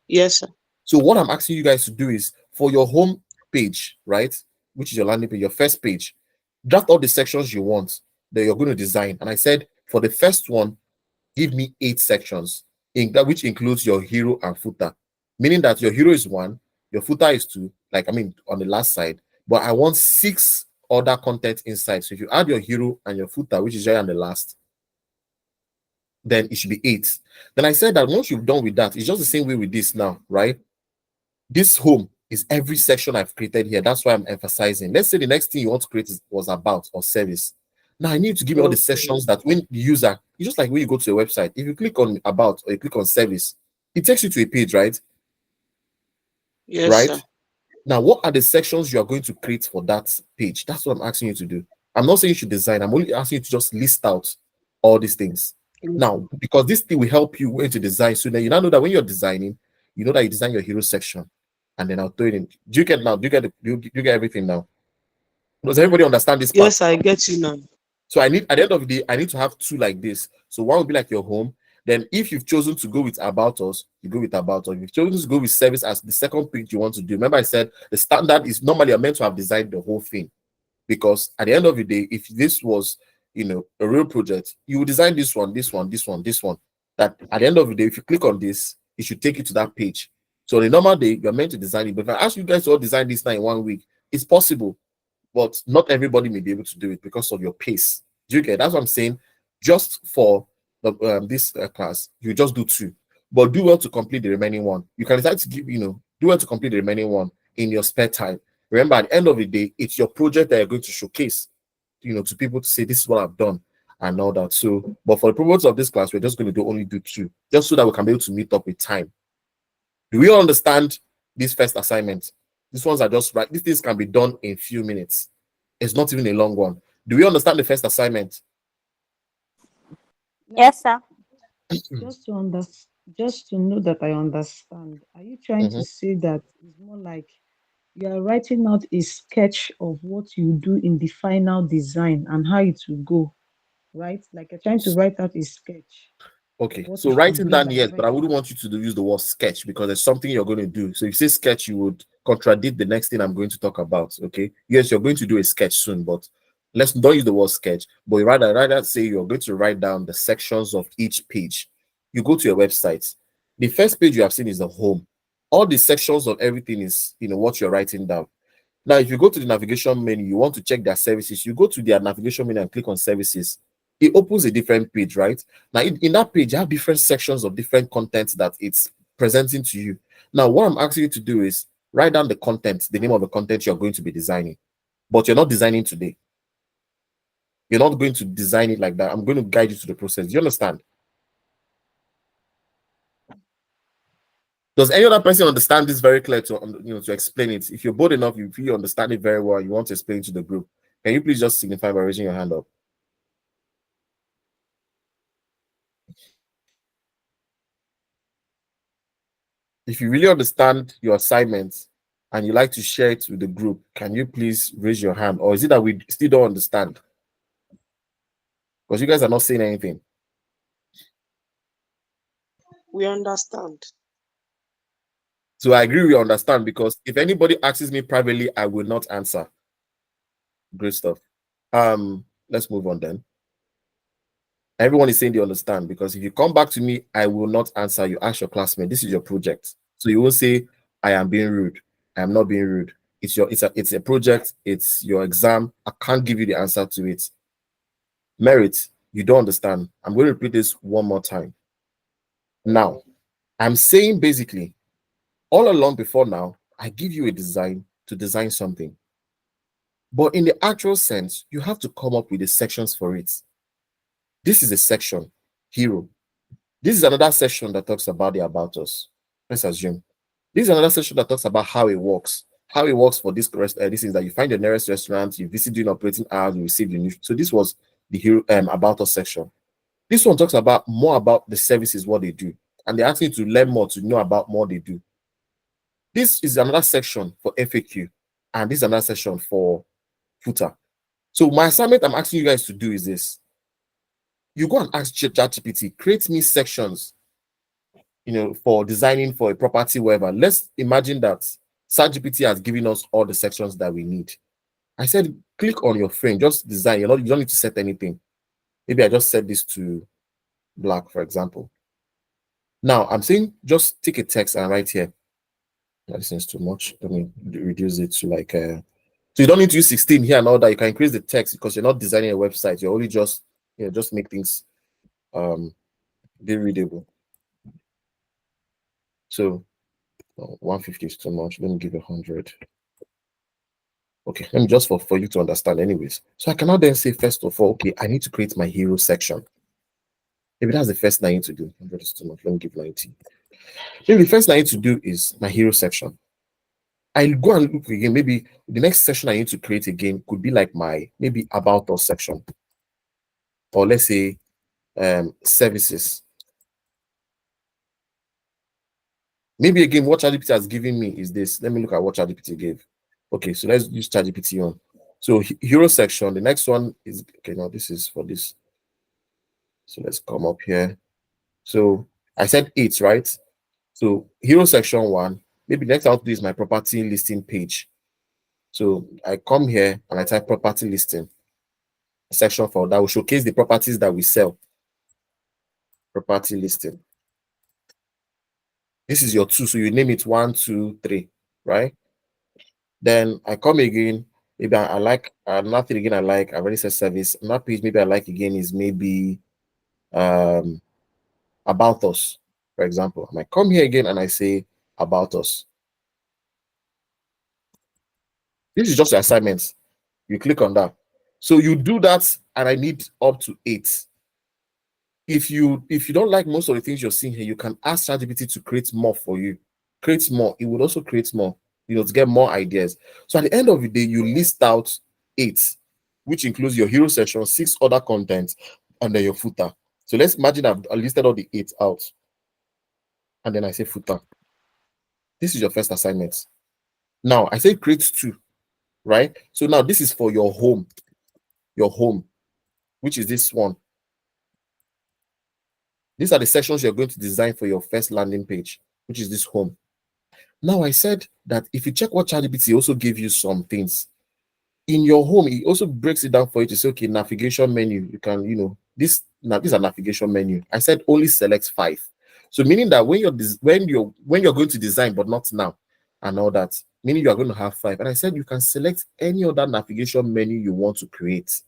Yes, sir. So what I'm asking you guys to do is for your home page, right, which is your landing page, your first page, draft all the sections you want that you're going to design. And I said for the first one, give me 8 sections, in that which includes your hero and footer, meaning that your hero is 1, your footer is 2, like I mean on the last side, but I want 6 other content inside. So if you add your hero and your footer, which is right on the last, then it should be 8. Then I said that once you've done with that, it's just the same way with this now, right? This home is every section I've created here. That's why I'm emphasizing. Let's say the next thing you want to create was about or service. Now I need to give you all the sections that when the user, it's just like when you go to a website, if you click on about or you click on service, it takes you to a page, right? Yes, Right? sir. Now, what are the sections you are going to create for that page? That's what I'm asking you to do. I'm not saying you should design. I'm only asking you to just list out all these things. Now, because this thing will help you when to design. So then you now know that when you're designing, you know that you design your hero section. And then I'll throw it in. Do you get now? Do you get everything now? Does everybody understand this part? Yes, I get you now. So I need, at the end of the day, I need to have 2 like this. So one will be like your home. Then if you've chosen to go with about us, you go with about us. If you've chosen to go with service as the second page you want to do, remember I said the standard is normally you're meant to have designed the whole thing. Because at the end of the day, if this was, a real project, you would design this one, this one, this one, this one. That at the end of the day, if you click on this, it should take you to that page. So the normal day, you're meant to design it. But if I ask you guys to all design this now in 1 week, it's possible, but not everybody may be able to do it because of your pace. Do you get? That's what I'm saying. Just for this class, you just do 2, but do well to complete the remaining 1. You can decide to give, do well to complete the remaining 1 in your spare time. Remember, at the end of the day, it's your project that you're going to showcase, to people to say this is what I've done and all that. So, but for the purpose of this class, we're just going to only do 2, just so that we can be able to meet up with time. Do we all understand this first assignment? These ones are just right. These things can be done in few minutes. It's not even a long one. Do we understand the first assignment? Yes, sir. Just to know that I understand. Are you trying to say that it's more like you are writing out a sketch of what you do in the final design and how it will go, right? Like you're trying to write out a sketch. Okay, What so it should writing be down, by yes, but I writing. wouldn't want you to use the word sketch because there's something you're going to do. So if you say sketch, you would contradict the next thing I'm going to talk about. Okay, yes, you're going to do a sketch soon, but let's don't use the word sketch, but rather say you're going to write down the sections of each page. You go to your website. The first page you have seen is the home. All the sections of everything is what you're writing down. Now, if you go to the navigation menu, you want to check their services, you go to their navigation menu and click on services. It opens a different page, right? Now, in that page, you have different sections of different content that it's presenting to you. Now, what I'm asking you to do is write down the content, the name of the content you're going to be designing, but you're not designing today. You're not going to design it like that. I'm going to guide you to the process. Do you understand? Does any other person understand this very clear to explain it? If you're bold enough, you feel you understand it very well, you want to explain it to the group, can you please just signify by raising your hand up? If you really understand your assignment and you like to share it with the group, can you please raise your hand? Or is it that we still don't understand? Because you guys are not saying anything. We understand. So I agree we understand, because if anybody asks me privately, I will not answer. Great stuff. Let's move on then. Everyone is saying they understand, because if you come back to me, I will not answer. You ask your classmate. This is your project. So you won't say, I am being rude. I am not being rude. It's a project, it's your exam. I can't give you the answer to it. Merit, you don't understand. I'm going to repeat this one more time. Now, I'm saying basically, all along before now, I give you a design to design something. But in the actual sense, you have to come up with the sections for it. This is a section, hero. This is another section that talks about the about us. Let's assume. This is another section that talks about how it works. How it works for this is that you find the nearest restaurant, you visit during operating hours, you receive the news. So this was the hero about us section. This one talks about more about the services, what they do. And they ask you to learn more, to know about more they do. This is another section for FAQ. And this is another section for footer. So my assignment I'm asking you guys to do is this. You go and ask ChatGPT, create me sections, for designing for a property, wherever. Let's imagine that ChatGPT has given us all the sections that we need. I said, click on your frame, just design. You don't need to set anything. Maybe I just set this to black, for example. Now I'm saying just take a text and write here. This is too much. Let me reduce it to like so you don't need to use 16 here and all that. You can increase the text because you're not designing a website. You're only just just make things be readable. So 150 is too much. Let me give 100. Okay, let me just for you to understand anyways. So I cannot then say, first of all, okay, I need to create my hero section. Maybe that's the first thing I need to do. 100 is too much. Let me give 90. Maybe the first thing I need to do is my hero section. I'll go and look again. Maybe the next section I need to create again could be like my maybe about us section. Or let's say services. Maybe again, what ChatGPT has given me is this. Let me look at what ChatGPT gave. Okay, so let's use ChatGPT on. So hero section, the next one is, okay, now this is for this. So let's come up here. So I said 8, right? So hero section 1, maybe next I'll do is my property listing page. So I come here and I type property listing. Section 4 that will showcase the properties that we sell. Property listing. This is your 2, so you name it 1, 2, 3, right? Then I come again. Maybe I like nothing again. I've already said service. Another page maybe I like again is maybe about us, for example. And I come here again and I say about us. This is just your assignments. You click on that. So you do that, and I need up to 8. If you don't like most of the things you're seeing here, you can ask ChatGPT to create more for you. Create more. It would also create more, to get more ideas. So at the end of the day, you list out 8, which includes your hero section, 6 other contents, and then your footer. So let's imagine I've listed all the 8 out. And then I say footer. This is your first assignment. Now I say create 2, right? So now this is for your home, which is this one. These are the sections you're going to design for your first landing page, which is this home. Now I said that if you check what ChatGPT also gave you some things in your home, it also breaks it down for you to say, okay, navigation menu. You can, these are navigation menu. I said only select 5. So meaning that when you're going to design, but not now, and all that, meaning you are going to have 5. And I said you can select any other navigation menu you want to create.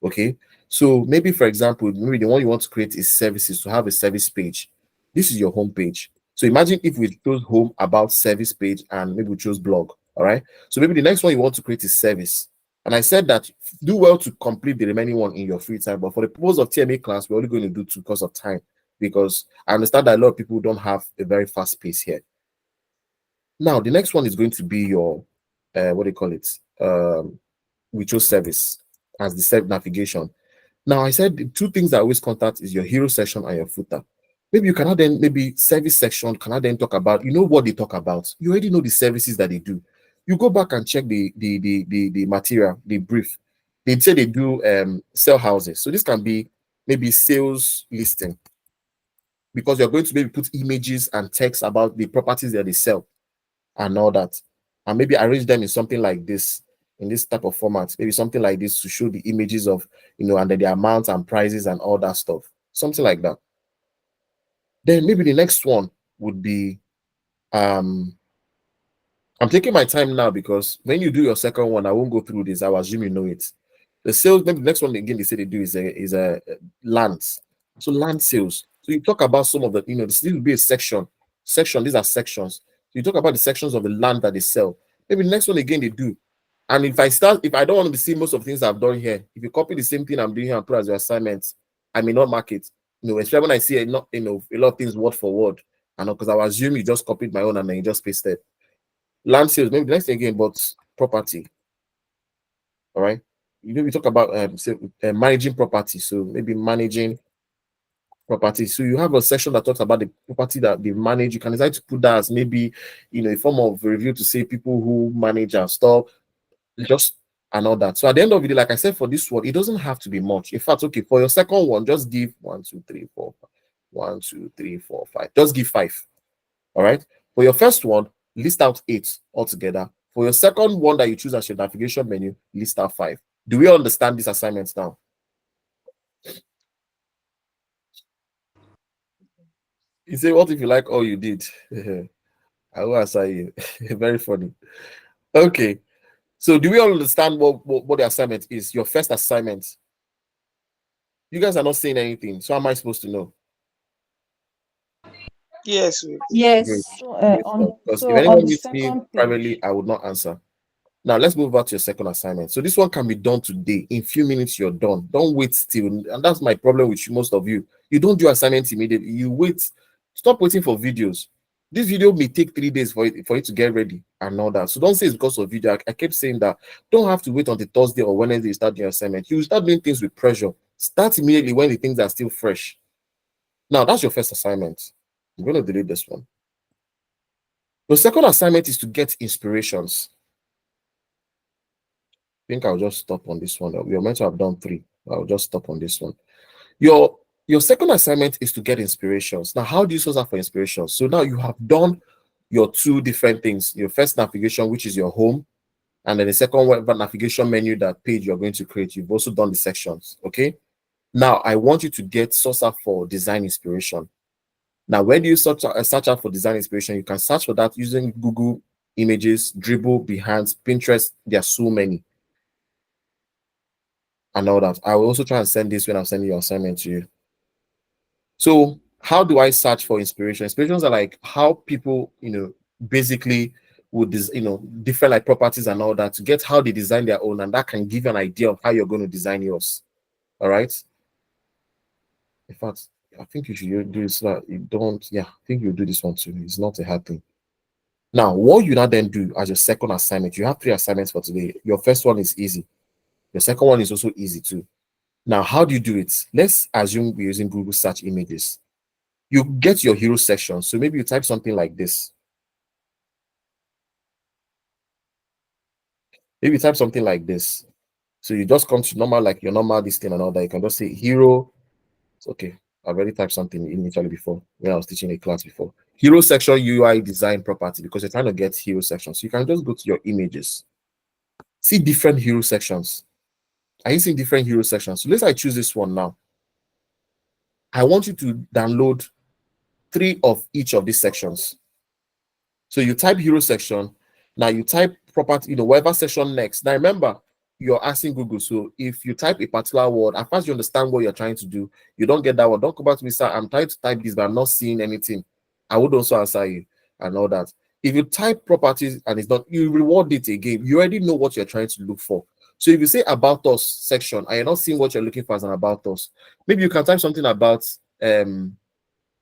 Okay, so maybe for example, maybe the one you want to create is services, to have a service page. This is your home page. So imagine if we chose home, about, service page, and maybe we chose blog. All right, so maybe the next one you want to create is service. And I said that do well to complete the remaining one in your free time, but for the purpose of TMA class, we're only going to do 2 because of time, because I understand that a lot of people don't have a very fast pace here. Now the next one is going to be your what do you call it, we chose service as the self navigation. Now I said the 2 things I always contact is your hero section and your footer. Maybe you cannot then, maybe service section cannot then talk about, what they talk about. You already know the services that they do. You go back and check the material, the brief. They say they do sell houses. So this can be maybe sales listing, because you're going to maybe put images and text about the properties that they sell and all that. And maybe arrange them in something like this, in this type of format, maybe something like this, to show the images of, and then the amounts and prices and all that stuff, something like that. Then maybe the next one would be, I'm taking my time now, because when you do your second one, I won't go through this. I will assume you know it. The sales, maybe the next one again, they say they do is a lands. So land sales. So you talk about some of the, this will be a section. These are sections. So you talk about the sections of the land that they sell. Maybe the next one again they do. And if I don't want to see most of the things I've done here, if you copy the same thing I'm doing here and put as your assignments, I may not mark it. Especially when I see a lot of things word for word. And because I will assume you just copied my own and then you just pasted. Land sales, maybe the next thing again, but property. All right. We talk about managing property. So maybe managing property. So you have a section that talks about the property that they manage. You can decide to put that as maybe a form of review to say people who manage and stuff. Just and all that. So at the end of the day, like I said, for this one, it doesn't have to be much. In fact, okay, for your second one, just give 1, 2, 3, 4, 5. 1, 2, 3, 4, 5. Just give 5. All right. For your first one, list out 8 altogether. For your second one that you choose as your navigation menu, list out 5. Do we understand these assignments now? You say, what if you like all you did? I will answer you. Very funny. Okay. So do we all understand what the assignment is? Your first assignment. You guys are not saying anything. So how am I supposed to know? Yes. Great. Yes. So, Great on stuff. Because if so on anyone the meets me second privately, page, I would not answer. Now let's move on to your second assignment. So this one can be done today. In few minutes, you're done. Don't wait still. And that's my problem with most of you. You don't do assignments immediately. You wait. Stop waiting for videos. This video may take 3 days for it to get ready and all that. So don't say it's because of video. I kept saying that. Don't have to wait until Thursday or Wednesday you start your assignment. You start doing things with pressure. Start immediately when the things are still fresh. Now that's your first assignment. I'm going to delete this one. The second assignment is to get inspirations. I think I'll just stop on this one. We are meant to have done 3. I'll just stop on this one. Your second assignment is to get inspirations. Now, how do you source out for inspirations? So now you have done your 2 different things. Your first navigation, which is your home, and then the second web navigation menu, that page you're going to create. You've also done the sections. Okay. Now, I want you to get source out for design inspiration. Now, when you search out for design inspiration, you can search for that using Google Images, Dribble, Behance, Pinterest. There are so many. And all that. I will also try and send this when I'm sending your assignment to you. So how do I search for inspiration? Inspirations are like how people, basically would, different like properties and all that to get how they design their own, and that can give you an idea of how you're going to design yours. All right. In fact, I think you should do this so that you don't. Yeah, I think you do this one too. It's not a hard thing. Now, what you now then do as your second assignment, you have 3 assignments for today. Your first one is easy. Your second one is also easy too. Now, how do you do it? Let's assume we're using Google search images. You get your hero section. So maybe you type something like this. Maybe you type something like this. So you just come to normal, like your normal this thing and all that. You can just say hero. It's okay. I've already typed something initially before when I was teaching a class before. Hero section UI design property, because you're trying to get hero sections. So you can just go to your images. See different hero sections. Are you seeing different hero sections? So let's say I choose this one now. I want you to download 3 of each of these sections. So you type hero section. Now you type property, whatever section next. Now remember, you're asking Google. So if you type a particular word, at first you understand what you're trying to do. You don't get that word. Don't come back to me, sir. I'm trying to type this, but I'm not seeing anything. I would also answer you and all that. If you type properties and it's not, you reward it again. You already know what you're trying to look for. So if you say about us section and you're not seeing what you're looking for as an about us, maybe you can type something about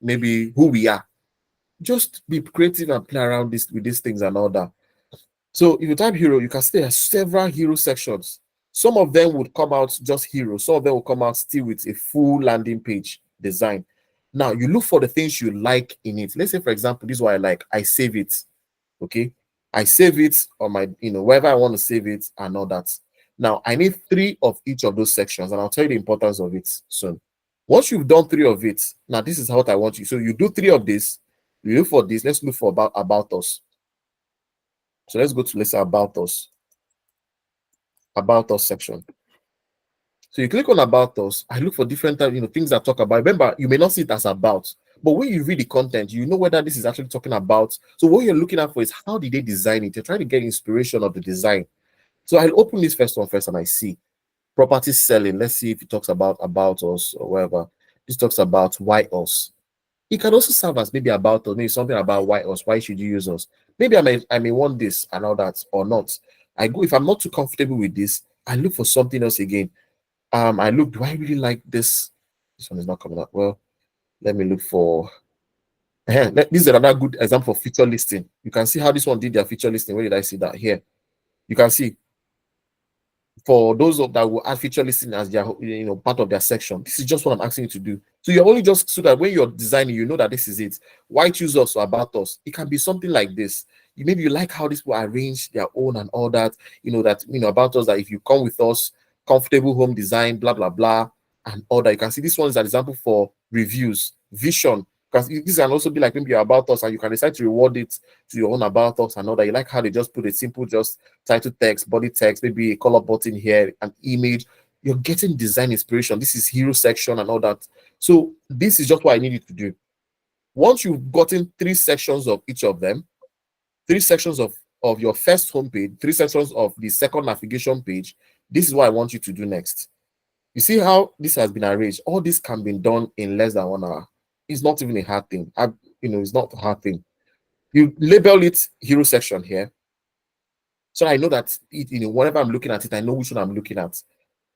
maybe who we are. Just be creative and play around with these things and all that. So if you type hero, you can see there are several hero sections. Some of them would come out just hero. Some of them will come out still with a full landing page design. Now you look for the things you like in it. Let's say, for example, this is what I like. I save it. Okay. I save it on my, wherever I want to save it and all that. Now I need 3 of each of those sections, and I'll tell you the importance of it soon. Once you've done 3 of it, now this is what I want you. So you do 3 of this. You look for this. Let's look for about us. So let's go to let's say about us section. So you click on about us. I look for different types, things that talk about. Remember, you may not see it as about, but when you read the content, you know whether this is actually talking about. So what you're looking at for is how did they design it? You're trying to get inspiration of the design. So I'll open this first one first, and I see property selling. Let's see if it talks about us or whatever. This talks about why us. It can also serve as maybe about us, maybe something about why us, why should you use us? Maybe I may want this and all that or not. I go, if I'm not too comfortable with this, I look for something else again. I look, do I really like this? This one is not coming up. Well, let me look for this is another good example of feature listing. You can see how this one did their feature listing. Where did I see that? Here. You can see for those of that will add feature listing as their part of their section. This is just what I'm asking you to do. So you're only just so that when you're designing, you know that this is it. Why choose us or about us? It can be something like this. Maybe you like how these people arrange their own and all that. About us, that if you come with us, comfortable home design, blah blah blah, and all that. You can see this one is an example for reviews, vision. Because this can also be like maybe you're about us and you can decide to reward it to your own about us and all that. You like how they just put a simple just title text, body text, maybe a color button here, an image. You're getting design inspiration. This is hero section and all that. So this is just what I need you to do. Once you've gotten 3 sections of each of them, 3 sections of your first homepage, 3 sections of the second navigation page, this is what I want you to do next. You see how this has been arranged? All this can be done in less than 1 hour. It's not even a hard thing. It's not a hard thing. You label it hero section here. So I know that whenever I'm looking at it, I know which one I'm looking at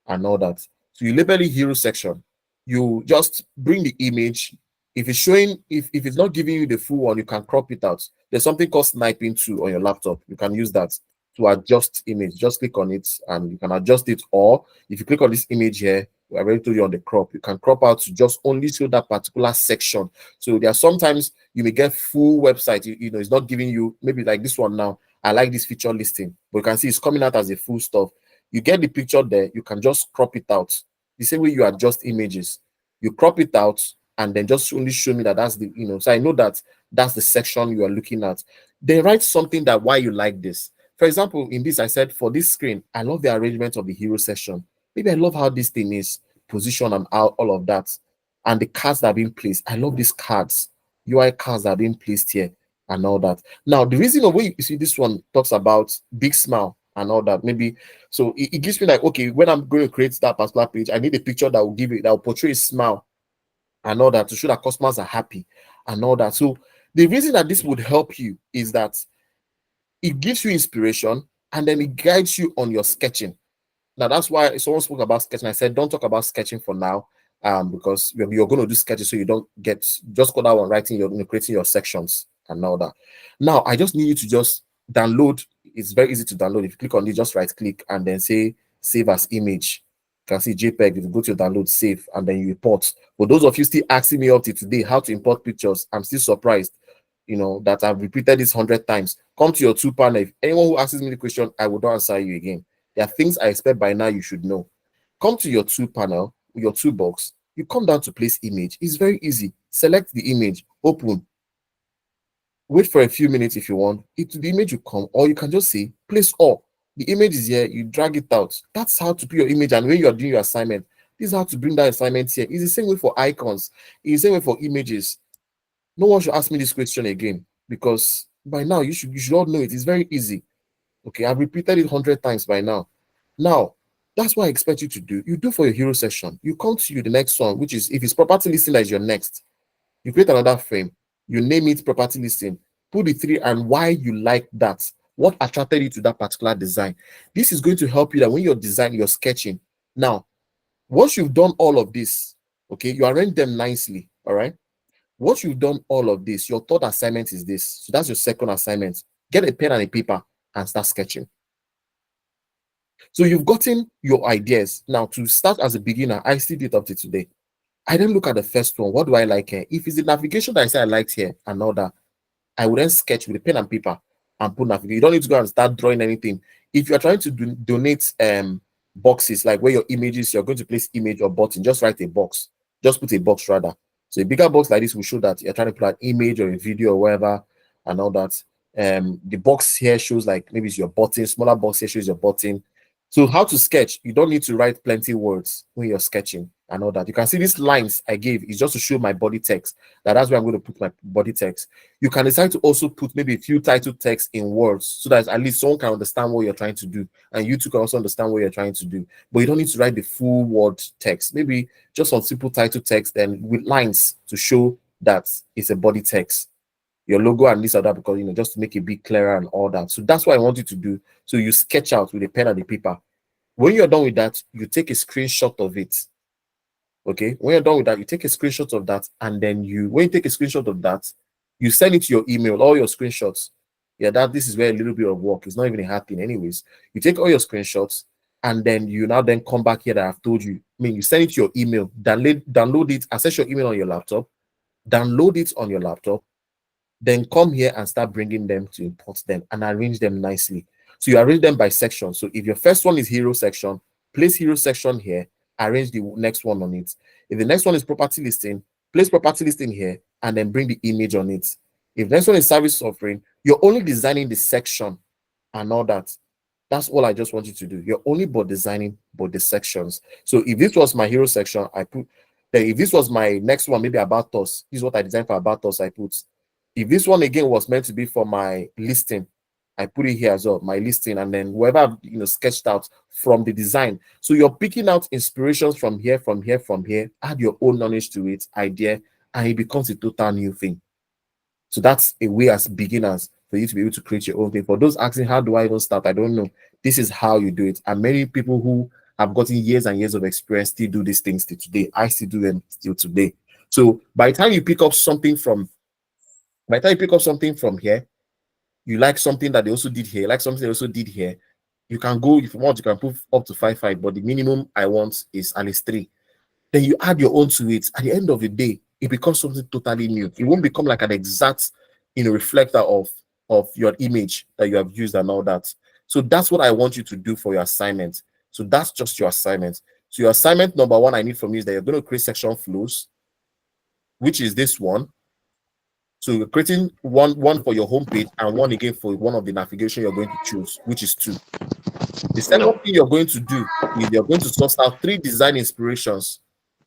and all that. So you label it hero section. You just bring the image. If it's showing, if it's not giving you the full one, you can crop it out. There's something called sniping tool on your laptop. You can use that to adjust image. Just click on it and you can adjust it. Or if you click on this image here, I already told you on the crop, you can crop out to just only show that particular section. So there are sometimes you may get full website, it's not giving you, maybe like this one now. I like this feature listing, but you can see it's coming out as a full stuff. You get the picture there, you can just crop it out. The same way you adjust images, you crop it out and then just only show me that that's the, so I know that that's the section you are looking at. Then write something that why you like this. For example, in this, I said for this screen, I love the arrangement of the hero section. Maybe I love how this thing is positioned and all of that. And the cards that are being placed. I love these cards, UI cards that are being placed here and all that. Now, the reason of way you see this one talks about big smile and all that, maybe so it gives me like, okay, when I'm going to create that particular page, I need a picture that will give it, that will portray a smile and all that to show that customers are happy and all that. So the reason that this would help you is that it gives you inspiration and then it guides you on your sketching. Now that's why someone spoke about sketching. I said don't talk about sketching for now, because you're going to do sketches, so you don't get just go down on writing your creating your sections and all that. Now I just need you to just download. It's very easy to download. If you click on it, just right click and then say save as image. You can see JPEG. If you go to your download, save, and then you import. For those of you still asking me up to today how to import pictures, I'm still surprised. That I've repeated this 100 times. Come to your 2 panel. If anyone who asks me the question, I will not answer you again. There are things I expect by now you should know. Come to your 2 panel, your 2 box. You come down to place image. It's very easy. Select the image, open. Wait for a few minutes if you want. The image will come, or you can just say place all. The image is here, you drag it out. That's how to put your image. And when you are doing your assignment, this is how to bring that assignment here. It's the same way for icons, it's the same way for images. No one should ask me this question again, because by now you should all know it. It's very easy. Okay, I've repeated it 100 times by now. Now, that's what I expect you to do. You do for your hero session. You come to the next one, which is if it's property listing as your next, you create another frame. You name it property listing. Put the 3 and why you like that. What attracted you to that particular design. This is going to help you that when you're designing, you're sketching. Now, once you've done all of this, okay, you arrange them nicely, all right? Once you've done all of this, your third assignment is this. So that's your second assignment. Get a pen and a paper and start sketching. So you've gotten your ideas. Now, to start as a beginner, I still did up to today. I then look at the first one. What do I like here? If it's the navigation that I say I liked here and all that, I would then sketch with a pen and paper and put navigation. You don't need to go and start drawing anything. If you're trying to donate boxes, like where your images, you're going to place image or button, just write a box. Just put a box rather. So a bigger box like this will show that you're trying to put an image or a video or whatever and all that. The box here shows like maybe it's your button. Smaller box here shows your button. So how to sketch? You don't need to write plenty words when you're sketching and all that. You can see these lines I gave is just to show my body text. That's where I'm going to put my body text. You can decide to also put maybe a few title text in words so that at least someone can understand what you're trying to do, and you too can also understand what you're trying to do. But you don't need to write the full word text. Maybe just some simple title text and with lines to show that it's a body text. Your logo and this or that, because just to make it be clearer and all that. So that's what I want you to do. So you sketch out with a pen and a paper. When you're done with that, you take a screenshot of it. Okay, when you're done with that, you take a screenshot of that, and then when you take a screenshot of that, you send it to your email, all your screenshots. Yeah, this is where a little bit of work is not even a hard thing anyways. You take all your screenshots and then you now then come back here that I've told you. I mean, you send it to your email, download it, access your email on your laptop, download it on your laptop, then come here and start bringing them to import them and arrange them nicely. So you arrange them by section. So if your first one is hero section, place hero section here, arrange the next one on it. If the next one is property listing, place property listing here and then bring the image on it. If the next one is service offering, you're only designing the section and all that. That's all I just want you to do. You're only but designing but the sections. So if this was my hero section, I put, then if this was my next one, maybe about us, this is what I designed for about us, I put. If this one again was meant to be for my listing, I put it here as well, my listing, and then whoever sketched out from the design. So you're picking out inspirations from here, from here, from here, add your own knowledge to it, idea, and it becomes a total new thing. So that's a way as beginners for you to be able to create your own thing. For those asking, how do I even start? I don't know. This is how you do it. And many people who have gotten years and years of experience still do these things till today. I still do them still today. So by the time you pick up something from here, you like something that they also did here, like something they also did here, you can go, if you want, you can put up to 5, but the minimum I want is at least 3. Then you add your own to it. At the end of the day, it becomes something totally new. It won't become like an exact reflector of your image that you have used and all that. So that's what I want you to do for your assignment. So that's just your assignment. So your assignment number 1 I need from you is that you're going to create section flows, which is this one. So you're creating one for your homepage and one again for one of the navigation you're going to choose, which is 2. The second thing you're going to do is you're going to source out 3 design inspirations.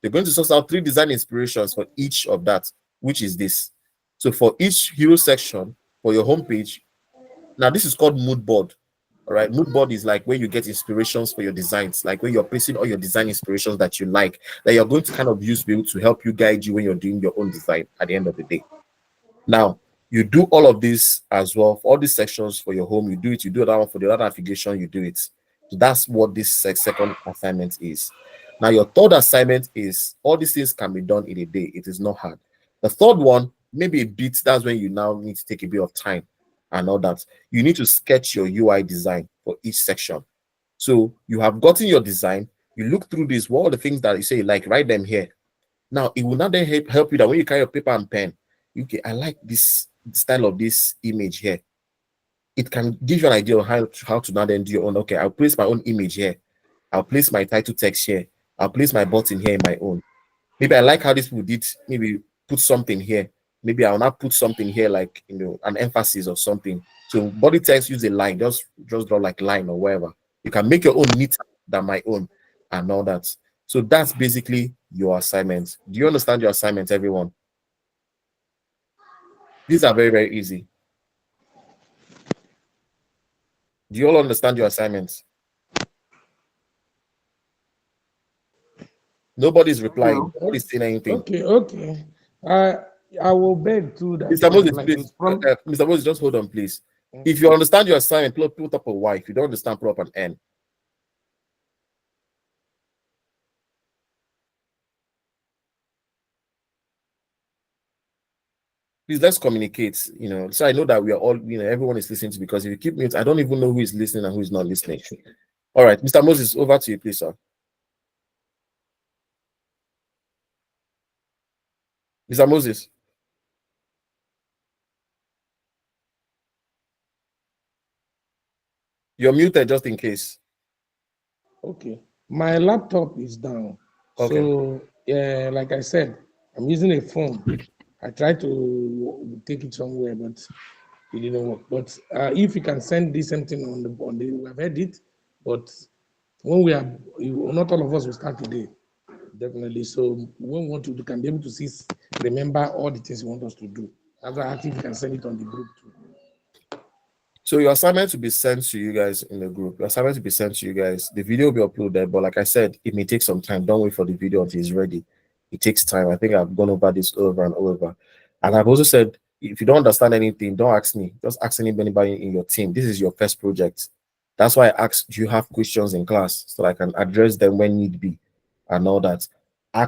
You're going to source out 3 design inspirations for each of that, which is this. So for each hero section for your homepage, now this is called mood board. All right, mood board is like where you get inspirations for your designs, like where you're placing all your design inspirations that you like, that you're going to kind of use to help you guide you when you're doing your own design at the end of the day. Now, you do all of this as well for all these sections for your home. You do it. You do that one for the other navigation. You do it. So that's what this second assignment is. Now, your third assignment is all these things can be done in a day. It is not hard. The third one, maybe a bit. That's when you now need to take a bit of time and all that. You need to sketch your UI design for each section. So you have gotten your design. You look through this. What are the things that you say, like, write them here. Now, it will not then help you that when you carry your paper and pen, okay, I like this style of this image here. It can give you an idea of how to now then do your own. Okay, I'll place my own image here. I'll place my title text here. I'll place my button here in my own. Maybe I like how this people did. Maybe put something here. Maybe I'll not put something here like an emphasis or something. So body text, use a line. Just draw like line or whatever. You can make your own neater than my own and all that. So that's basically your assignment. Do you understand your assignment, everyone? These are very, very easy. Do you all understand your assignments? Nobody's replying. No. Nobody's saying anything. Okay. I will beg to that. Mr. Moses, please. Mr. Moses, just hold on, please. If you understand your assignment, put up a Y. If you don't understand, put up an N. Please, let's communicate, so I know that we are all, everyone is listening to, because if you keep mute, I don't even know who is listening and who is not listening. All right, Mr. Moses, over to you, please, sir. Mr. Moses. You're muted just in case. Okay. My laptop is down. Okay. So, like I said, I'm using a phone. I tried to take it somewhere, but it didn't work. But if you can send this something on the we've had it, but when we are, not all of us will start today, definitely. So when we want to, we can be able to see, remember all the things you want us to do. After active, you can send it on the group too. So your assignment will be sent to you guys in the group. Your assignment will be sent to you guys. The video will be uploaded, but like I said, it may take some time. Don't wait for the video until it's ready. It takes time. I think I've gone over this over and over. And I've also said, if you don't understand anything, don't ask me. Just ask anybody in your team. This is your first project. That's why I asked, do you have questions in class so I can address them when need be and all that.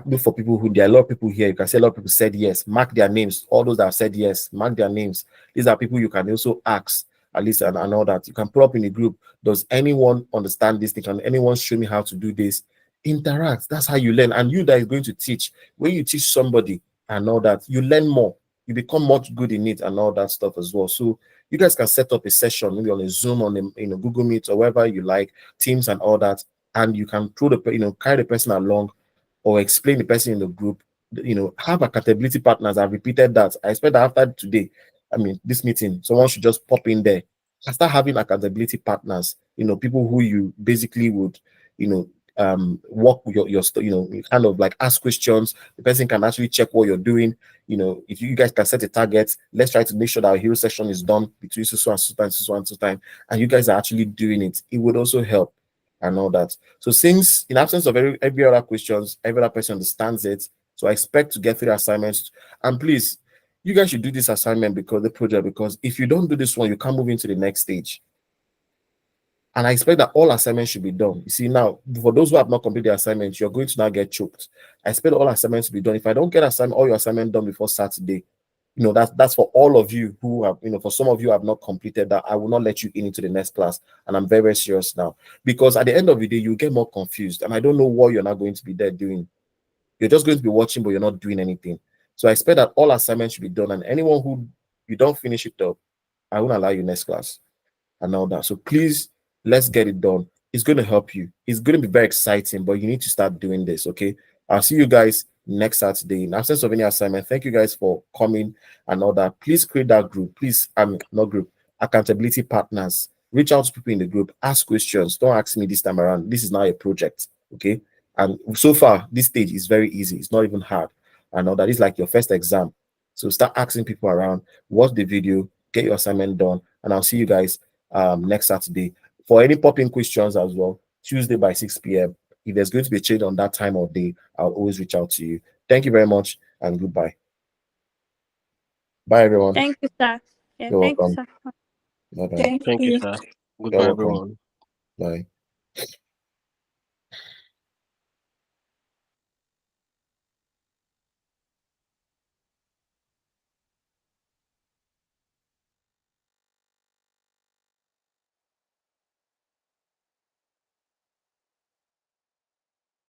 Look for people there are a lot of people here. You can say a lot of people said yes. Mark their names. All those that have said yes, mark their names. These are people you can also ask at least, and all that. You can put up in the group. Does anyone understand this thing? Can anyone show me how to do this? Interact. That's how you learn. And you that is going to teach, when you teach somebody and all that, you learn more. You become much good in it and all that stuff as well. So you guys can set up a session, maybe on a Zoom, on a Google Meet, or wherever you like, Teams and all that, and you can throw the carry the person along, or explain the person in the group. Have accountability partners. I've repeated that. I expect that after today, this meeting, someone should just pop in there and start having accountability partners. People who you basically would, work with your kind of like ask questions. The person can actually check what you're doing. If you guys can set a target, let's try to make sure that our hero session is done between so and so time, so and so time, and you guys are actually doing it. It would also help and all that. So since in absence of every other questions, every other person understands it, so I expect to get 3 assignments. And please, you guys should do this assignment because if you don't do this one, you can't move into the next stage. And I expect that all assignments should be done. You see, now, for those who have not completed the assignments, you're going to now get choked. I expect all assignments to be done. If I don't get all your assignment done before Saturday, that's for all of you who have, for some of you who have not completed that, I will not let you into the next class. And I'm very, very serious now. Because at the end of the day, you get more confused. And I don't know what you're not going to be there doing. You're just going to be watching, but you're not doing anything. So I expect that all assignments should be done. And anyone who you don't finish it up, I won't allow you next class and all that. So please, let's get it done. It's going to help you. It's going to be very exciting, but you need to start doing this, okay? I'll see you guys next Saturday. In absence of any assignment, thank you guys for coming and all that. Please create that group. Please, not group, accountability partners. Reach out to people in the group. Ask questions. Don't ask me this time around. This is now a project, okay? And so far, this stage is very easy. It's not even hard. And all that is like your first exam. So start asking people around, watch the video, get your assignment done, and I'll see you guys next Saturday. For any popping questions as well, Tuesday by 6 p.m. If there's going to be a change on that time or day, I'll always reach out to you. Thank you very much and goodbye. Bye, everyone. Thank you, sir. Yeah, You're thank you, welcome. sir. Bye-bye. Thank you, sir. You're Goodbye, welcome. everyone. Bye.